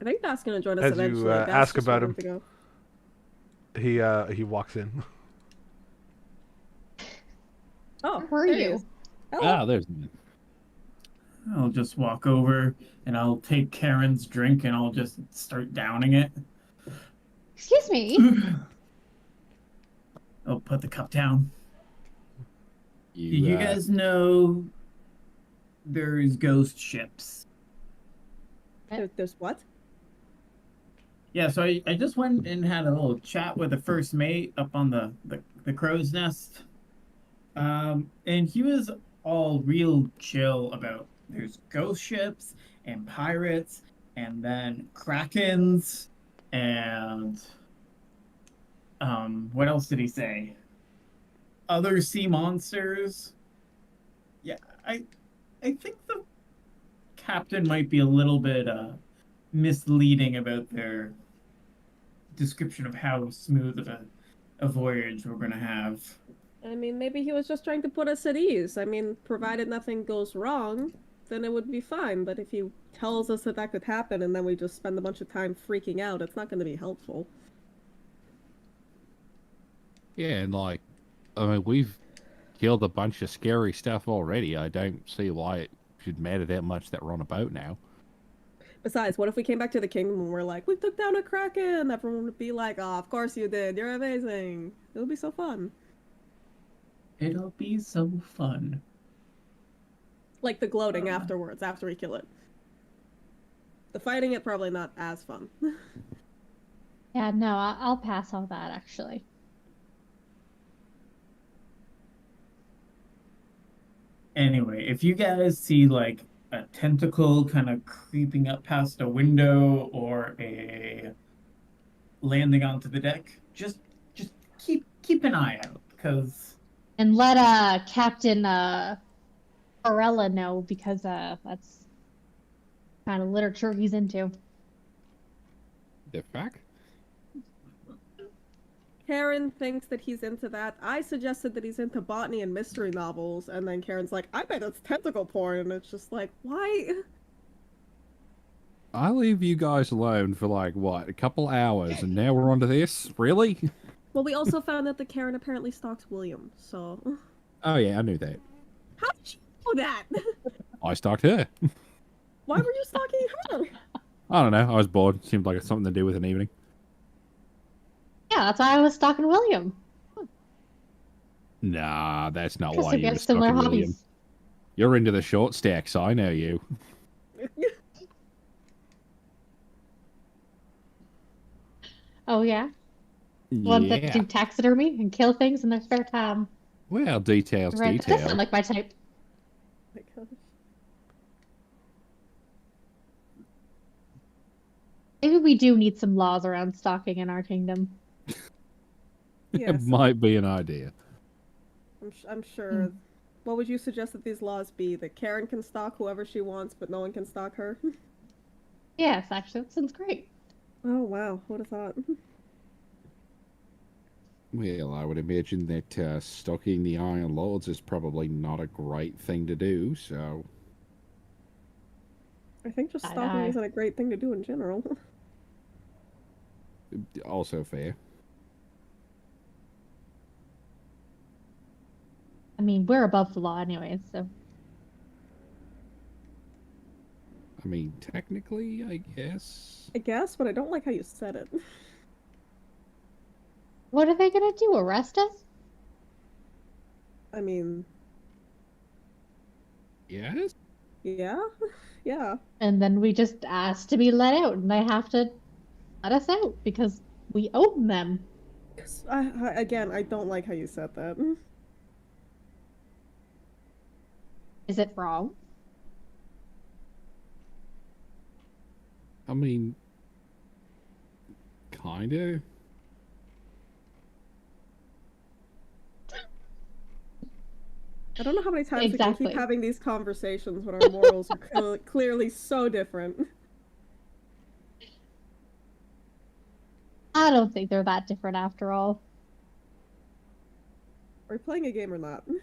I think that's gonna join us As you, eventually. That's ask just about wanted him. to go. He walks in. Oh, Where are there he you? is. Hello. Ah, there's me. I'll just walk over and I'll take Karen's drink and I'll just start downing it. Excuse me. I'll put the cup down. You, You guys know there's ghost ships. There's what? Yeah, so I just went and had a little chat with the first mate up on the crow's nest. And he was all real chill about there's ghost ships and pirates and then krakens and what else did he say? Other sea monsters. Yeah, I think the captain might be a little bit misleading about their description of how smooth of a voyage we're gonna have. I mean, maybe he was just trying to put us at ease. I mean, provided nothing goes wrong, then it would be fine. But if he tells us that that could happen and then we just spend a bunch of time freaking out, it's not going to be helpful. Yeah, and like, I mean, we've killed a bunch of scary stuff already. I don't see why it should matter that much that we're on a boat now. Besides, what if we came back to the kingdom and we're like, we took down a kraken? Everyone would be like, oh, of course you did. You're amazing. It would be so fun. It'll be so fun. Like the gloating afterwards, after we kill it. The fighting it, probably not as fun. Yeah, no, I'll pass on that actually. Anyway, if you guys see like a tentacle kind of creeping up past a window or a landing onto the deck, just keep an eye out, because And let Captain Corella know, because that's kind of literature he's into. The fuck? Karen thinks that he's into that. I suggested that he's into botany and mystery novels, and then Karen's like, I bet it's tentacle porn, and it's just like, why? I leave you guys alone for like, what, a couple hours, and now we're onto this? Really? Well, we also found out that Karen apparently stalks William, so... Oh yeah, I knew that. How did you know that? I stalked her. Why were you stalking her? I don't know, I was bored. Seemed like it's something to do with an evening. Yeah, that's why I was stalking William. Nah, that's not Because why we you were have similar stalking William. hobbies. You're into the short stacks, I know you. Oh yeah, one that Yeah. do taxidermy and kill things in their spare time. Well, details, Right, that does details. sound like my type. My gosh. Maybe we do need some laws around stalking in our kingdom. Yes, It might be an idea. I'm sure. What would you suggest that these laws be? That Karen can stalk whoever she wants, but no one can stalk her? Yes, actually, that sounds great. Oh, wow. What a thought. Well, I would imagine that stalking the Iron Lords is probably not a great thing to do, so... I think just I stalking know. isn't a great thing to do in general. Also fair. I mean, we're above the law anyways, so. I mean, technically, I guess. I guess, but I don't like how you said it. What are they gonna do? Arrest us? I mean, Yes? yeah, yeah. And then we just asked to be let out, and they have to let us out because we own them. 'Cause again, I don't like how you said that. Is it wrong? I mean, kinda. I don't know how many times we Exactly. can keep having these conversations when our morals are clearly so different. I don't think they're that different after all. Are we playing a game or not? We're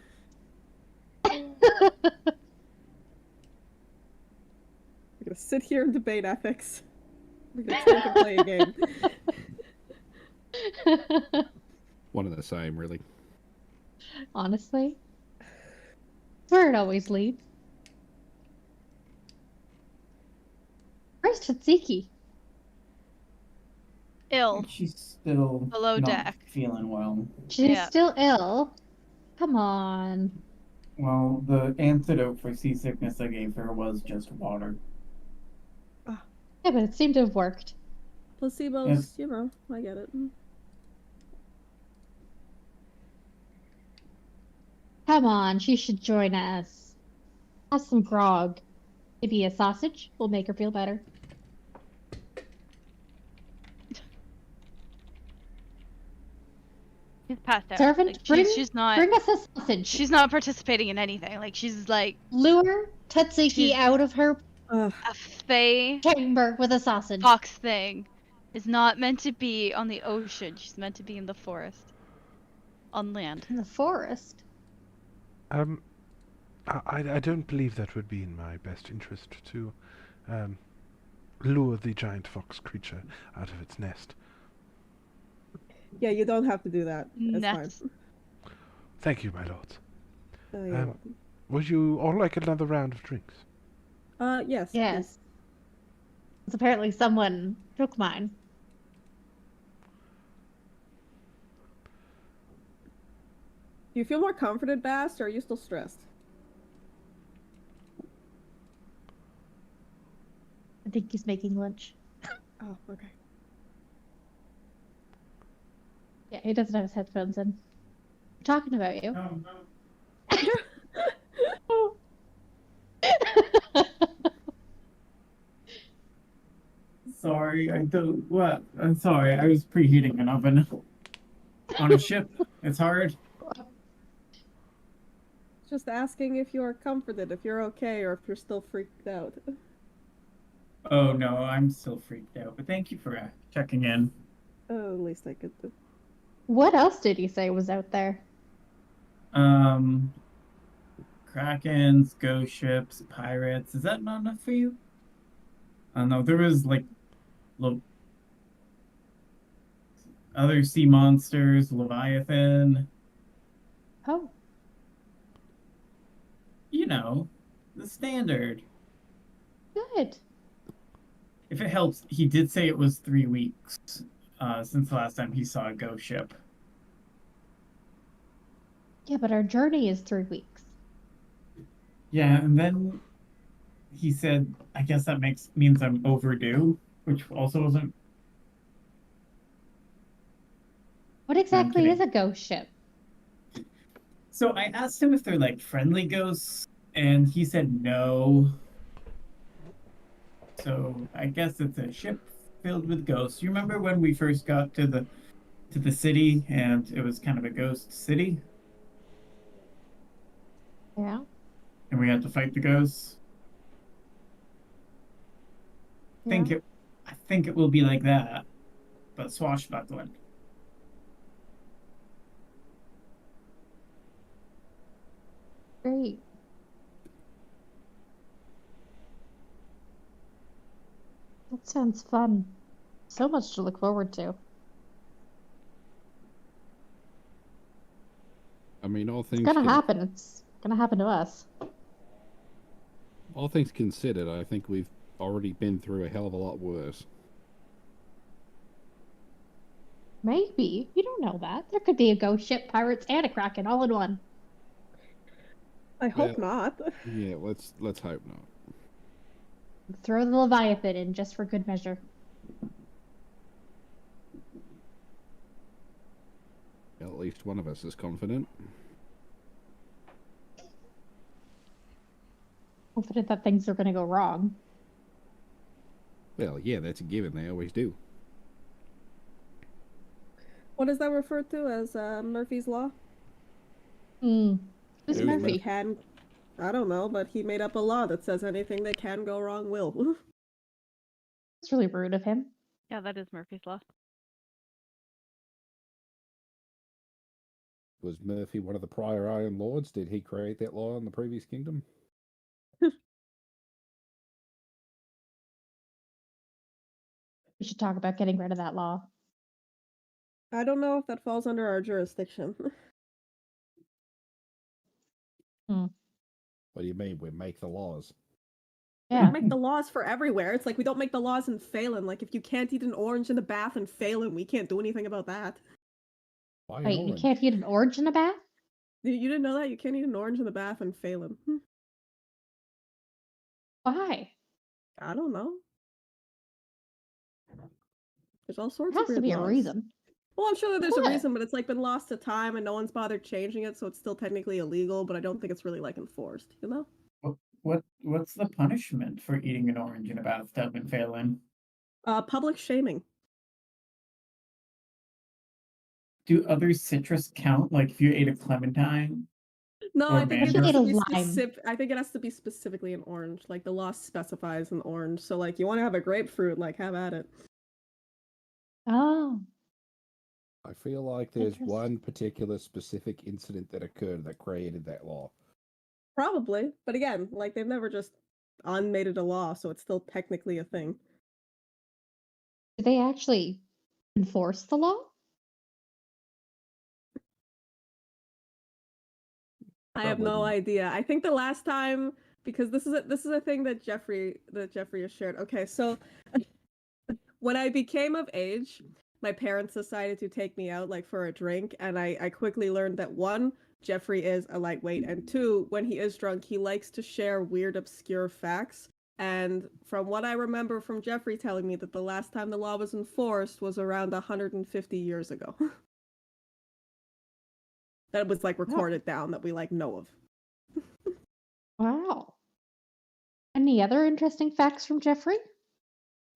gonna sit here and debate ethics. We're gonna drink and play a game. One and the same, really. Honestly. That's where it always leads. Where's Tatsuki? Ill. She's still Below not deck. feeling well. She's Yeah. still ill. Come on. Well, the antidote for seasickness I gave her was just water. Yeah, but it seemed to have worked. Placebos, Yes. you know, I get it. Come on, she should join us. Have some grog. Maybe a sausage will make her feel better. She's passed out. Servant, Like, bring, she's not. bring us a sausage. She's not participating in anything. Like she's like Lure Tatsuki She's- out of her Ugh. a fae chamber with a sausage. fox thing. Is not meant to be on the ocean. She's meant to be in the forest. On land. In the forest. I don't believe that would be in my best interest to lure the giant fox creature out of its nest. Yeah, you don't have to do that. It's Nest. fine. Thank you, my lords. You're welcome. Would you all like another round of drinks? Yes. Yes. Because apparently someone took mine. Do you feel more comforted, Bast, or are you still stressed? I think he's making lunch. Oh, okay. Yeah, he doesn't have his headphones in. We're talking about you. Oh, sorry, I don't. What? I'm sorry, I was preheating an oven. On a ship, it's hard. Just asking if you're comforted, if you're okay, or if you're still freaked out. Oh no, I'm still freaked out. But thank you for checking in. Oh, at least I could do. What else did he say was out there? Krakens, ghost ships, pirates. Is that not enough for you? No, there was like, other sea monsters, Leviathan. Oh, You know, the standard. good. If it helps, he did say it was 3 weeks since the last time he saw a ghost ship. Yeah, but our journey is 3 weeks. Yeah, and then he said, I guess that means I'm overdue, which also wasn't. What exactly kidding. is a ghost ship? So I asked him if they're like friendly ghosts, and he said no. So I guess it's a ship filled with ghosts. You remember when we first got to the city and it was kind of a ghost city Yeah. and we had to fight the ghosts? I think it will be like that, but swashbuckling. Great. That sounds fun. So much to look forward to. I mean, all It's things gonna happen. It's gonna happen to us. all things considered, I think we've already been through a hell of a lot worse. Maybe. You don't know that. There could be a ghost ship, pirates, and a kraken all in one. I hope Well- not. Yeah, let's hope not. Throw the Leviathan in just for good measure. At least one of us is confident. Confident that things are going to go wrong. Well, yeah, that's a given. They always do. What is that referred to as Murphy's Law? Hmm. Who's Who's Murphy? He can, I don't know, but he made up a law that says anything that can go wrong will. It's really rude of him. Yeah, that is Murphy's Law. Was Murphy one of the prior Iron Lords? Did he create that law in the previous kingdom? We should talk about getting rid of that law. I don't know if that falls under our jurisdiction. What do you mean? We make the laws. Yeah. We make the laws for everywhere. It's like we don't make the laws in Phelan. Like if you can't eat an orange in the bath in Phelan, we can't do anything about that. Why Wait, you orange? can't eat an orange in a bath? You didn't know that? You can't eat an orange in the bath in Phelan. Why? I don't know. There's all sorts There of has to weird be a laws. reason. Well, I'm sure that there's a What? reason, but it's like been lost to time and no one's bothered changing it, so it's still technically illegal, but I don't think it's really like enforced, you know? What's the punishment for eating an orange in a bathtub and failing? Public shaming. Do other citrus count? Like if you ate a clementine? No, Or I think it mandarin. has Ate a to be lime. specific. I think it has to be specifically an orange. Like the law specifies an orange. So like you want to have a grapefruit, like have at it. Oh. I feel like there's Interesting. one particular specific incident that occurred that created that law. Probably, but again, like they've never just unmade it a law, so it's still technically a thing. Do they actually enforce the law? I have Probably no not. idea. I think the last time, because this is a thing that Jeffrey has shared. Okay, so when I became of age, my parents decided to take me out like for a drink, and I quickly learned that one, Jeffrey is a lightweight, and two, when he is drunk, he likes to share weird, obscure facts. And from what I remember from Jeffrey telling me that the last time the law was enforced was around 150 years ago. That was like recorded down that we like know of. Wow. Any other interesting facts from Jeffrey?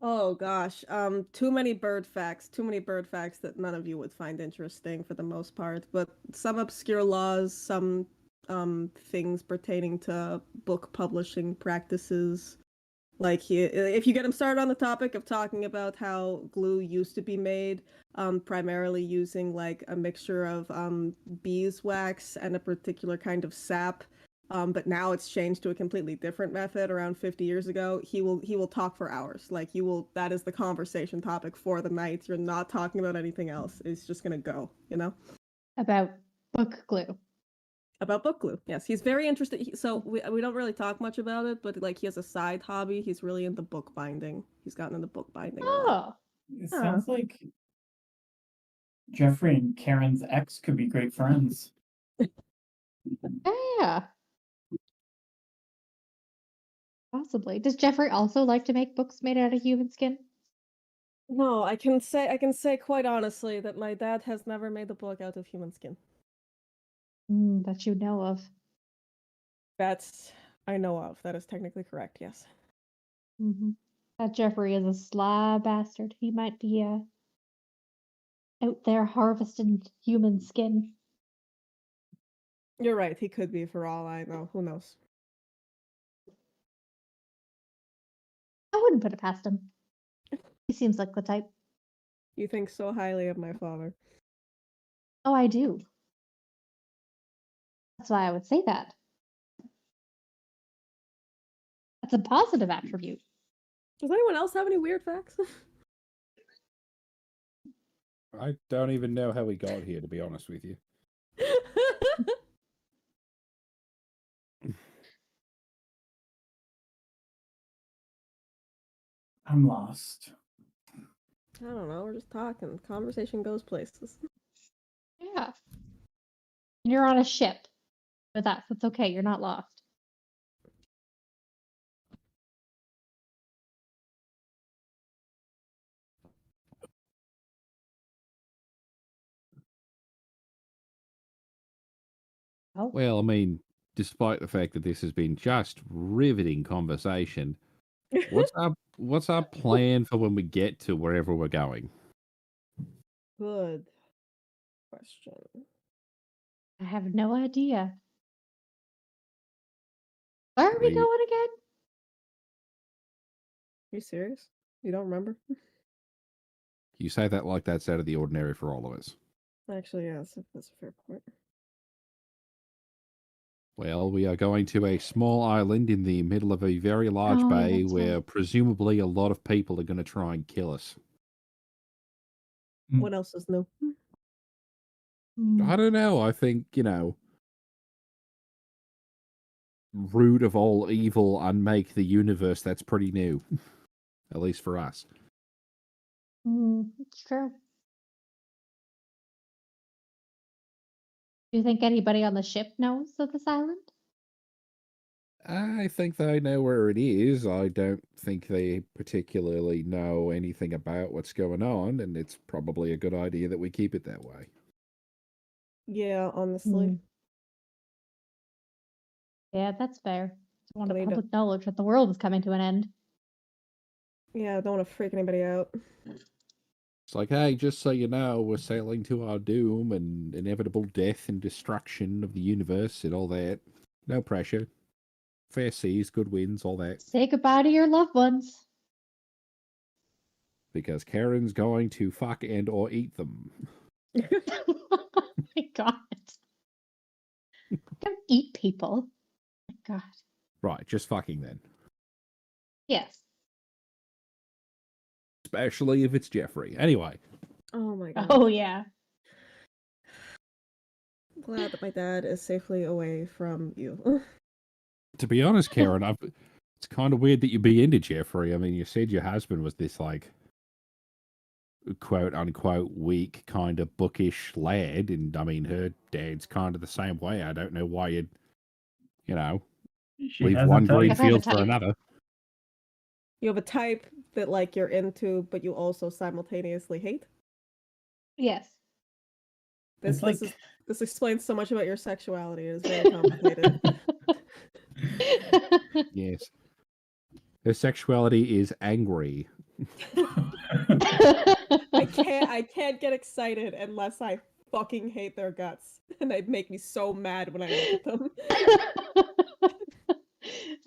Oh gosh, too many bird facts that none of you would find interesting for the most part, but some obscure laws, some things pertaining to book publishing practices. Like if you get him started on the topic of talking about how glue used to be made, primarily using like a mixture of beeswax and a particular kind of sap. But now it's changed to a completely different method around 50 years ago. He will talk for hours. Like that is the conversation topic for the night. You're not talking about anything else. It's just gonna go, you know? About book glue. About book glue. Yes, he's very interested. So we don't really talk much about it, but like he has a side hobby. He's really into book binding. He's gotten into book binding a lot. Oh. It sounds like Jeffrey and Karen's ex could be great friends. Yeah. Possibly. Does Jeffrey also like to make books made out of human skin? No, I can say quite honestly that my dad has never made a book out of human skin. That you know of. That's I know of. That is technically correct. Yes. Mm-hmm. That Jeffrey is a sly bastard. He might be out there harvesting human skin. You're right. He could be for all I know. Who knows? I wouldn't put it past him. He seems like the type. You think so highly of my father. Oh, I do. That's why I would say that. That's a positive attribute. Does anyone else have any weird facts? I don't even know how we got here, to be honest with you. I'm lost. I don't know. We're just talking. Conversation goes places. Yeah. And you're on a ship with us. It's okay. You're not lost. Oh, Well, I mean, despite the fact that this has been just riveting conversation, what's our plan for when we get to wherever we're going? Good question. I have no idea. Where are we We- going again? You serious? You don't remember? You say that like that's out of the ordinary for all of us. Actually, yeah, that's a fair point. Well, we are going to a small island in the middle of a very large Oh, bay that's where right. presumably a lot of people are going to try and kill us. Mm. What else is new? Hmm. I don't know. I think, root of all evil, unmake the universe. That's pretty new. At least for us. It's true. Do you think anybody on the ship knows of this island? I think they know where it is. I don't think they particularly know anything about what's going on, and it's probably a good idea that we keep it that way. Yeah, honestly. Hmm. Yeah, that's fair. I want I a mean, public knowledge that the world is coming to an end. Yeah, I don't want to freak anybody out. It's like, hey, just so you know, we're sailing to our doom and inevitable death and destruction of the universe and all that. No pressure. Fair seas, good winds, all that. Say goodbye to your loved ones. Because Karen's going to fuck and or eat them. Oh my god. Don't eat people. Oh my god. Right, just fucking then. Yes. Especially if it's Jeffrey. Anyway. Oh my god. Oh yeah. Glad that my dad is safely away from you. To be honest, Karen, it's kind of weird that you'd be into Jeffrey. I mean, you said your husband was this, like, quote unquote weak, kind of bookish lad, and I mean, her dad's kind of the same way. I don't know why you'd, She leave has a one type. green I've had a field for type. another. You have a type that like you're into, but you also simultaneously hate. Yes. This It's this is this explains so much about your sexuality. It is very complicated. Yes. Her sexuality is angry. I can't get excited unless I fucking hate their guts, and they make me so mad when I look at them.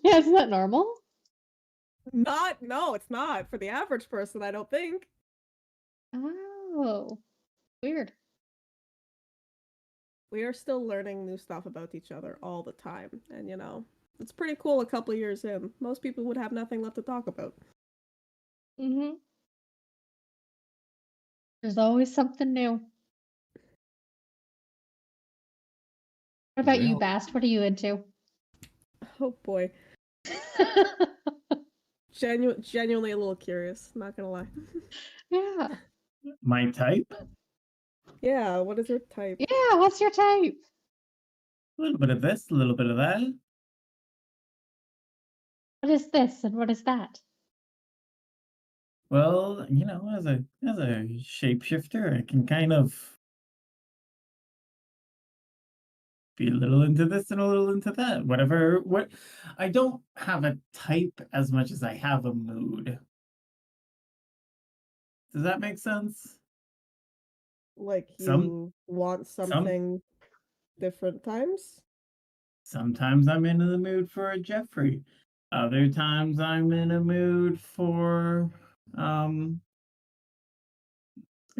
Yeah, isn't that normal? No, it's not for the average person. I don't think. Oh, weird. We are still learning new stuff about each other all the time, and it's pretty cool. A couple years in, most people would have nothing left to talk about. Mm-hmm. There's always something new. What about you, Well- Bast? What are you into? Oh boy, genuinely a little curious. Not gonna lie. Yeah. My type? Yeah, what is your type? Yeah, what's your type? A little bit of this, a little bit of that. What is this and what is that? Well, as a shapeshifter, I can kind of be a little into this and a little into that. What I don't have a type as much as I have a mood. Does that make sense? Like you Some- want something different times? Sometimes I'm in the mood for a Jeffrey. Other times I'm in a mood for Like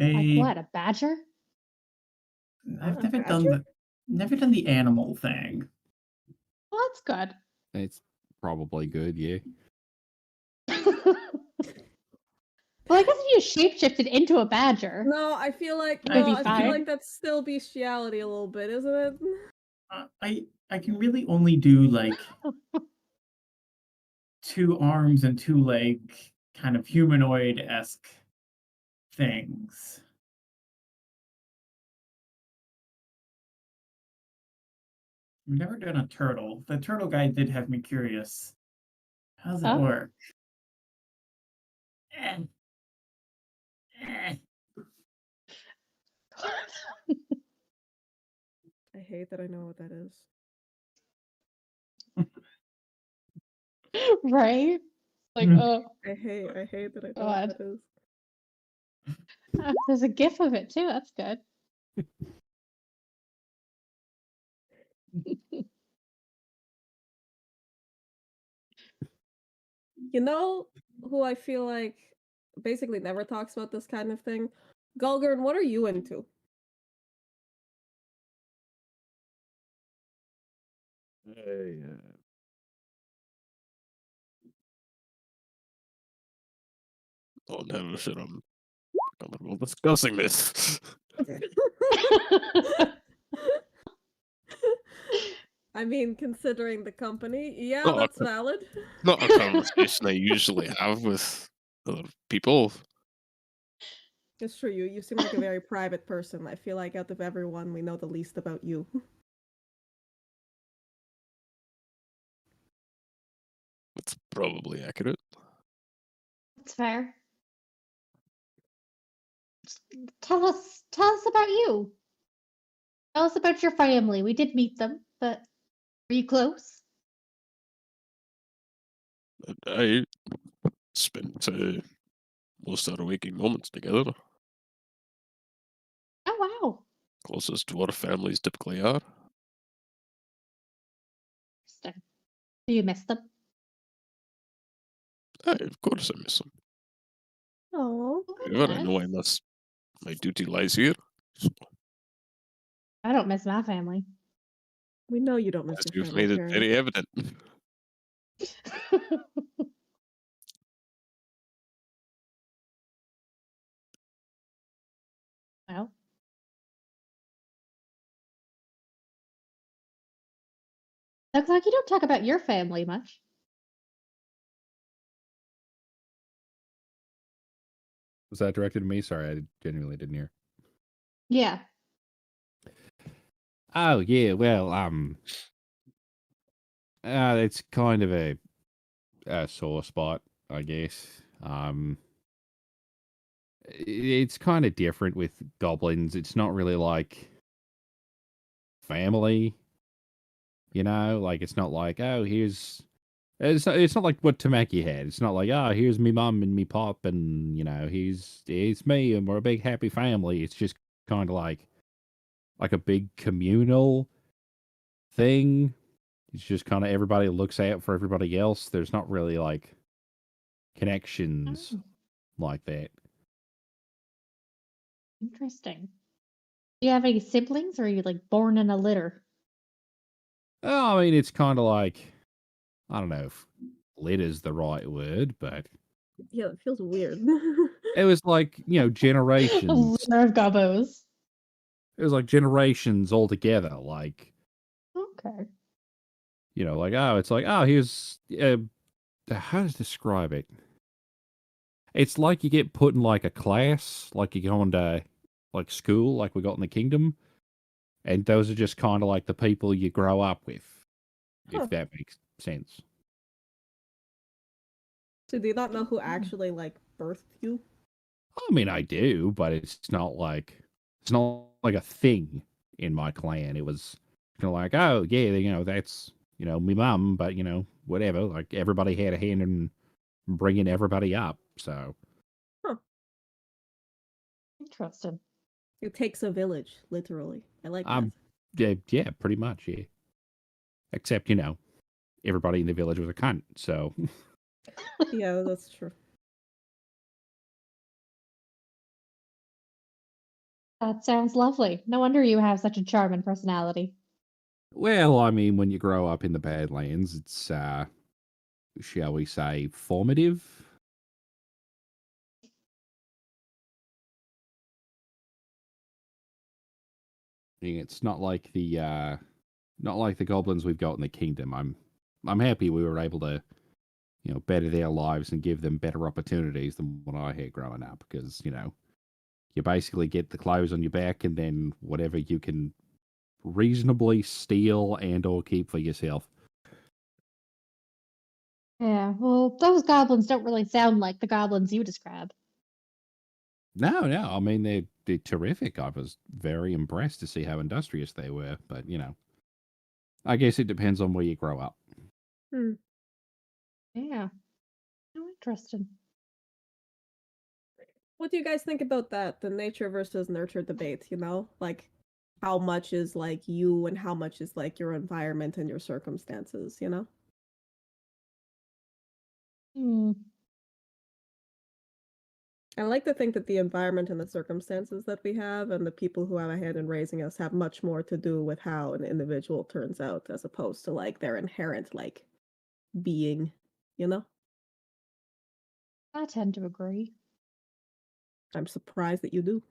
a what? A badger? I've A never badger? never done the animal thing. Well, that's good. It's probably good, yeah. Well, I guess if you shapeshifted into a badger. No, I feel like Maybe I feel fine. like that's still bestiality a little bit, isn't it? I can really only do like 2 arms and 2 leg kind of humanoid-esque things. never done a turtle. The turtle guy did have me curious. How does it Oh. work? Eh. Eh. I hate that I know what that is. Right? Like, Hmm. oh, I hate that I know God. what that is. There's a gif of it too. That's good. You know who I feel like basically never talks about this kind of thing? Gulgurn, what are you into? Oh, never should I'm comfortable discussing this. I mean, considering the company, yeah, Oh, that's okay. valid. Not a conversation I usually have with other people. It's true, you seem like a very private person. I feel like out of everyone, we know the least about you. It's probably accurate. That's fair. Tell us about you. Tell us about your family. We did meet them, but were you close? I spent most of our waking moments together, Oh wow. closest to our families typically are. Interesting. Do you miss them? Aye, of course I miss them. Oh, However, I know I must. My duty lies here. So, I don't miss my family. we know you don't miss as your you've family, made it Karen. very evident. Well, looks like you don't talk about your family much. Was that directed to me? Sorry, I genuinely didn't hear. Yeah. Oh yeah, well, it's kind of a sore spot, I guess. It's kind of different with goblins. It's not really like family, you know. Like it's not like it's not like what Tamaki had. It's not like here's me mum and me pop and it's me and we're a big happy family. It's just kind of like a big communal thing. It's just kind of everybody looks out for everybody else. There's not really like connections Oh, like that. interesting. Do you have any siblings, or are you like born in a litter? Oh, I mean, it's kind of like, I don't know if lit is the right word, but Yeah, it feels weird. it was like, A generations. litter of gobbos. It was like generations all together. Like, Okay. it's like, here's, how to describe it? It's like you get put in like a class, like you go into like school, like we got in the kingdom. And those are just kind of like the people you grow up with, Huh. if that makes sense. So do you not know who actually like birthed you? I mean, I do, but it's not like a thing in my clan. It was kind of like, oh yeah, that's me mum, but whatever. Like everybody had a hand in bringing everybody up. So Interesting. It takes a village, literally. I like that. yeah, pretty much, yeah. Except everybody in the village was a cunt. So Yeah, that's true. That sounds lovely. No wonder you have such a charming personality. well, I mean, when you grow up in the Badlands, it's shall we say, formative. I mean, it's not like the goblins we've got in the kingdom. I'm happy we were able to, better their lives and give them better opportunities than what I had growing up. Because you basically get the clothes on your back, and then whatever you can reasonably steal and or keep for yourself. Yeah, well, those goblins don't really sound like the goblins you describe. No, I mean they're terrific. I was very impressed to see how industrious they were, but you know, I guess it depends on where you grow up. Yeah. Oh, interesting. What do you guys think about that? The nature versus nurture debate, Like, how much is, like, you and how much is, like, your environment and your circumstances, Hmm. I like to think that the environment and the circumstances that we have and the people who have a hand in raising us have much more to do with how an individual turns out as opposed to, like, their inherent, like, being, you know? I tend to agree. I'm surprised that you do.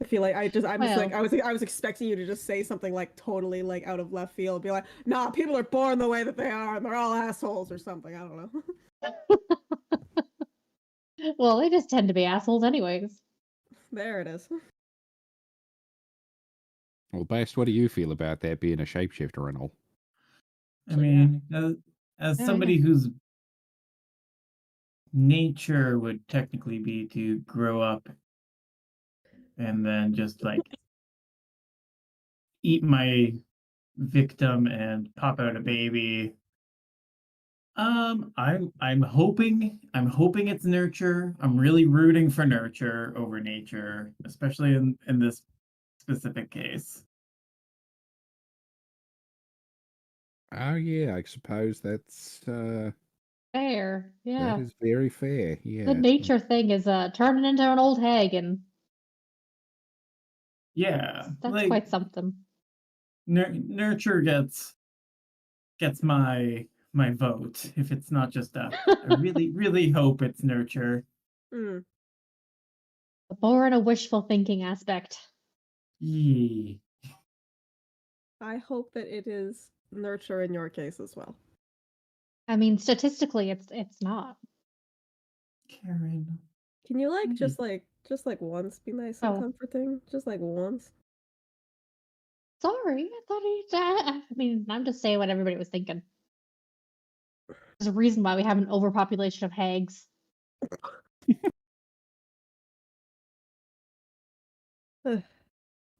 I feel like I'm just like Well. I was expecting you to just say something like totally like out of left field, be like, nah, people are born the way that they are and they're all assholes or something. I don't know. Well, they just tend to be assholes anyways. There it is. Well, Bast, what do you feel about that being a shapeshifter and all? I mean, as Yeah, somebody yeah. whose nature would technically be to grow up and then just like eat my victim and pop out a baby. I'm hoping it's nurture. I'm really rooting for nurture over nature, especially in this specific case. Oh yeah, I suppose that's Fair. that Yeah. is very fair. The Yeah. nature thing is turning into an old hag, and Yeah, that's like quite something. nurture gets my vote if it's not just I really hope it's nurture. Mm. More in a wishful thinking aspect. Yee. I hope that it is nurture in your case as well. I mean, statistically, it's not. Karen. Can you like Hmm. just like once be nice and Oh. comforting? Just like once. Sorry, I thought I mean, I'm just saying what everybody was thinking. There's a reason why we have an overpopulation of hags.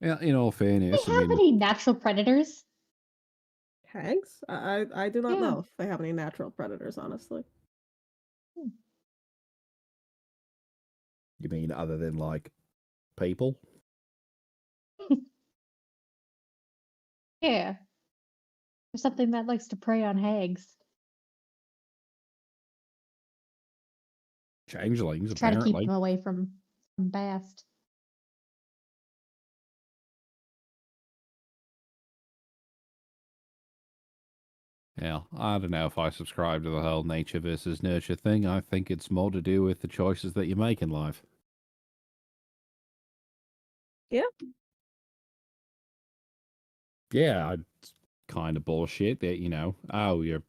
Yeah, in all Do fairness, they I have mean, any natural predators? Hags? I do not Yeah. know if they have any natural predators, honestly. you mean other than like people? Yeah. There's something that likes to prey on hags. Changelings, Try to keep apparently. them away from Bast. Yeah, I don't know if I subscribe to the whole nature versus nurture thing. I think it's more to do with the choices that you make in life. Yeah. Yeah, it's kind of bullshit that, you know, oh, you're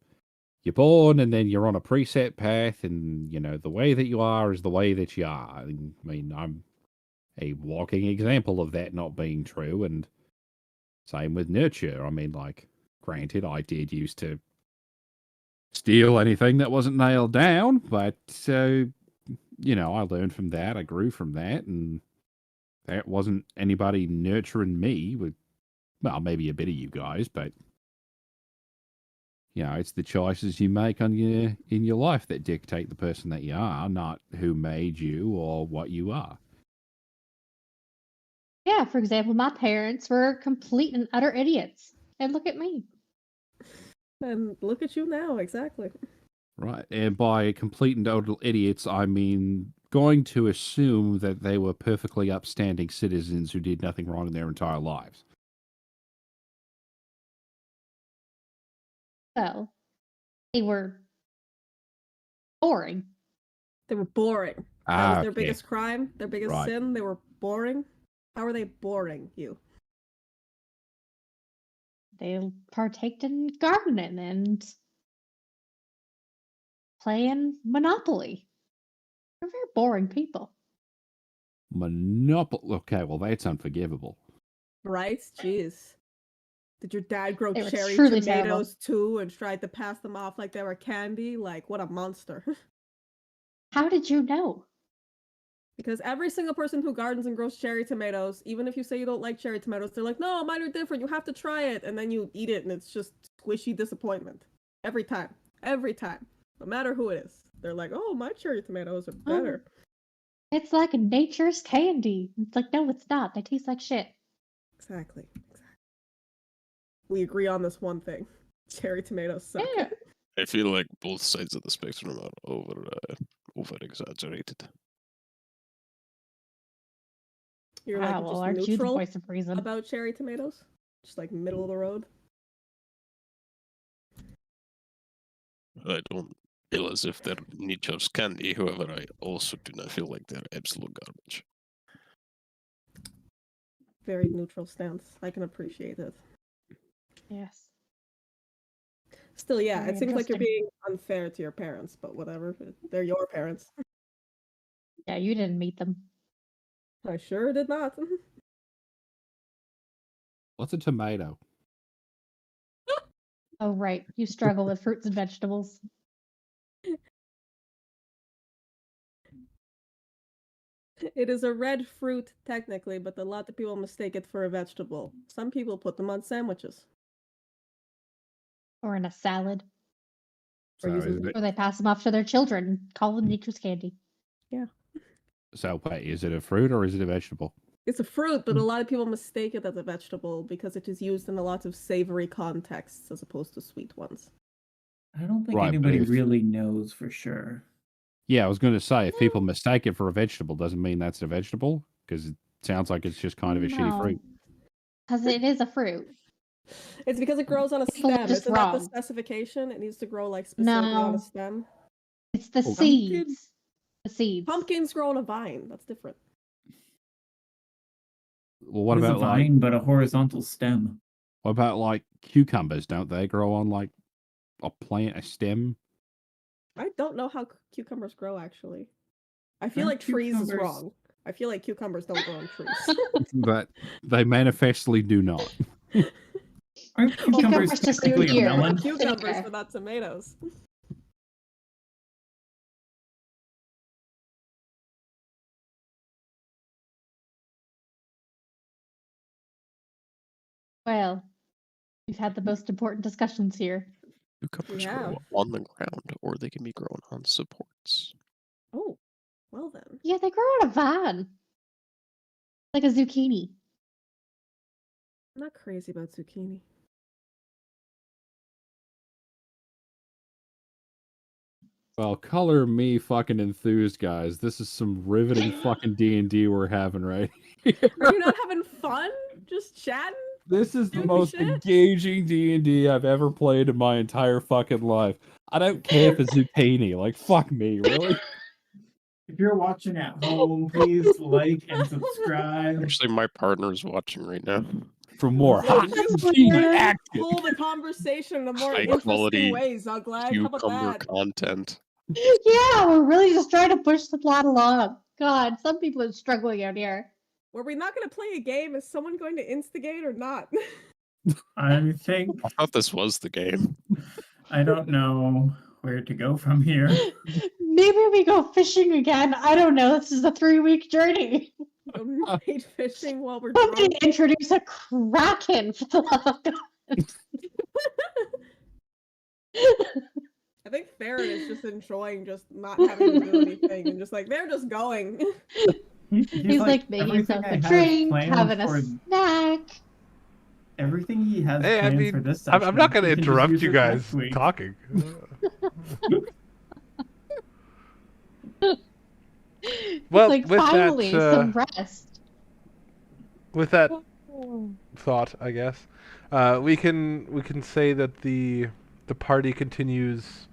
born and then you're on a preset path and, you know, the way that you are is the way that you are. I mean, I'm a walking example of that not being true, and same with nurture. I mean, like, granted, I did used to steal anything that wasn't nailed down, but you know, I learned from that. I grew from that, and that wasn't anybody nurturing me. With well, maybe a bit of you guys, but you know, it's the choices you make on in your life that dictate the person that you are, not who made you or what you are. Yeah, for example, my parents were complete and utter idiots. And look at me. And look at you now, exactly. Right. And by complete and total idiots, I mean going to assume that they were perfectly upstanding citizens who did nothing wrong in their entire lives. Well, they were boring. They were boring. That was Ah, their okay. biggest crime, their biggest Right. sin. They were boring. How are they boring you? They partaked in gardening and playing Monopoly. They're very boring people. Monopoly. Okay, well that's unforgivable. Right? Jeez. Did your dad grow They were cherry truly tomatoes too and tried to pass them off like they were candy? Like, what a monster. How did you know? Because every single person who gardens and grows cherry tomatoes, even if you say you don't like cherry tomatoes, they're like, no, mine are different. You have to try it. And then you eat it and it's just squishy disappointment. Every time. Every time. No matter who it is. They're like, oh, my cherry tomatoes are better. It's like nature's candy. It's like, no, it's not. They taste like shit. Exactly. We agree on this one thing. Cherry tomatoes suck. Yeah. I feel like both sides of the spectrum are over exaggerated. You're like Wow, well, just aren't you the neutral voice of reason? about cherry tomatoes? Just like middle of the road? I don't feel as if they're nature's candy. However, I also do not feel like they're absolute garbage. Very neutral stance. I can appreciate it. Yes. Still, yeah, Very it seems like you're interesting. being unfair to your parents, but whatever. They're your parents. Yeah, you didn't meet them. I sure did not. What's a tomato? Oh, right. You struggle with fruits and vegetables. It is a red fruit, technically, but a lot of people mistake it for a vegetable. Some people put them on sandwiches. Or in a salad. Or So, using is it, Or they pass them off to their children. Call them nature's candy. so wait, is it a fruit or is it a vegetable? It's a fruit, but a lot of people mistake it as a vegetable because it is used in a lot of savory contexts as opposed to sweet ones. I don't think Right, but anybody if- really knows for sure. Yeah, I was going to say, if people mistake it for a vegetable, doesn't mean that's a vegetable, because it sounds like it's just kind of a shitty fruit. Because it is a fruit. It's because it grows on a People are stem. just Isn't that the wrong. specification? It needs to grow like specifically on No. a stem. It's the Oh, seeds. The seeds. Pumpkins grow on a vine. That's different. Well, what It is about a vine, but a horizontal stem? like cucumbers? Don't they grow on like a plant, a stem? I don't know how cucumbers grow, actually. I feel Aren't like trees is cucumbers- wrong. I feel like cucumbers don't grow on trees. But they manifestly do not. Aren't Cucumbers cucumbers just technically a here. melon? Cucumbers, Yeah. but not tomatoes. Well, we've had the most important discussions here. Cucumbers Yeah. grow on the ground, or they can be grown on supports. Oh, well then. Yeah, they grow on a vine. Like a zucchini. I'm not crazy about zucchini. Well, color me fucking enthused, guys. This is some riveting fucking D&D we're having right here. Are you not having fun? Just chatting? This is the Doing most shit? engaging D&D I've ever played in my entire fucking life. I don't care if it's zucchini. Like, fuck me, really? If you're watching at home, please like and subscribe. Actually, my partner's watching right now. For more Yeah, hot just zucchini weird. action. Pull the conversation in a more High interesting quality way, Zuglag. How about Cucumber that? content. Yeah, we're really just trying to push the plot along. God, some people are struggling out here. Were we not going to play a game? Is someone going to instigate or not? I think I thought this was the game. I don't know where to go from here. Maybe we go fishing again. I don't know. This is a 3-week journey. Go night fishing while we're Somebody drunk. introduce a kraken for the love of God. I think Farron is just enjoying just not having to do anything and just like they're just going. He's like making everything himself I a have drink, planned having a for- snack. Everything he has Hey, I planned mean, for this I'm not session, going to he can just interrupt use you it guys next week. talking. Well, It's like with finally that, some rest. with that thought, I guess, we can say that the party continues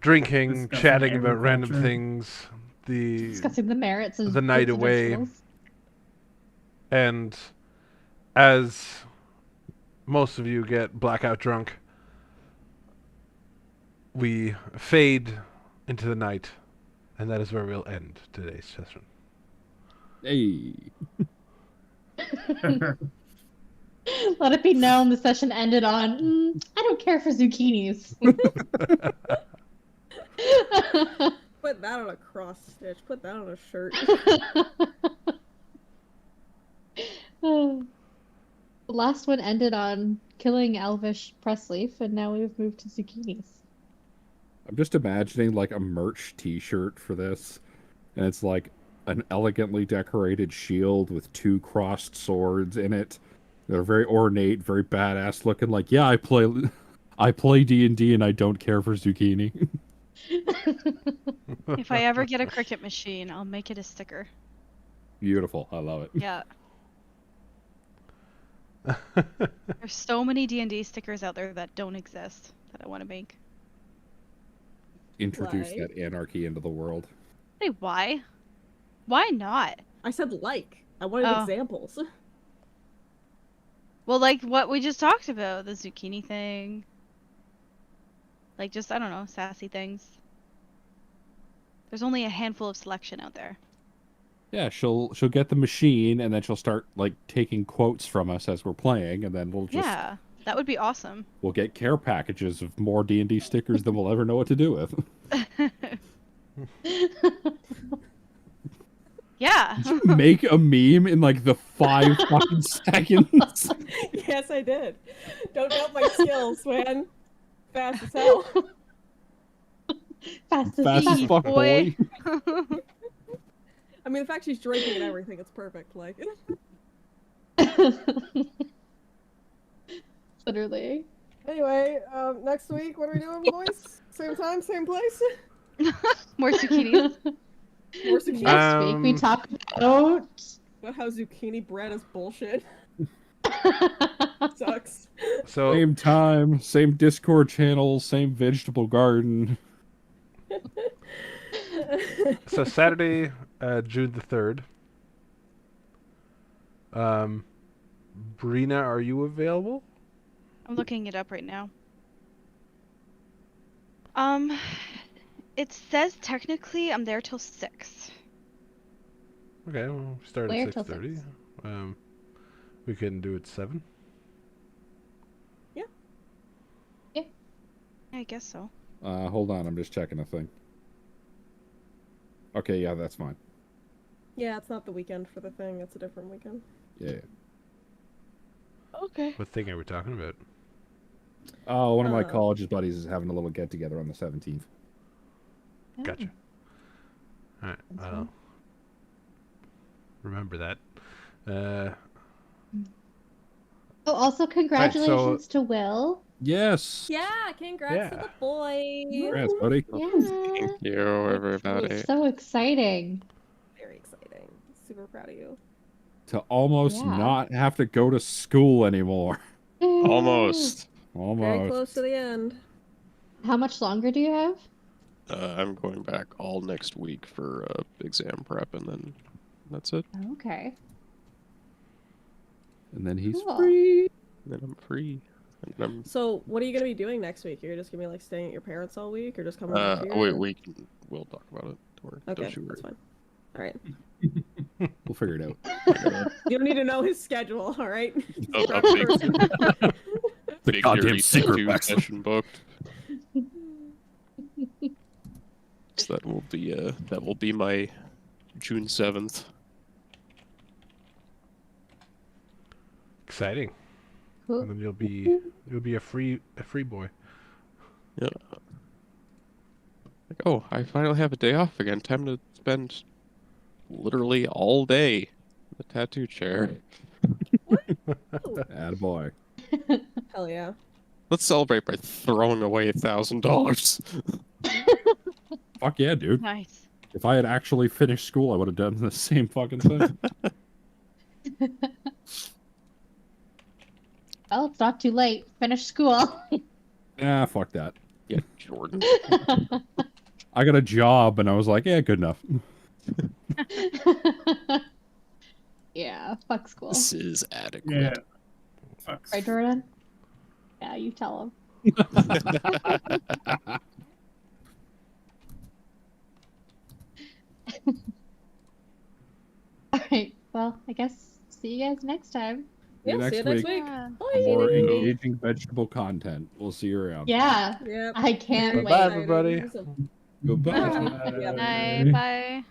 drinking, Discussing chatting about random agriculture. things, the Discussing the merits of the night fruits and away. vegetables. and as most of you get blackout drunk, we fade into the night, and that is where we'll end today's session. Hey. Let it be known the session ended on, I don't care for zucchinis. Put that on a cross stitch. Put that on a shirt. The last one ended on killing Elvish Pressleaf, and now we've moved to zucchinis. I'm just imagining like a merch T-shirt for this, and it's like an elegantly decorated shield with 2 crossed swords in it. They're very ornate, very badass looking. Like, yeah, I play D&D, and I don't care for zucchini. If I ever get a cricket machine, I'll make it a sticker. Beautiful, I love it. Yeah. There's so many D&D stickers out there that don't exist that I want to make. Introduce Why? that anarchy into the world. Hey, why? Why not? I said like. I wanted Oh. examples. Well, like what we just talked about, the zucchini thing. Like just, I don't know, sassy things. There's only a handful of selection out there. Yeah, she'll get the machine, and then she'll start like taking quotes from us as we're playing, and then we'll just Yeah, that would be awesome. we'll get care packages of more D&D stickers than we'll ever know what to do with. Yeah. Did you make a meme in like the 5 fucking seconds? Yes, I did. Don't doubt my skills, man. Fast as hell. Fast as Fast as fuck. fuck, boy. boy. I mean, the fact she's drinking and everything, it's perfect. Like, Literally. anyway, next week, what are we doing, boys? Same time, same place. More zucchinis. More zucchini. Next week we talk about About how zucchini bread is bullshit. Sucks. So Same time, same Discord channel, same vegetable garden. so Saturday, June the 3rd. Brina, are you available? I'm looking it up right now. It says technically I'm there till 6. Okay, we'll start Where at till 6:30. 6? We can do it 7. I guess so. Hold on, I'm just checking a thing. Okay, yeah, that's fine. Yeah, it's not the weekend for the thing. It's a different weekend. Yeah. Okay. What thing are we talking about? Oh, one of my Uh. college's buddies is having a little get together on the 17th. Gotcha. All right, That's I'll fine. remember that. Oh, also congratulations to Will. Yes. Yeah, congrats Yeah. to the boy. Congrats, buddy. Yeah. Thank you, everybody. So exciting. Very exciting. Super proud of you. To almost Yeah. not have to go to school anymore. Almost. Almost. Very close to the end. How much longer do you have? I'm going back all next week for exam prep, and then that's it. Okay. And then he's Cool. free. And then I'm free. And I'm So, what are you gonna be doing next week? You're just gonna be like staying at your parents all week, or just coming over here? we'll talk about it. Don't worry. Okay, Don't you that's worry. fine. All right. We'll figure it out. You don't need to know his schedule. All right. Oh, Proper big- person. The goddamn secret back. session booked. So that will be my June 7th. Exciting. Cool. And then you'll be a free boy. Yeah. Like, oh, I finally have a day off again. Time to spend literally all day in the tattoo chair. Attaboy. Hell yeah. Let's celebrate by throwing away $1,000. Fuck yeah, dude. Nice. If I had actually finished school, I would have done the same fucking thing. Well, it's not too late. Finish school. Ah, fuck that. Yeah, Jordan. I got a job, and I was like, yeah, good enough. Yeah, fuck school. This is adequate. Yeah. Fucks. Right, Jordan? Yeah, you tell him. Alright, well, I guess see you guys next time. See you Yeah, see you next next week. week. Yeah. For Bye. more engaging vegetable content. We'll see you around. Yeah, Yep. I can't Very wait. Bye, exciting. everybody. So- Goodbye. Yep. Bye. Bye.